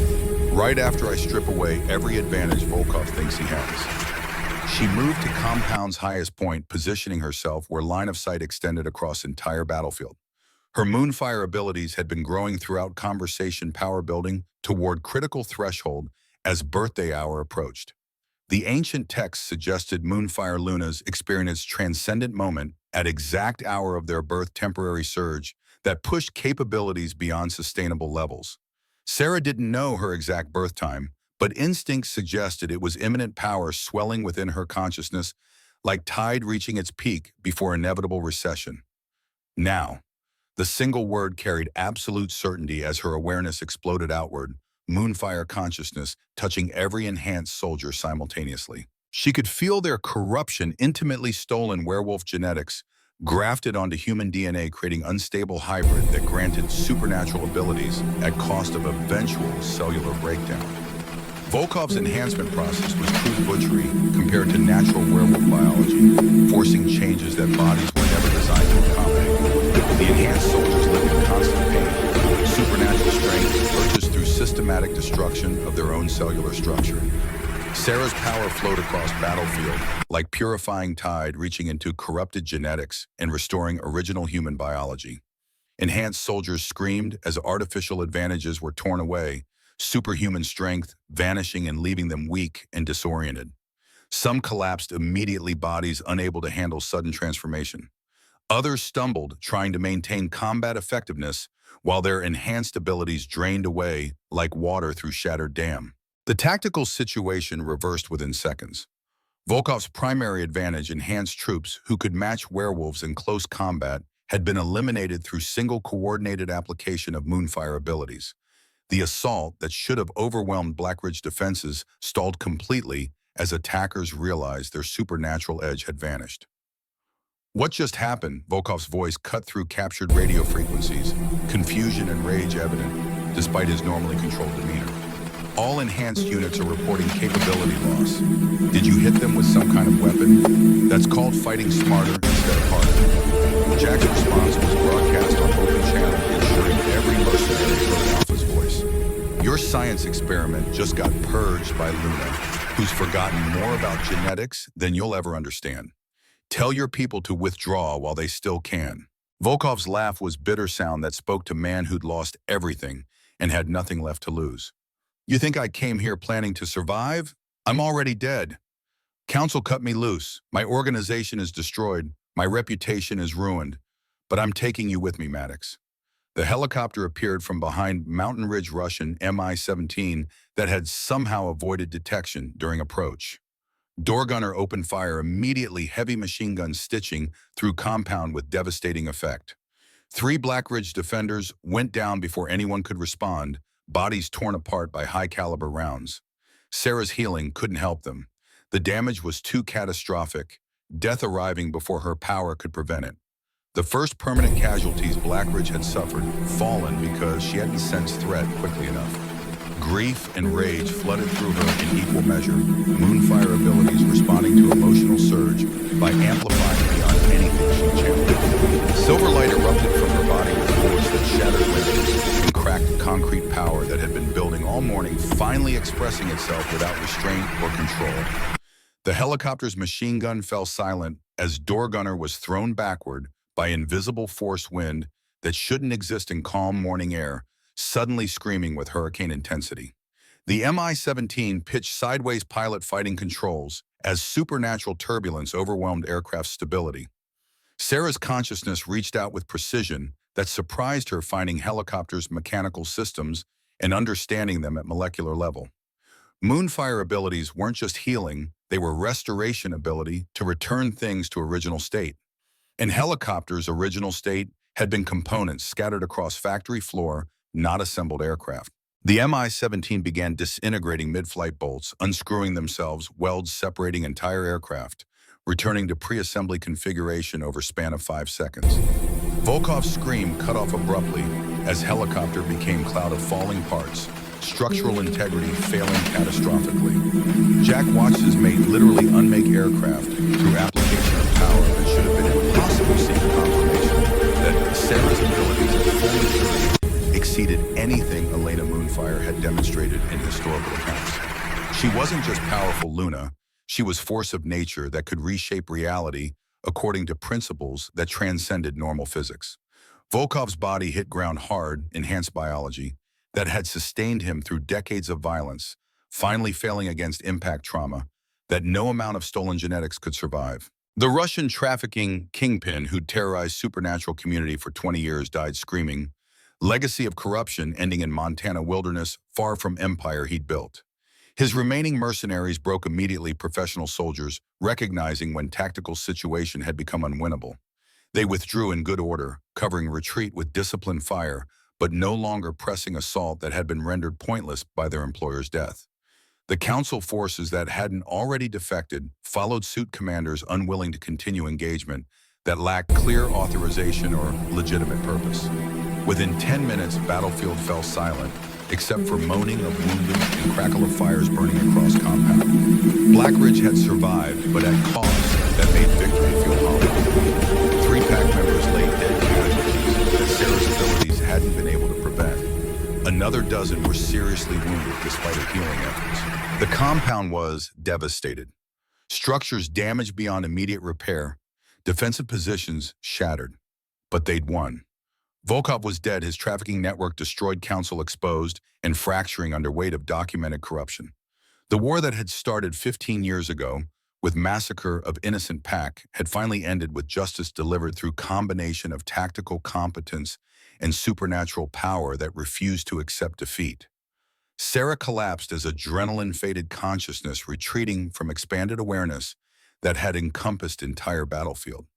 Right after I strip away every advantage Volkov thinks he has. She moved to compound's highest point, positioning herself where line of sight extended across the entire battlefield. Her Moonfire abilities had been growing throughout conversation power building toward critical threshold as birthday hour approached. The ancient text suggested Moonfire Lunas experienced transcendent moment at exact hour of their birth temporary surge that pushed capabilities beyond sustainable levels. Sarah didn't know her exact birth time, but instinct suggested it was imminent power swelling within her consciousness, like tide reaching its peak before inevitable recession. Now, the single word carried absolute certainty as her awareness exploded outward, Moonfire consciousness touching every enhanced soldier simultaneously. She could feel their corruption, intimately stolen werewolf genetics, grafted onto human DNA, creating unstable hybrid that granted supernatural abilities at cost of eventual cellular breakdown. Volkov's enhancement process was crude butchery compared to natural werewolf biology, forcing changes that bodies were never designed to accommodate. The enhanced soldiers lived in constant pain, supernatural strength purchased through systematic destruction of their own cellular structure. Sarah's power flowed across battlefield like purifying tide reaching into corrupted genetics and restoring original human biology. Enhanced soldiers screamed as artificial advantages were torn away, superhuman strength vanishing and leaving them weak and disoriented. Some collapsed immediately, bodies unable to handle sudden transformation. Others stumbled, trying to maintain combat effectiveness while their enhanced abilities drained away like water through shattered dam. The tactical situation reversed within seconds. Volkov's primary advantage, enhanced troops who could match werewolves in close combat, had been eliminated through single coordinated application of Moonfire abilities. The assault that should have overwhelmed Blackridge defenses stalled completely as attackers realized their supernatural edge had vanished. What just happened? Volkov's voice cut through captured radio frequencies, confusion and rage evident, despite his normally controlled demeanor. All enhanced units are reporting capability loss. Did you hit them with some kind of weapon? That's called fighting smarter instead of harder. Jack's response was broadcast on open channel, ensuring every mercenary heard Alpha's voice. Your science experiment just got purged by Luna, who's forgotten more about genetics than you'll ever understand. Tell your people to withdraw while they still can. Volkov's laugh was bitter sound that spoke to man who'd lost everything and had nothing left to lose. You think I came here planning to survive? I'm already dead. Council cut me loose. My organization is destroyed. My reputation is ruined. But I'm taking you with me, Maddox. The helicopter appeared from behind Mountain Ridge Russian Mi-17 that had somehow avoided detection during approach. Door gunner opened fire immediately, heavy machine guns stitching through compound with devastating effect. 3 Blackridge defenders went down before anyone could respond, bodies torn apart by high-caliber rounds. Sarah's healing couldn't help them. The damage was too catastrophic, death arriving before her power could prevent it. The first permanent casualties Blackridge had suffered, fallen because she hadn't sensed threat quickly enough. Grief and rage flooded through her in equal measure, Moonfire abilities responding to emotional surge by amplifying beyond anything she channeled. Silver light erupted from her body with force that shattered windows and cracked concrete power that had been building all morning, finally expressing itself without restraint or control. The helicopter's machine gun fell silent as door gunner was thrown backward by invisible force wind that shouldn't exist in calm morning air, suddenly screaming with hurricane intensity. The Mi-17 pitched sideways pilot fighting controls as supernatural turbulence overwhelmed aircraft stability. Sarah's consciousness reached out with precision that surprised her, finding helicopters' mechanical systems and understanding them at molecular level. Moonfire abilities weren't just healing, they were restoration ability to return things to original state. In helicopters' original state had been components scattered across factory floor, not assembled aircraft. The Mi-17 began disintegrating mid-flight bolts, unscrewing themselves, welds separating entire aircraft. returning to pre-assembly configuration over span of 5 seconds. Volkov's scream cut off abruptly as helicopter became cloud of falling parts, structural integrity failing catastrophically. Jack watched his mate literally unmake aircraft through application of power that should have been impossible, seeing confirmation that Sarah's abilities at full maturity exceeded anything Elena Moonfire had demonstrated in historical accounts. She wasn't just powerful Luna, she was force of nature that could reshape reality according to principles that transcended normal physics. Volkov's body hit ground hard, enhanced biology, that had sustained him through decades of violence, finally failing against impact trauma that no amount of stolen genetics could survive. The Russian trafficking kingpin who'd terrorized supernatural community for 20 years died screaming, legacy of corruption ending in Montana wilderness far from empire he'd built. His remaining mercenaries broke immediately professional soldiers, recognizing when tactical situation had become unwinnable. They withdrew in good order, covering retreat with disciplined fire, but no longer pressing assault that had been rendered pointless by their employer's death. The council forces that hadn't already defected followed suit, commanders unwilling to continue engagement that lacked clear authorization or legitimate purpose. Within 10 minutes, battlefield fell silent, except for moaning of wounded and crackle of fires burning across compound. Black Ridge had survived, but at costs that made victory feel hollow. 3 pack members lay dead casualties that Sarah's abilities hadn't been able to prevent. Another dozen were seriously wounded despite her healing efforts. The compound was devastated. Structures damaged beyond immediate repair, defensive positions shattered. But they'd won. Volkov was dead, his trafficking network destroyed, council exposed, and fracturing under weight of documented corruption. The war that had started 15 years ago, with massacre of innocent pack, had finally ended with justice delivered through combination of tactical competence and supernatural power that refused to accept defeat. Sarah collapsed as adrenaline-faded consciousness retreating from expanded awareness that had encompassed entire battlefield.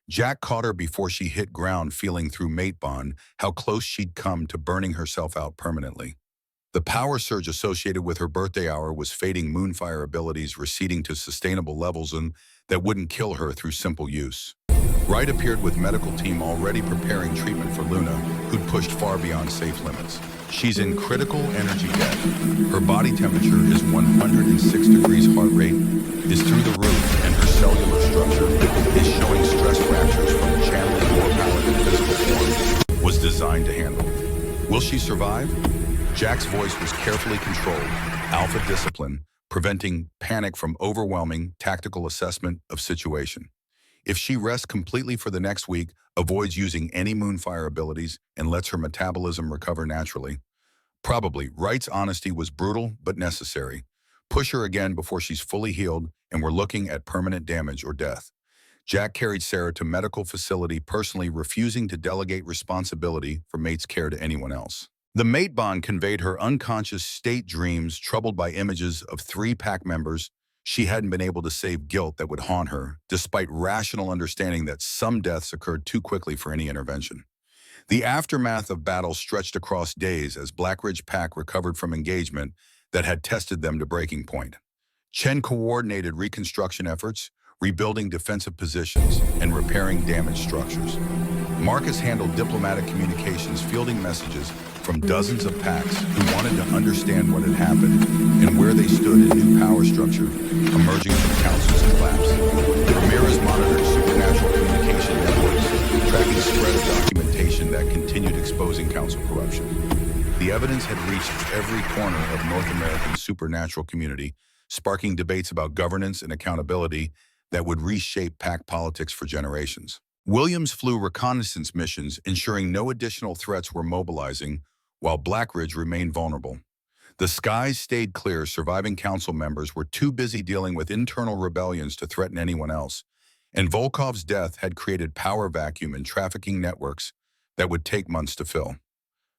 Jack caught her before she hit ground, feeling through mate bond how close she'd come to burning herself out permanently. The power surge associated with her birthday hour was fading, Moonfire abilities receding to sustainable levels and that wouldn't kill her through simple use. Wright appeared with medical team already preparing treatment for Luna, who'd pushed far beyond safe limits. She's in critical energy debt. Her body temperature is 106 degrees, heart rate is through the roof, and her cellular structure is showing stress fractures from channeling more power than physical form was designed to handle. Will she survive? Jack's voice was carefully controlled, alpha discipline, preventing panic from overwhelming tactical assessment of situation. If she rests completely for the next week, avoids using any Moonfire abilities, and lets her metabolism recover naturally, probably. Wright's honesty was brutal but necessary. Push her again before she's fully healed, and we're looking at permanent damage or death. Jack carried Sarah to medical facility, personally refusing to delegate responsibility for mate's care to anyone else. The mate bond conveyed her unconscious state, dreams troubled by images of 3 pack members she hadn't been able to save, guilt that would haunt her, despite rational understanding that some deaths occurred too quickly for any intervention. The aftermath of battle stretched across days as Black Ridge pack recovered from engagement that had tested them to breaking point. Chen coordinated reconstruction efforts, rebuilding defensive positions, and repairing damaged structures. Marcus handled diplomatic communications, fielding messages from dozens of packs who wanted to understand what had happened and where they stood in new power structure emerging from council's collapse. Ramirez monitored supernatural communication networks, tracking spread of documentation that continued exposing council corruption. The evidence had reached every corner of North American supernatural community, sparking debates about governance and accountability that would reshape pack politics for generations. Williams flew reconnaissance missions, ensuring no additional threats were mobilizing, while Black Ridge remained vulnerable. The skies stayed clear, surviving council members were too busy dealing with internal rebellions to threaten anyone else, and Volkov's death had created power vacuum in trafficking networks that would take months to fill.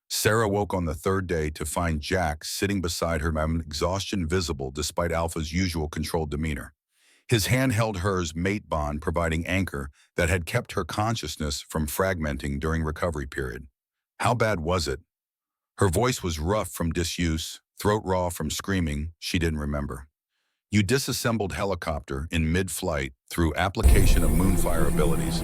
Sarah woke on the 3rd day to find Jack sitting beside her, exhaustion visible despite Alpha's usual controlled demeanor. His hand held hers, mate bond providing anchor that had kept her consciousness from fragmenting during recovery period. How bad was it? Her voice was rough from disuse, throat raw from screaming she didn't remember. You disassembled helicopter in mid-flight through application of moonfire abilities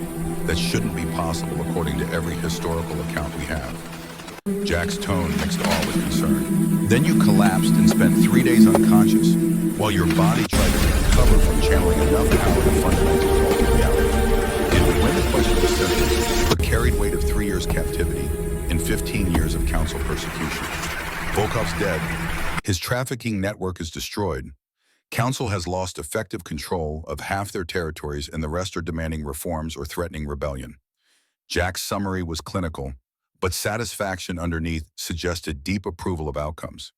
that shouldn't be possible according to every historical account we have. Jack's tone mixed awe with concern. Then you collapsed and spent 3 days unconscious, while your body tried to recover from channeling enough power to fundamentally alter reality. In the win, the question was simple, but carried weight of 3 years captivity and 15 years of council persecution. Volkov's dead. His trafficking network is destroyed. Council has lost effective control of half their territories and the rest are demanding reforms or threatening rebellion. Jack's summary was clinical, but satisfaction underneath suggested deep approval of outcomes.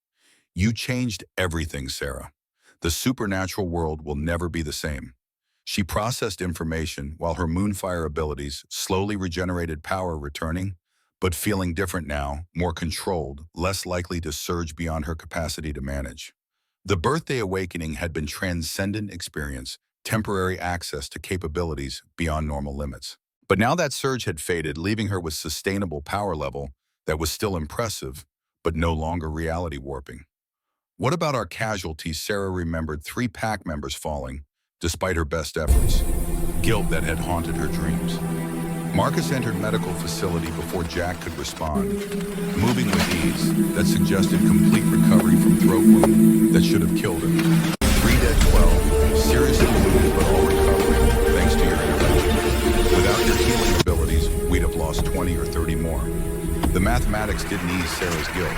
You changed everything, Sarah. The supernatural world will never be the same. She processed information while her moonfire abilities slowly regenerated power returning, but feeling different now, more controlled, less likely to surge beyond her capacity to manage. The birthday awakening had been transcendent experience, temporary access to capabilities beyond normal limits. But now that surge had faded, leaving her with sustainable power level that was still impressive, but no longer reality warping. What about our casualties? Sarah remembered 3 pack members falling, despite her best efforts. Guilt that had haunted her dreams. Marcus entered medical facility before Jack could respond, moving with ease that suggested complete recovery from throat wound that should have killed him. 3 dead, 12, seriously wounded but all recovering, thanks to your intervention. Without your healing abilities, we'd have lost 20 or 30 more. The mathematics didn't ease Sarah's guilt.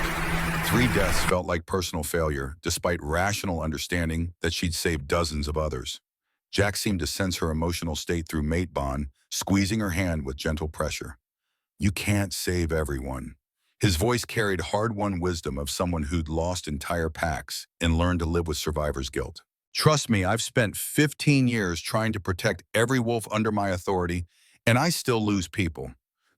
3 deaths felt like personal failure, despite rational understanding that she'd saved dozens of others. Jack seemed to sense her emotional state through mate bond, squeezing her hand with gentle pressure. You can't save everyone. His voice carried hard-won wisdom of someone who'd lost entire packs and learned to live with survivor's guilt. Trust me, I've spent 15 years trying to protect every wolf under my authority, and I still lose people.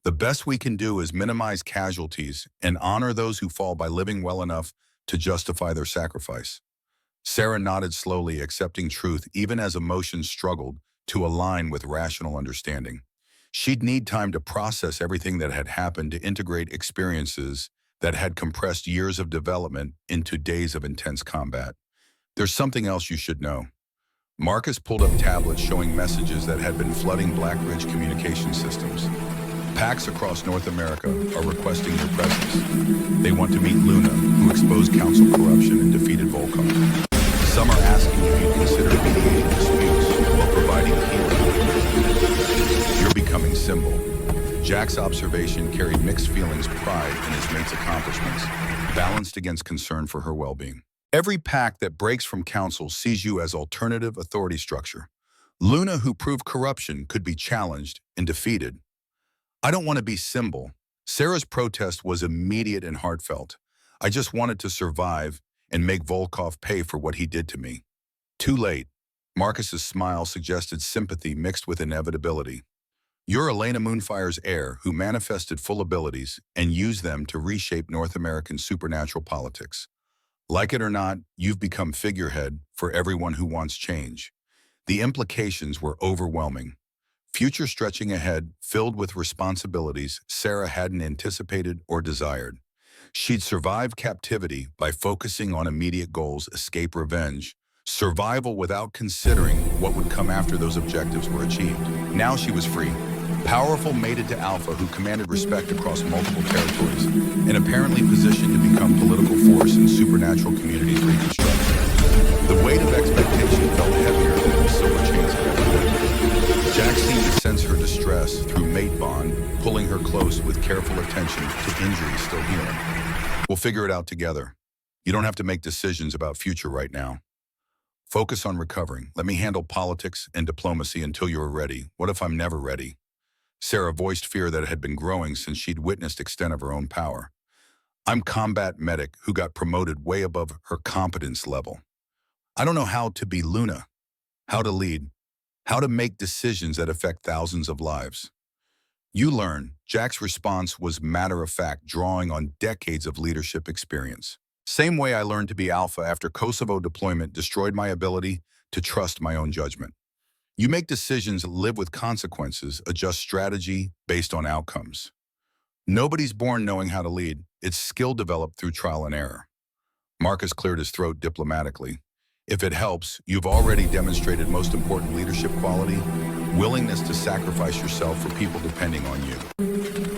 The best we can do is minimize casualties and honor those who fall by living well enough to justify their sacrifice. Sarah nodded slowly, accepting truth even as emotions struggled to align with rational understanding. She'd need time to process everything that had happened, to integrate experiences that had compressed years of development into days of intense combat. There's something else you should know. Marcus pulled up tablets showing messages that had been flooding Black Ridge communication systems. Packs across North America are requesting your presence. They want to meet Luna, who exposed council corruption and defeated Volkov. Some are asking if you consider mediating disputes or providing healing. You're becoming symbol. Jack's observation carried mixed feelings, pride in his mate's accomplishments, balanced against concern for her well-being. Every pack that breaks from council sees you as alternative authority structure. Luna, who proved corruption, could be challenged and defeated. I don't want to be symbol. Sarah's protest was immediate and heartfelt. I just wanted to survive and make Volkov pay for what he did to me. Too late. Marcus's smile suggested sympathy mixed with inevitability. You're Elena Moonfire's heir who manifested full abilities and used them to reshape North American supernatural politics. Like it or not, you've become figurehead for everyone who wants change. The implications were overwhelming. Future stretching ahead, filled with responsibilities Sarah hadn't anticipated or desired. She'd survive captivity by focusing on immediate goals, escape, revenge, survival without considering what would come after those objectives were achieved. Now she was free, powerful, mated to Alpha, who commanded respect across multiple territories, and apparently positioned to become political force in supernatural communities reconstruction. The weight of expectation felt heavier than the silver chains had ever been. Jack seemed to sense her distress through mate bond, pulling her close with careful attention to injuries still healing. We'll figure it out together. You don't have to make decisions about future right now. Focus on recovering. Let me handle politics and diplomacy until you're ready. What if I'm never ready? Sarah voiced fear that had been growing since she'd witnessed extent of her own power. I'm combat medic who got promoted way above her competence level. I don't know how to be Luna, how to lead, how to make decisions that affect thousands of lives. You learn. Jack's response was matter-of-fact, drawing on decades of leadership experience. Same way I learned to be Alpha after Kosovo deployment destroyed my ability to trust my own judgment. You make decisions, live with consequences, adjust strategy based on outcomes. Nobody's born knowing how to lead. It's skill developed through trial and error. Marcus cleared his throat diplomatically. If it helps, you've already demonstrated most important leadership quality, willingness to sacrifice yourself for people depending on you.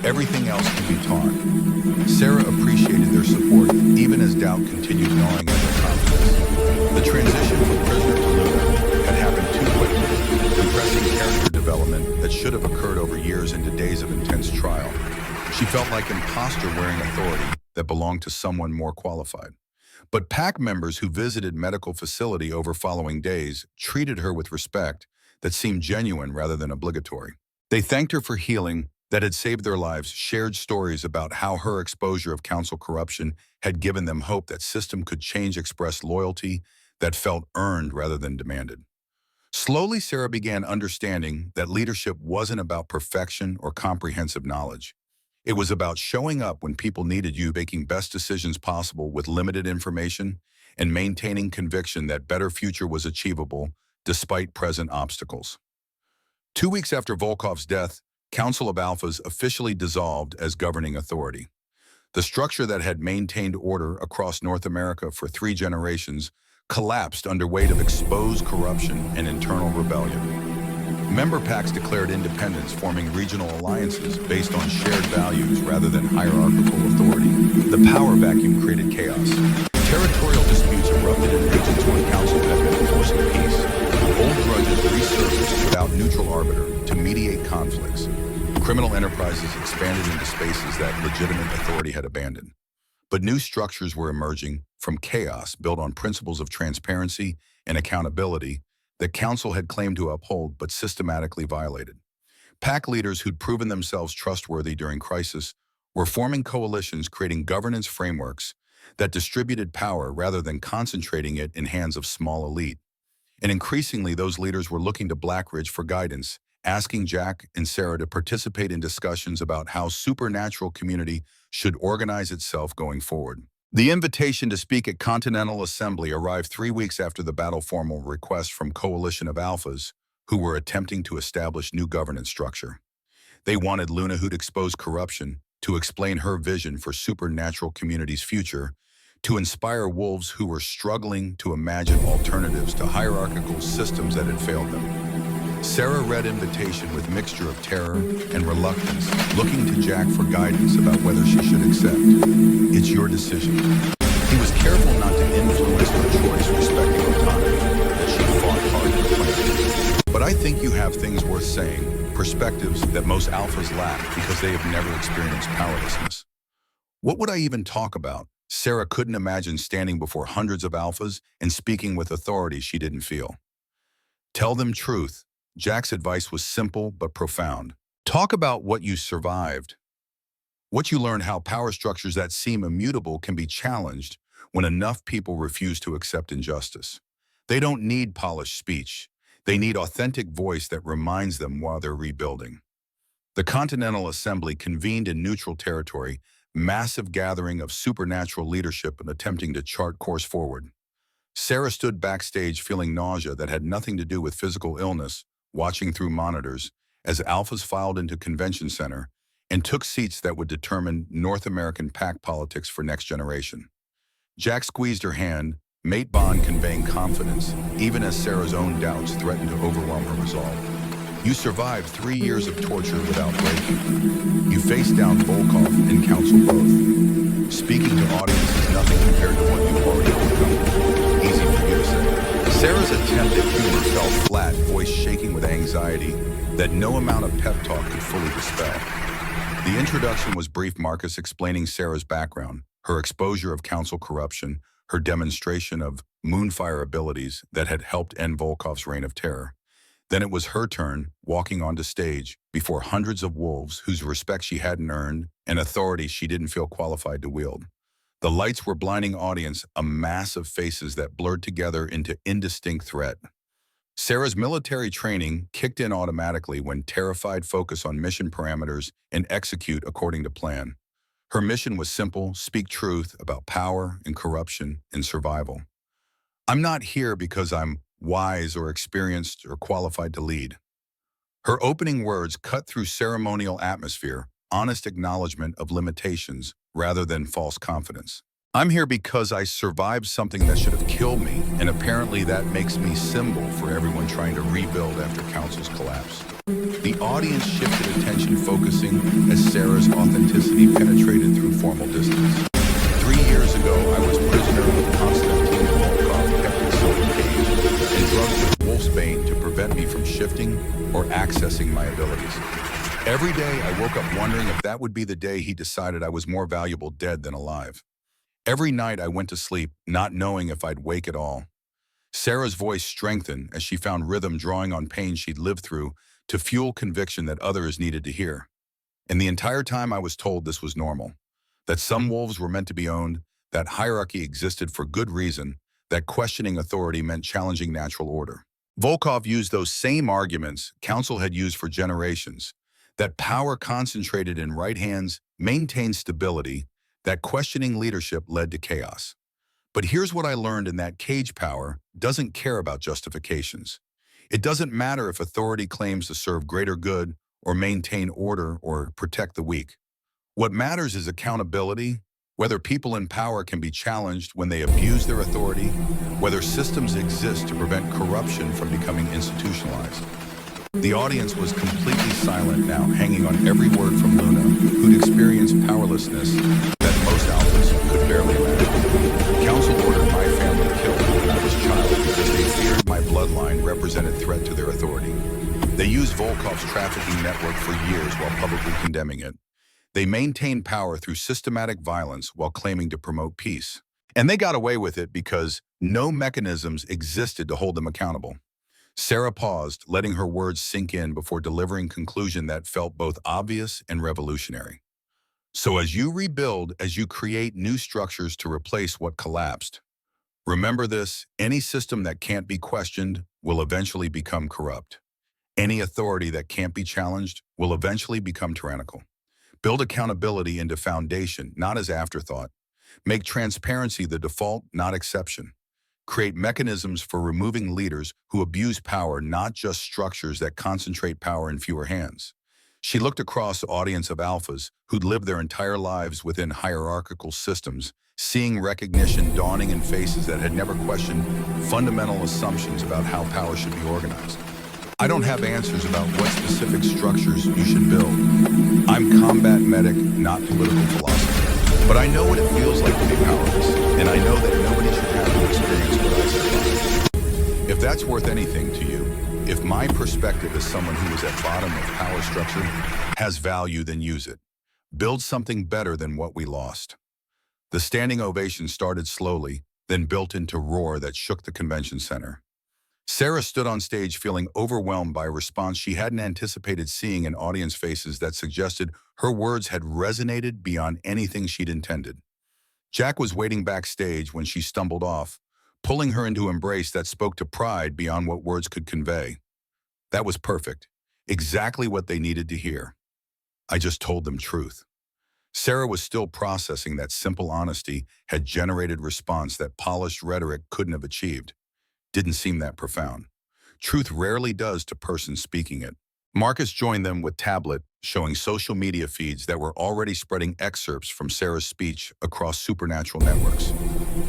Everything else can be taught. Sarah appreciated their support, even as doubt continued gnawing at her confidence. The transition from prisoner to Luna had happened too quickly, compressing character development that should have occurred over years into days of intense trial. She felt like an imposter wearing authority that belonged to someone more qualified. But pack members who visited medical facility over following days treated her with respect that seemed genuine rather than obligatory. They thanked her for healing that had saved their lives, shared stories about how her exposure of council corruption had given them hope that system could change, expressed loyalty that felt earned rather than demanded. Slowly, Sarah began understanding that leadership wasn't about perfection or comprehensive knowledge. It was about showing up when people needed you, making best decisions possible with limited information, and maintaining conviction that better future was achievable despite present obstacles. 2 weeks after Volkov's death, Council of Alphas officially dissolved as governing authority. The structure that had maintained order across North America for 3 generations collapsed under weight of exposed corruption and internal rebellion. Member packs declared independence, forming regional alliances based on shared values rather than hierarchical authority. The power vacuum created chaos. Territorial disputes erupted in regions where council had been enforcing peace. Old grudges resurfaced without neutral arbiter to mediate conflicts. Criminal enterprises expanded into spaces that legitimate authority had abandoned. But new structures were emerging from chaos built on principles of transparency and accountability that council had claimed to uphold but systematically violated. Pack leaders who'd proven themselves trustworthy during crisis were forming coalitions, creating governance frameworks that distributed power rather than concentrating it in hands of small elite. And increasingly, those leaders were looking to Blackridge for guidance, asking Jack and Sarah to participate in discussions about how supernatural community should organize itself going forward. The invitation to speak at Continental Assembly arrived 3 weeks after the battle formal request from Coalition of Alphas, who were attempting to establish new governance structure. They wanted Luna, who'd exposed corruption, to explain her vision for supernatural community's future, to inspire wolves who were struggling to imagine alternatives to hierarchical systems that had failed them. Sarah read invitation with mixture of terror and reluctance, looking to Jack for guidance about whether she should accept. It's your decision. He was careful not to influence her choice, respecting autonomy that she fought hard to claim. But I think you have things worth saying, perspectives that most alphas lack because they have never experienced powerlessness. What would I even talk about? Sarah couldn't imagine standing before hundreds of alphas and speaking with authority she didn't feel. Tell them truth. Jack's advice was simple but profound. Talk about what you survived. What you learned, how power structures that seem immutable can be challenged when enough people refuse to accept injustice. They don't need polished speech. They need authentic voice that reminds them while they're rebuilding. The Continental Assembly convened in neutral territory, massive gathering of supernatural leadership and attempting to chart course forward. Sarah stood backstage feeling nausea that had nothing to do with physical illness, watching through monitors as alphas filed into convention center and took seats that would determine North American pack politics for next generation. Jack squeezed her hand, mate bond conveying confidence, even as Sarah's own doubts threatened to overwhelm her resolve. You survived 3 years of torture without breaking. You faced down Volkov and council both. Speaking to audience is nothing compared to what you've already overcome. Easy for you to say. Sarah's attempt at humor fell flat, voice shaking with anxiety that no amount of pep talk could fully dispel. The introduction was brief, Marcus explaining Sarah's background, her exposure of council corruption, her demonstration of moonfire abilities that had helped end Volkov's reign of terror. Then it was her turn, walking onto stage before hundreds of wolves whose respect she hadn't earned and authority she didn't feel qualified to wield. The lights were blinding audience, a mass of faces that blurred together into indistinct threat. Sarah's military training kicked in automatically when terrified focus on mission parameters and execute according to plan. Her mission was simple: speak truth about power and corruption and survival. I'm not here because I'm wise or experienced or qualified to lead. Her opening words cut through ceremonial atmosphere, honest acknowledgement of limitations rather than false confidence. I'm here because I survived something that should have killed me, and apparently that makes me symbol for everyone trying to rebuild after Council's collapse. The audience shifted attention, focusing as Sarah's authenticity penetrated through formal distance. 3 years ago, I was prisoner of Constantine Volkov, kept in silver cage, and drugged with wolfsbane to prevent me from shifting or accessing my abilities. Every day, I woke up wondering if that would be the day he decided I was more valuable dead than alive. Every night, I went to sleep, not knowing if I'd wake at all. Sarah's voice strengthened as she found rhythm drawing on pain she'd lived through to fuel conviction that others needed to hear. And the entire time I was told this was normal, that some wolves were meant to be owned, that hierarchy existed for good reason, that questioning authority meant challenging natural order. Volkov used those same arguments Council had used for generations, that power concentrated in right hands maintained stability, that questioning leadership led to chaos. But here's what I learned: in that cage, power doesn't care about justifications. It doesn't matter if authority claims to serve greater good or maintain order or protect the weak. What matters is accountability, whether people in power can be challenged when they abuse their authority, whether systems exist to prevent corruption from becoming institutionalized. The audience was completely silent now, hanging on every word from Luna, who'd experienced powerlessness that most alphas could barely imagine. Council ordered my family killed when I was a child because they feared my bloodline represented threat to their authority. They used Volkov's trafficking network for years while publicly condemning it. They maintained power through systematic violence while claiming to promote peace. And they got away with it because no mechanisms existed to hold them accountable. Sarah paused, letting her words sink in before delivering conclusion that felt both obvious and revolutionary. So as you rebuild, as you create new structures to replace what collapsed, remember this: any system that can't be questioned will eventually become corrupt. Any authority that can't be challenged will eventually become tyrannical. Build accountability into foundation, not as afterthought. Make transparency the default, not exception. Create mechanisms for removing leaders who abuse power, not just structures that concentrate power in fewer hands. She looked across the audience of alphas who'd lived their entire lives within hierarchical systems, seeing recognition dawning in faces that had never questioned fundamental assumptions about how power should be organized. I don't have answers about what specific structures you should build. I'm combat medic, not political philosopher. But I know what it feels like to be powerless, and I know that nobody should have to experience what I survived. If that's worth anything to you, if my perspective as someone who is at bottom of power structure has value, then use it. Build something better than what we lost. The standing ovation started slowly, then built into roar that shook the convention center. Sarah stood on stage feeling overwhelmed by a response she hadn't anticipated seeing in audience faces that suggested her words had resonated beyond anything she'd intended. Jack was waiting backstage when she stumbled off, pulling her into an embrace that spoke to pride beyond what words could convey. That was perfect. Exactly what they needed to hear. I just told them truth. Sarah was still processing that simple honesty had generated response that polished rhetoric couldn't have achieved. Didn't seem that profound. Truth rarely does to persons speaking it. Marcus joined them with tablet, showing social media feeds that were already spreading excerpts from Sarah's speech across supernatural networks.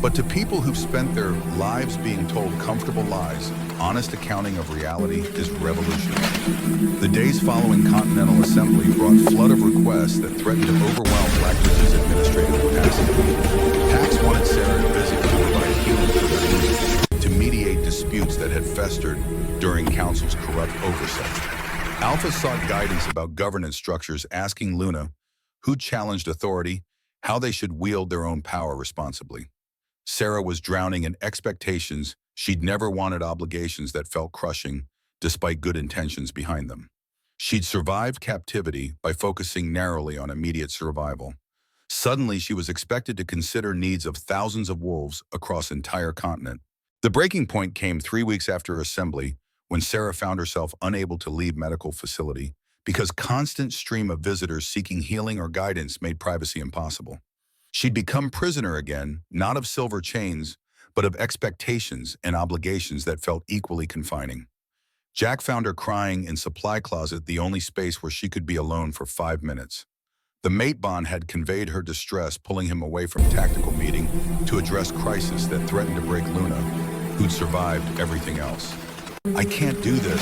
But to people who've spent their lives being told comfortable lies, honest accounting of reality is revolutionary. The days following Continental Assembly brought a flood of requests that threatened to overwhelm Blackridge's administrative capacity. PAX wanted Sarah to visit to provide healing for their wounds, to mediate disputes that had festered during Council's corrupt oversight. Alpha sought guidance about governance structures, asking Luna who challenged authority, how they should wield their own power responsibly. Sarah was drowning in expectations she'd never wanted, obligations that felt crushing despite good intentions behind them. She'd survived captivity by focusing narrowly on immediate survival. Suddenly, she was expected to consider needs of thousands of wolves across an entire continent. The breaking point came 3 weeks after assembly, when Sarah found herself unable to leave medical facility because constant stream of visitors seeking healing or guidance made privacy impossible. She'd become prisoner again, not of silver chains, but of expectations and obligations that felt equally confining. Jack found her crying in supply closet, the only space where she could be alone for 5 minutes. The mate bond had conveyed her distress, pulling him away from tactical meeting to address crisis that threatened to break Luna, who'd survived everything else. I can't do this.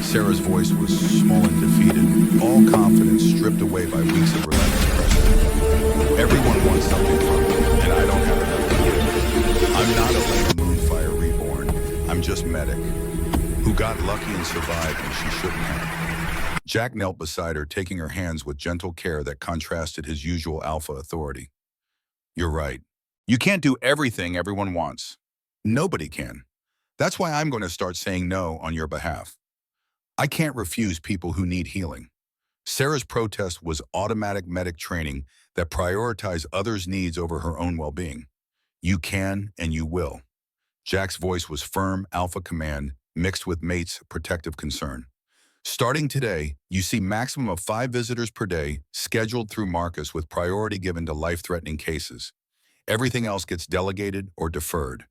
Sarah's voice was small and defeated, all confidence stripped away by weeks of relentless pressure. Everyone wants something from me, and I don't have enough to give. I'm not Elena Moonfire reborn. I'm just Medic, who got lucky and survived when she shouldn't have. Jack knelt beside her, taking her hands with gentle care that contrasted his usual alpha authority. You're right. You can't do everything everyone wants. Nobody can. That's why I'm going to start saying no on your behalf. I can't refuse people who need healing. Sarah's protest was automatic medic training that prioritized others' needs over her own well-being. You can and you will. Jack's voice was firm alpha command mixed with mate's protective concern. Starting today, you see maximum of 5 visitors per day scheduled through Marcus with priority given to life-threatening cases. Everything else gets delegated or deferred.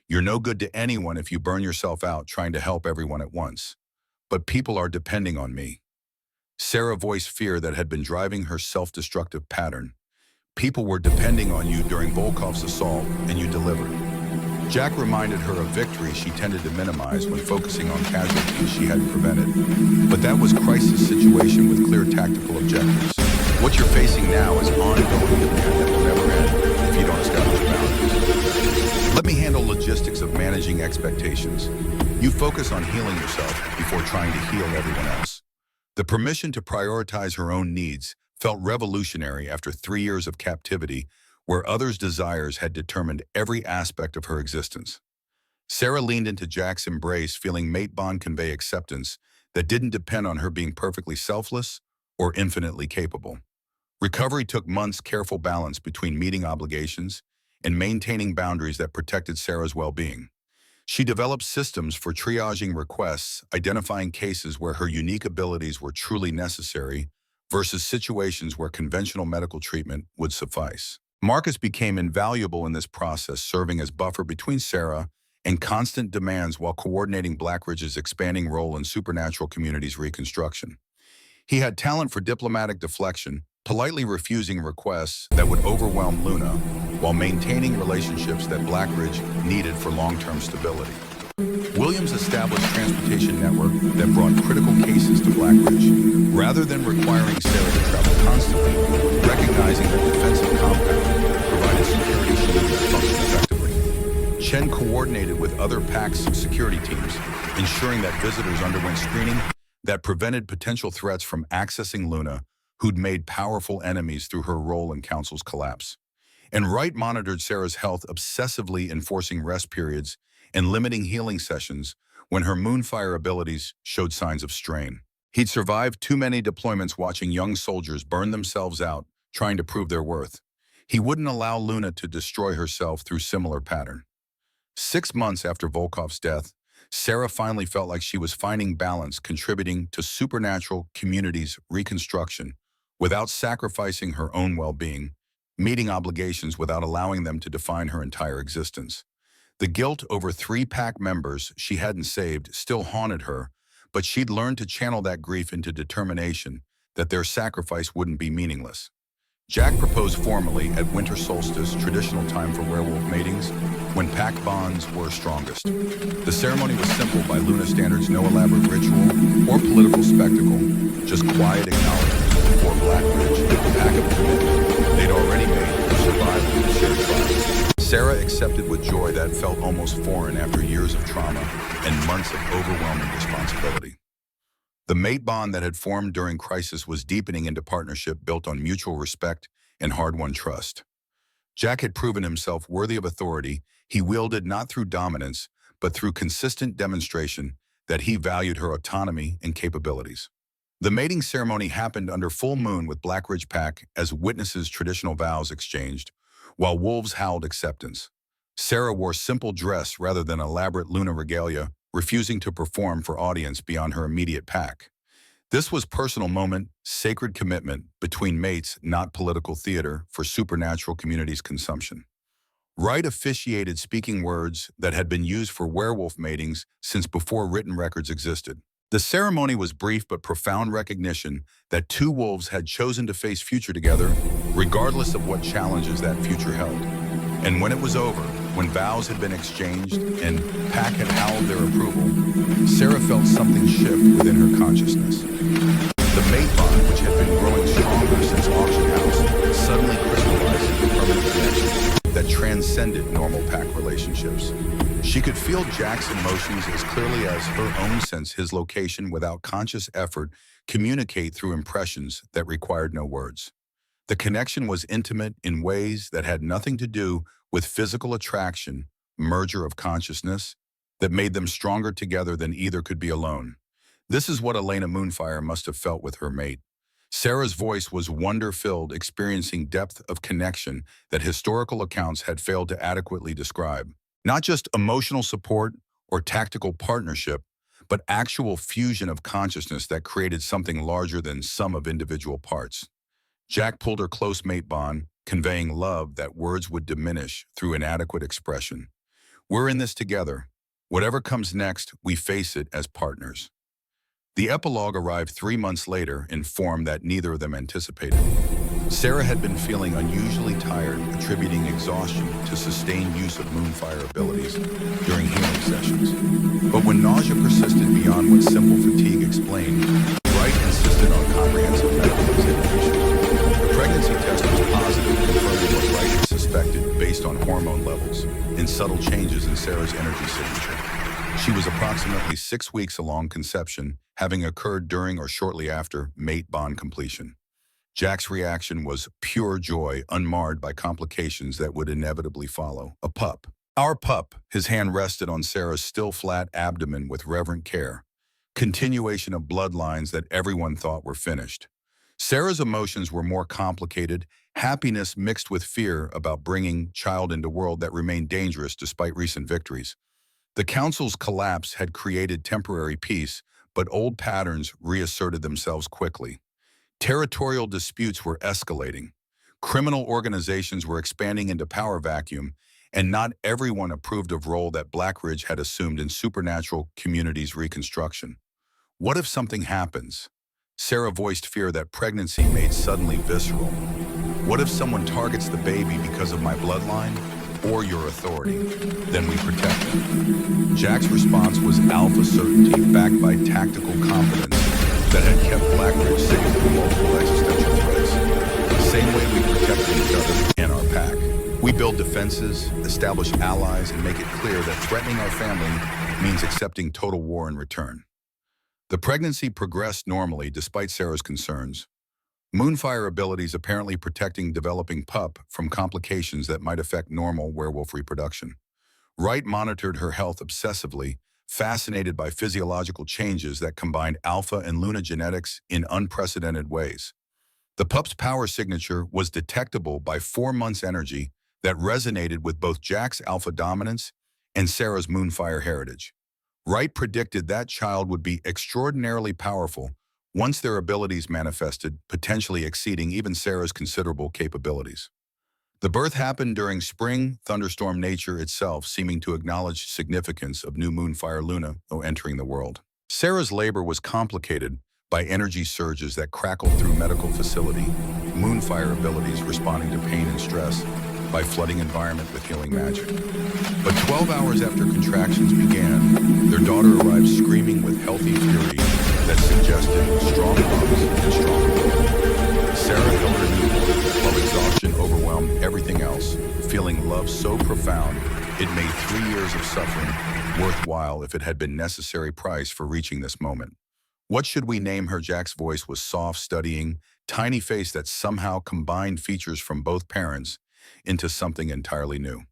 You're no good to anyone if you burn yourself out trying to help everyone at once. But people are depending on me. Sarah voiced fear that had been driving her self-destructive pattern. People were depending on you during Volkov's assault, and you delivered. Jack reminded her of victories she tended to minimize when focusing on casualties she hadn't prevented. But that was crisis situation with clear tactical objectives. What you're facing now is ongoing demand that will never end if you don't establish boundaries. Let me handle logistics of managing expectations. You focus on healing yourself before trying to heal everyone else. The permission to prioritize her own needs felt revolutionary after 3 years of captivity where others' desires had determined every aspect of her existence. Sarah leaned into Jack's embrace, feeling mate bond convey acceptance that didn't depend on her being perfectly selfless or infinitely capable. Recovery took months' careful balance between meeting obligations and maintaining boundaries that protected Sarah's well-being. She developed systems for triaging requests, identifying cases where her unique abilities were truly necessary versus situations where conventional medical treatment would suffice. Marcus became invaluable in this process, serving as buffer between Sarah and constant demands while coordinating Blackridge's expanding role in supernatural communities' reconstruction. He had talent for diplomatic deflection, politely refusing requests that would overwhelm Luna, while maintaining relationships that Blackridge needed for long-term stability. Williams established a transportation network that brought critical cases to Blackridge, rather than requiring Sarah to travel constantly, recognizing that defensive compound provided security she needed to function effectively. Chen coordinated with other PAC's security teams, ensuring that visitors underwent screening that prevented potential threats from accessing Luna, who'd made powerful enemies through her role in Council's collapse. And Wright monitored Sarah's health, obsessively enforcing rest periods and limiting healing sessions when her Moonfire abilities showed signs of strain. He'd survived too many deployments watching young soldiers burn themselves out trying to prove their worth. He wouldn't allow Luna to destroy herself through similar pattern. 6 months after Volkov's death, Sarah finally felt like she was finding balance, contributing to supernatural communities' reconstruction without sacrificing her own well-being, meeting obligations without allowing them to define her entire existence. The guilt over 3 PAC members she hadn't saved still haunted her, but she'd learned to channel that grief into determination that their sacrifice wouldn't be meaningless. Jack proposed formally at winter solstice, traditional time for werewolf matings, when PAC bonds were strongest. The ceremony was simple by Luna standards, no elaborate ritual or political spectacle, just quiet acknowledgement before Blackridge, the pact of commitment they'd already made for survival and shared trials. Sarah accepted with joy that felt almost foreign after years of trauma and months of overwhelming responsibility. The mate bond that had formed during crisis was deepening into partnership built on mutual respect and hard-won trust. Jack had proven himself worthy of authority. He wielded not through dominance, but through consistent demonstration that he valued her autonomy and capabilities. The mating ceremony happened under full moon with Blackridge PAC as witnesses traditional vows exchanged, while wolves howled acceptance. Sarah wore simple dress rather than elaborate Luna regalia, refusing to perform for audience beyond her immediate PAC. This was personal moment, sacred commitment between mates, not political theater for supernatural communities' consumption. Wright officiated, speaking words that had been used for werewolf matings since before written records existed. The ceremony was brief but profound recognition that two wolves had chosen to face future together, regardless of what challenges that future held. And when it was over, when vows had been exchanged and Pack had howled their approval, Sarah felt something shift within her consciousness. The mate bond, which had been growing stronger since auction house, suddenly crystallized into a permanent connection that transcended normal Pack relationships. She could feel Jack's emotions as clearly as her own sense his location without conscious effort communicate through impressions that required no words. The connection was intimate in ways that had nothing to do with physical attraction, merger of consciousness, that made them stronger together than either could be alone. This is what Elena Moonfire must have felt with her mate. Sarah's voice was wonder-filled, experiencing depth of connection that historical accounts had failed to adequately describe. Not just emotional support or tactical partnership, but actual fusion of consciousness that created something larger than sum of individual parts. Jack pulled her close mate bond, conveying love that words would diminish through inadequate expression. We're in this together. Whatever comes next, we face it as partners. The epilogue arrived 3 months later in form that neither of them anticipated. Sarah had been feeling unusually tired, attributing exhaustion to sustained use of Moonfire abilities during healing sessions. But when nausea persisted beyond what simple fatigue explained, Wright insisted on comprehensive medical examination. The pregnancy test was positive, confirming what Wright had suspected based on hormone levels and subtle changes in Sarah's energy signature. She was approximately 6 weeks along conception, having occurred during or shortly after mate bond completion. Jack's reaction was pure joy, unmarred by complications that would inevitably follow. A pup. Our pup. His hand rested on Sarah's still flat abdomen with reverent care. Continuation of bloodlines that everyone thought were finished. Sarah's emotions were more complicated, happiness mixed with fear about bringing child into world that remained dangerous despite recent victories. The council's collapse had created temporary peace, but old patterns reasserted themselves quickly. Territorial disputes were escalating. Criminal organizations were expanding into power vacuum, and not everyone approved of role that Blackridge had assumed in supernatural communities' reconstruction. What if something happens? Sarah voiced fear that pregnancy made suddenly visceral. What if someone targets the baby because of my bloodline or your authority? Then we protect them. Jack's response was alpha certainty backed by tactical confidence that had kept Blackridge safe from multiple existential threats. The same way we protect each other and our pack. We build defenses, establish allies, and make it clear that threatening our family means accepting total war in return. The pregnancy progressed normally despite Sarah's concerns. Moonfire abilities apparently protecting developing pup from complications that might affect normal werewolf reproduction. Wright monitored her health obsessively, fascinated by physiological changes that combined alpha and Luna genetics in unprecedented ways. The pup's power signature was detectable by 4 months' energy that resonated with both Jack's alpha dominance and Sarah's Moonfire heritage. Wright predicted that child would be extraordinarily powerful once their abilities manifested, potentially exceeding even Sarah's considerable capabilities. The birth happened during spring, thunderstorm nature itself seeming to acknowledge significance of new Moonfire Luna entering the world. Sarah's labor was complicated by energy surges that crackled through medical facility, Moonfire abilities responding to pain and stress by flooding environment with healing magic. But 12 hours after contractions began, their daughter arrived screaming with healthy fury that suggested strong lungs and strong will. Sarah held her newborn while exhaustion overwhelmed everything else, feeling love so profound it made 3 years of suffering worthwhile if it had been necessary price for reaching this moment. What should we name her? Jack's voice was soft, studying, tiny face that somehow combined features from both parents into something entirely new.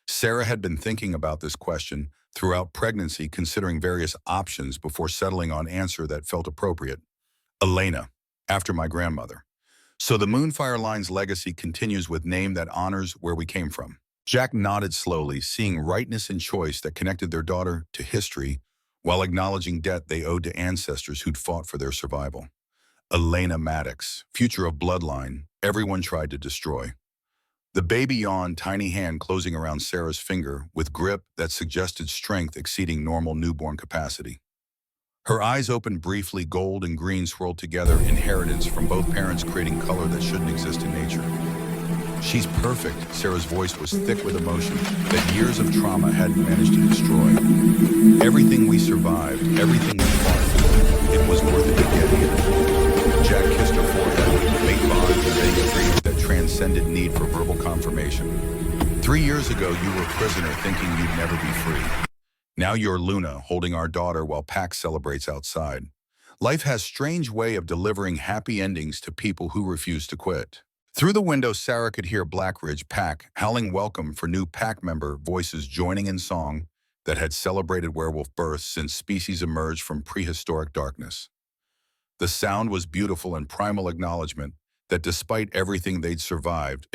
Sarah had been thinking about this question throughout pregnancy, considering various options before settling on answer that felt appropriate. Elena, after my grandmother. So the Moonfire line's legacy continues with name that honors where we came from. Jack nodded slowly, seeing rightness in choice that connected their daughter to history while acknowledging debt they owed to ancestors who'd fought for their survival. Elena Maddox, future of bloodline, everyone tried to destroy. The baby yawned, tiny hand closing around Sarah's finger with grip that suggested strength exceeding normal newborn capacity. Her eyes opened briefly, gold and green swirled together, inheritance from both parents creating color that shouldn't exist in nature. She's perfect. Sarah's voice was thick with emotion that years of trauma hadn't managed to destroy. Everything we survived, everything we fought for, it was worth it to get here. Jack kissed her forehead, made bonds and vague agreement that transcended need for verbal confirmation. 3 years ago, you were a prisoner thinking you'd never be free. Now you're Luna, holding our daughter while Pax celebrates outside. Life has a strange way of delivering happy endings to people who refuse to quit. Through the window, Sarah could hear Blackridge Pack howling welcome for new pack member voices joining in song that had celebrated werewolf births since species emerged from prehistoric darkness. The sound was beautiful and primal acknowledgement that despite everything they'd survived,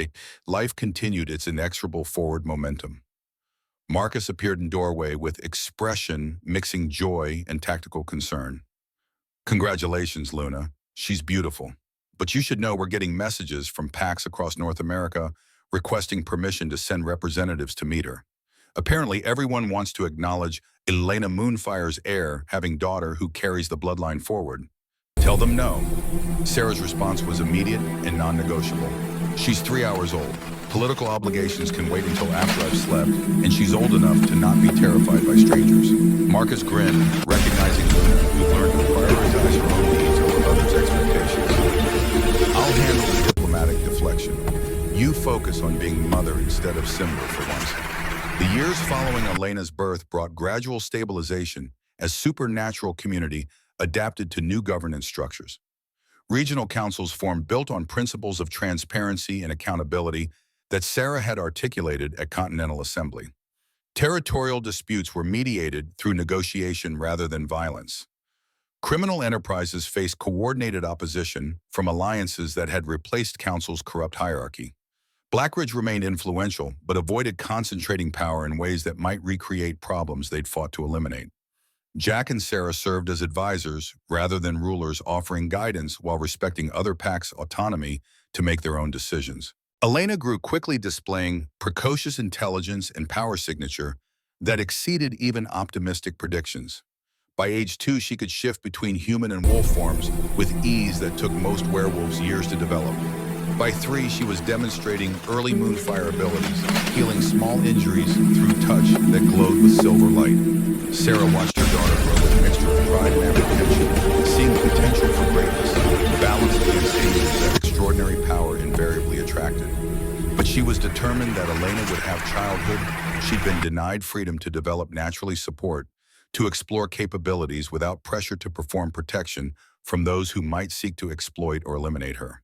life continued its inexorable forward momentum. Marcus appeared in doorway with expression mixing joy and tactical concern. Congratulations, Luna. She's beautiful. But you should know we're getting messages from PACs across North America requesting permission to send representatives to meet her. Apparently, everyone wants to acknowledge Elena Moonfire's heir having daughter who carries the bloodline forward. Tell them no. Sarah's response was immediate and non-negotiable. She's 3 hours old. Political obligations can wait until after I've slept, and she's old enough to not be terrified by strangers. Marcus grinned, recognizing Luna, who learned to prioritize her own needs over others' expectations. I'll handle the diplomatic deflection. You focus on being mother instead of symbol for once. The years following Elena's birth brought gradual stabilization as supernatural community adapted to new governance structures. Regional councils formed built on principles of transparency and accountability that Sarah had articulated at Continental Assembly. Territorial disputes were mediated through negotiation rather than violence. Criminal enterprises faced coordinated opposition from alliances that had replaced council's corrupt hierarchy. Blackridge remained influential, but avoided concentrating power in ways that might recreate problems they'd fought to eliminate. Jack and Sarah served as advisors rather than rulers, offering guidance while respecting other packs' autonomy to make their own decisions. Elena grew quickly, displaying precocious intelligence and power signature that exceeded even optimistic predictions. By age 2, she could shift between human and wolf forms with ease that took most werewolves years to develop. By 3, she was demonstrating early Moonfire abilities, healing small injuries through touch that glowed with silver light. Sarah watched her daughter grow with a mixture of pride and apprehension, seeing potential for greatness, balanced against dangers that extraordinary power invariably attracted. But she was determined that Elena would have childhood she'd been denied freedom to develop naturally support, to explore capabilities without pressure to perform protection from those who might seek to exploit or eliminate her.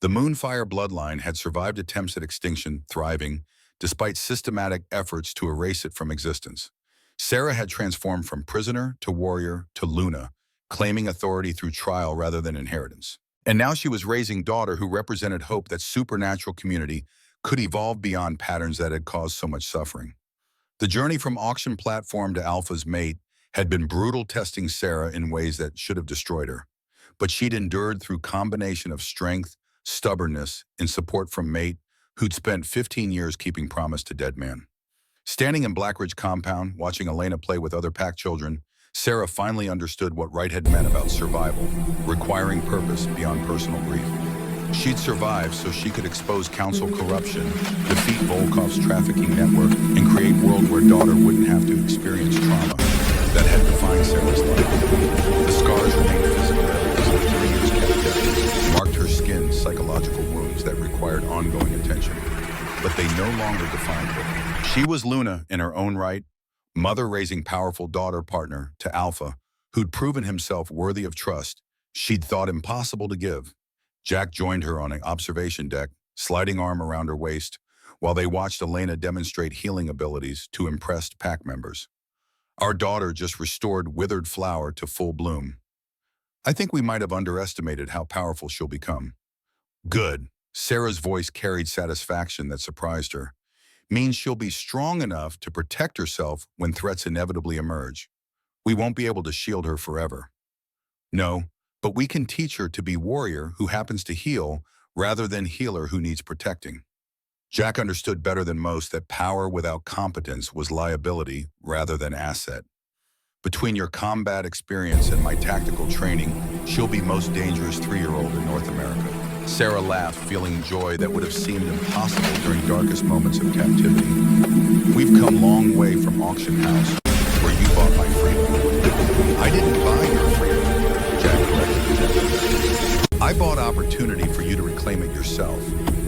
The Moonfire bloodline had survived attempts at extinction, thriving, despite systematic efforts to erase it from existence. Sarah had transformed from prisoner to warrior to Luna, claiming authority through trial rather than inheritance. And now she was raising daughter who represented hope that supernatural community could evolve beyond patterns that had caused so much suffering. The journey from auction platform to Alpha's Maid had been brutal, testing Sarah in ways that should have destroyed her. But she'd endured through combination of strength, stubbornness, and support from Maid, who'd spent 15 years keeping promise to Dead Man. Standing in Blackridge compound, watching Elena play with other pack children, Sarah finally understood what right had meant about survival, requiring purpose beyond personal grief. She'd survive so she could expose council corruption, defeat Volkov's trafficking network, and create a world where daughter wouldn't have to experience trauma that had defined Sarah's life. The scars remained physical evidence of 3 years captivity, marked her skin's psychological wounds that required ongoing attention. But they no longer defined her. She was Luna in her own right, mother raising powerful daughter partner to Alpha, who'd proven himself worthy of trust she'd thought impossible to give. Jack joined her on an observation deck, sliding arm around her waist, while they watched Elena demonstrate healing abilities to impressed pack members. Our daughter just restored withered flower to full bloom. I think we might have underestimated how powerful she'll become. Good. Sarah's voice carried satisfaction that surprised her. Means she'll be strong enough to protect herself when threats inevitably emerge. We won't be able to shield her forever. No, but we can teach her to be warrior who happens to heal rather than healer who needs protecting. Jack understood better than most that power without competence was liability rather than asset. Between your combat experience and my tactical training, she'll be most dangerous 3-year-old in North America. Sarah laughed, feeling joy that would have seemed impossible during darkest moments of captivity. We've come long way from auction house, where you bought my freedom. I didn't buy your freedom, Jack corrected gently. I bought opportunity for you to reclaim it yourself.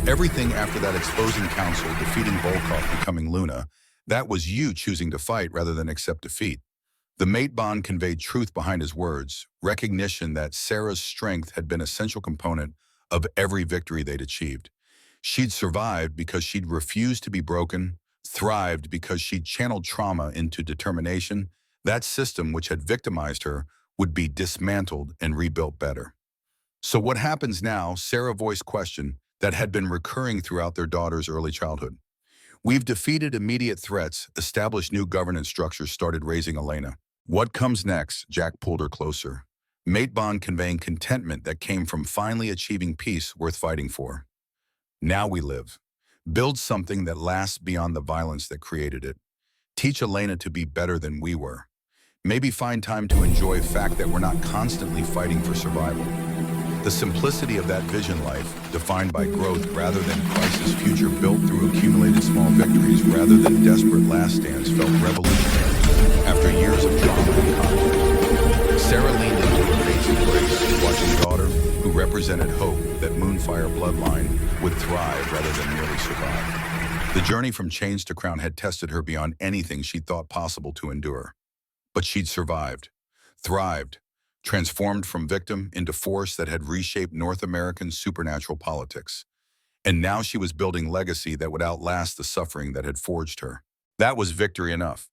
Everything after that exposing council, defeating Volkov, becoming Luna, that was you choosing to fight rather than accept defeat. The mate bond conveyed truth behind his words, recognition that Sarah's strength had been an essential component of every victory they'd achieved. She'd survived because she'd refused to be broken, thrived because she'd channeled trauma into determination. That system, which had victimized her, would be dismantled and rebuilt better. So what happens now? Sarah voiced question that had been recurring throughout their daughter's early childhood. We've defeated immediate threats, established new governance structures, started raising Elena. What comes next? Jack pulled her closer. Mate bond conveying contentment that came from finally achieving peace worth fighting for. Now we live. Build something that lasts beyond the violence that created it. Teach Elena to be better than we were. Maybe find time to enjoy the fact that we're not constantly fighting for survival. The simplicity of that vision life, defined by growth rather than crisis, future built through accumulated small victories rather than desperate last stands, felt revolutionary. After years of trauma and conflict, Sarah leaned into her mate's embrace, watching daughter, who represented hope that Moonfire bloodline would thrive rather than merely survive. The journey from chains to crown had tested her beyond anything she'd thought possible to endure. But she'd survived, thrived, transformed from victim into force that had reshaped North American supernatural politics. And now she was building legacy that would outlast the suffering that had forged her. That was victory enough.